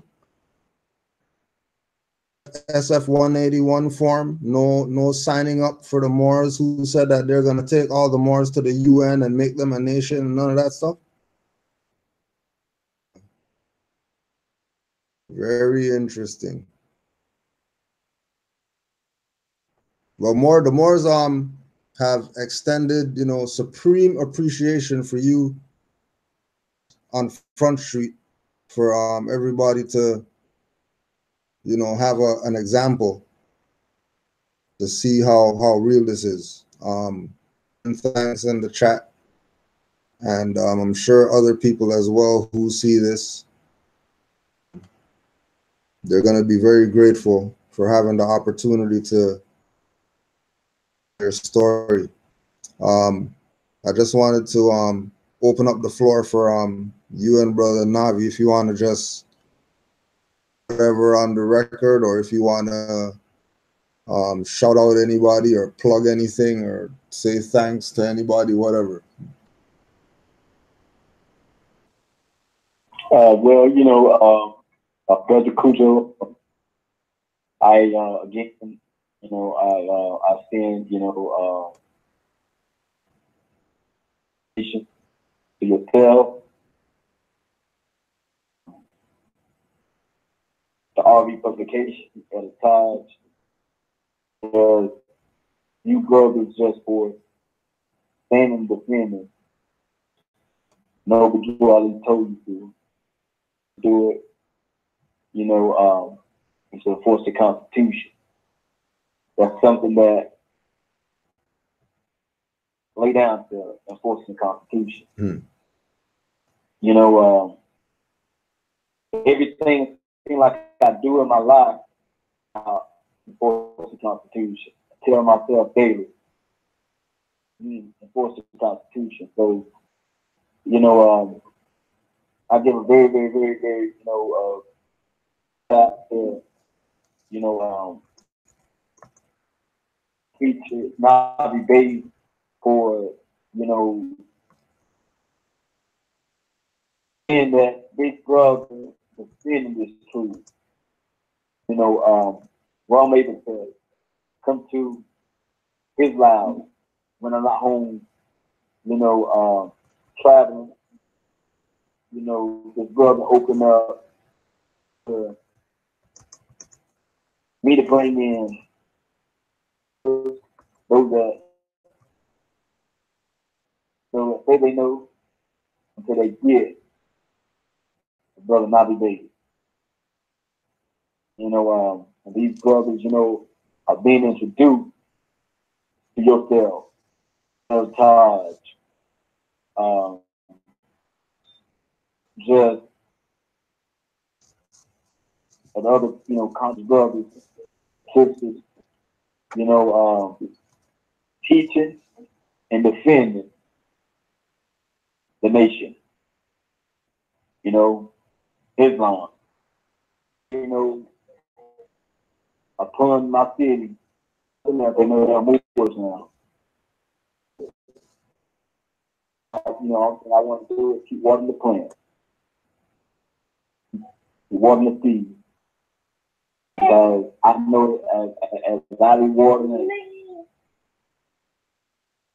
Speaker 2: SF 181 form, no signing up for the Moors who said that they're going to take all the Moors to the UN and make them a nation and none of that stuff? Very interesting. Well, the Moors have extended, supreme appreciation for you on Front Street for everybody to, have an example to see how real this is. And thanks in the chat, and I'm sure other people as well who see this, they're going to be very grateful for having the opportunity to their story. I just wanted to open up the floor for you and Brother Navi, if you want to just whatever on the record, or if you want to shout out anybody or plug anything or say thanks to anybody, whatever.
Speaker 7: Well, Brother Cujo, I again, I send, to yourself, the RV publication at a time, because you brothers just for standing defending. No, but you already told you to do it. It's to enforce the Constitution. That's something that lay down to enforcing the Constitution. Everything like I do in my life, I enforce the Constitution. I tell myself daily, enforce the Constitution. So, I give a very, very, very, very, feature Navi Bay for, in that big brother defending this truth. Where I'm able to come to his loud when I'm not home, traveling, this brother open up to me to bring in those that say they know until they get the brother Navi Baby. And these brothers, are being introduced to yourself, Taj, just and other, conscious brothers, sisters, teaching and defending the nation. Islam. Upon my city, they know they're Moors now. I want to do is keep watering the plant, watering the seed. Because I know as valley watering,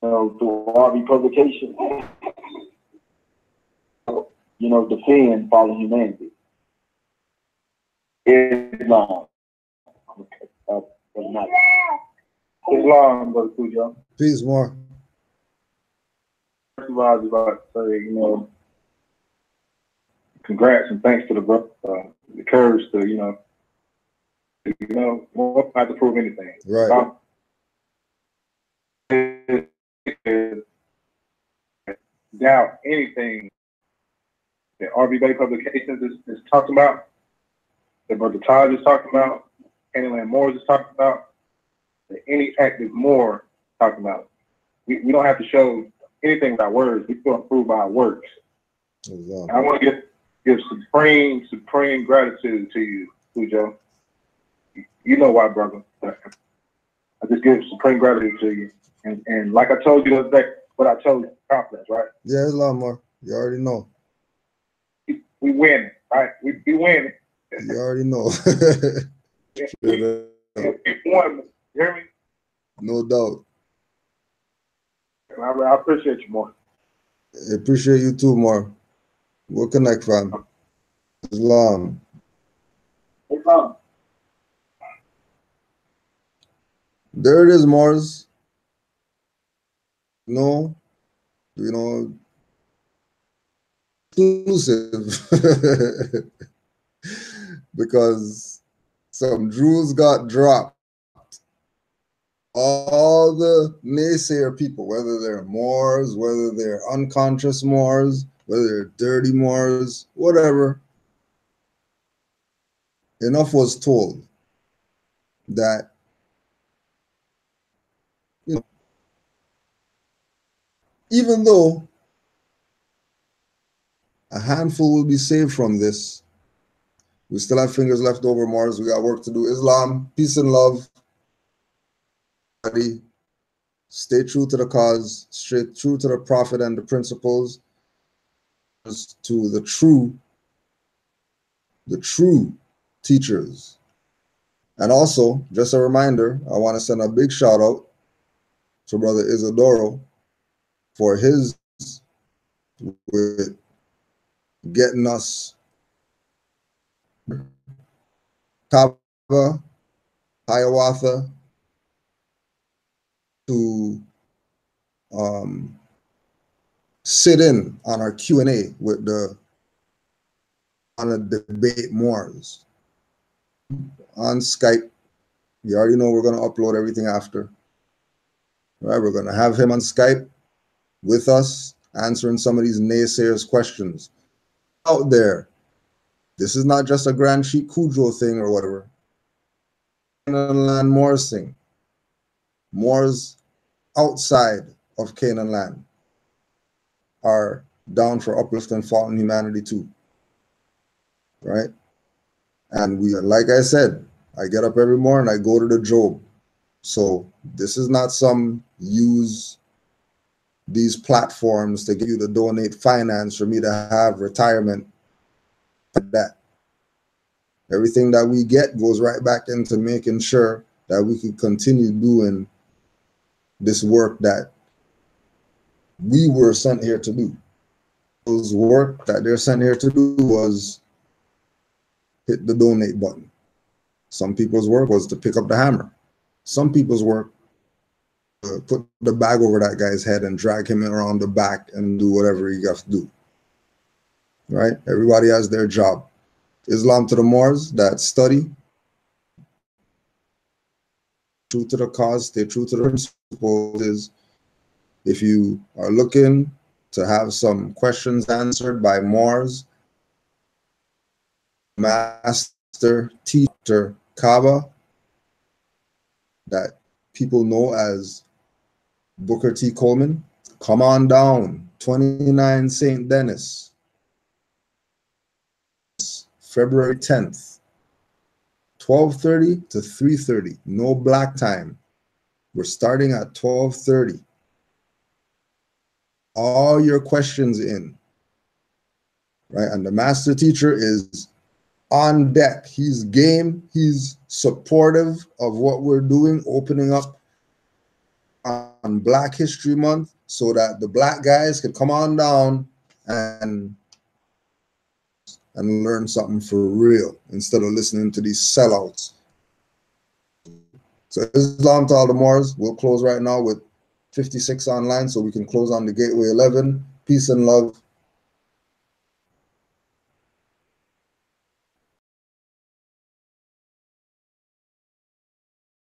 Speaker 7: through RV publication, defend fallen humanity. Islam. Islam, Brother Cujo.
Speaker 2: Peace, more.
Speaker 6: First of all, I was about to say, congrats and thanks to the brother, the courage to, won't have to prove anything.
Speaker 2: Right.
Speaker 6: Doubt anything that RV Bay Publications is talking about, that Brother Taj is talking about, Canaanland Moor is talking about, that any Active Moor talking about. We don't have to show
Speaker 8: anything by words. We feel improved by our works.
Speaker 2: Islam.
Speaker 8: And I want to give supreme gratitude to you, Cujo. You know why, brother. I just give supreme gratitude to you. And like I told you the other day, what I told you, confidence, right?
Speaker 2: Yeah, Islam, more. You already know.
Speaker 8: We win, right? We win.
Speaker 2: You already know.
Speaker 8: We won. You hear me?
Speaker 2: No doubt.
Speaker 8: I appreciate you more.
Speaker 2: I appreciate you too, more. We'll connect, fam. Islam.
Speaker 8: No problem.
Speaker 2: There it is, Mars. No, exclusive. Because some jewels got dropped. All the naysayer people, whether they're Moors, whether they're unconscious Moors, whether they're dirty Moors, whatever, enough was told that, even though a handful will be saved from this, we still have fingers left over, Mars. We got work to do. Islam, peace and love. Stay true to the cause, stay true to the prophet and the principles, to the true teachers. And also, just a reminder, I want to send a big shout out to Brother Isidoro for his with getting us Kaba, Hiawatha to sit in on our Q&A with on a debate Moors on Skype. You already know we're going to upload everything after. Right? We're going to have him on Skype with us answering some of these naysayers' questions out there. This is not just a Grand Sheik Cujo thing or whatever. Canaanland Moors thing. Moors outside of Canaanland are down for uplifting fallen humanity too. Right? And we, like I said, I get up every morning, I go to the Job. So this is not some use these platforms to get you to donate finance for me to have retirement. That everything that we get goes right back into making sure that we can continue doing this work that we were sent here to do. Those work that they're sent here to do was hit the donate button. Some people's work was to pick up the hammer. Some people's work put the bag over that guy's head and drag him around the back and do whatever he got to do. Right? Everybody has their job. Islam to the Moors that study, true to the cause, stay true to the principles. Is if you are looking to have some questions answered by Moors, master teacher Kaaba, that people know as Booker T. Coleman, come on down, 29 St. Denis, February 10th, 12:30 to 3:30, no black time. We're starting at 12:30. All your questions in, right? And the master teacher is on deck. He's game. He's supportive of what we're doing, opening up on Black History Month so that the black guys can come on down and learn something for real instead of listening to these sellouts. So Islam to all the Moors. We'll close right now with 56 online so we can close on the Gateway 11. Peace and love.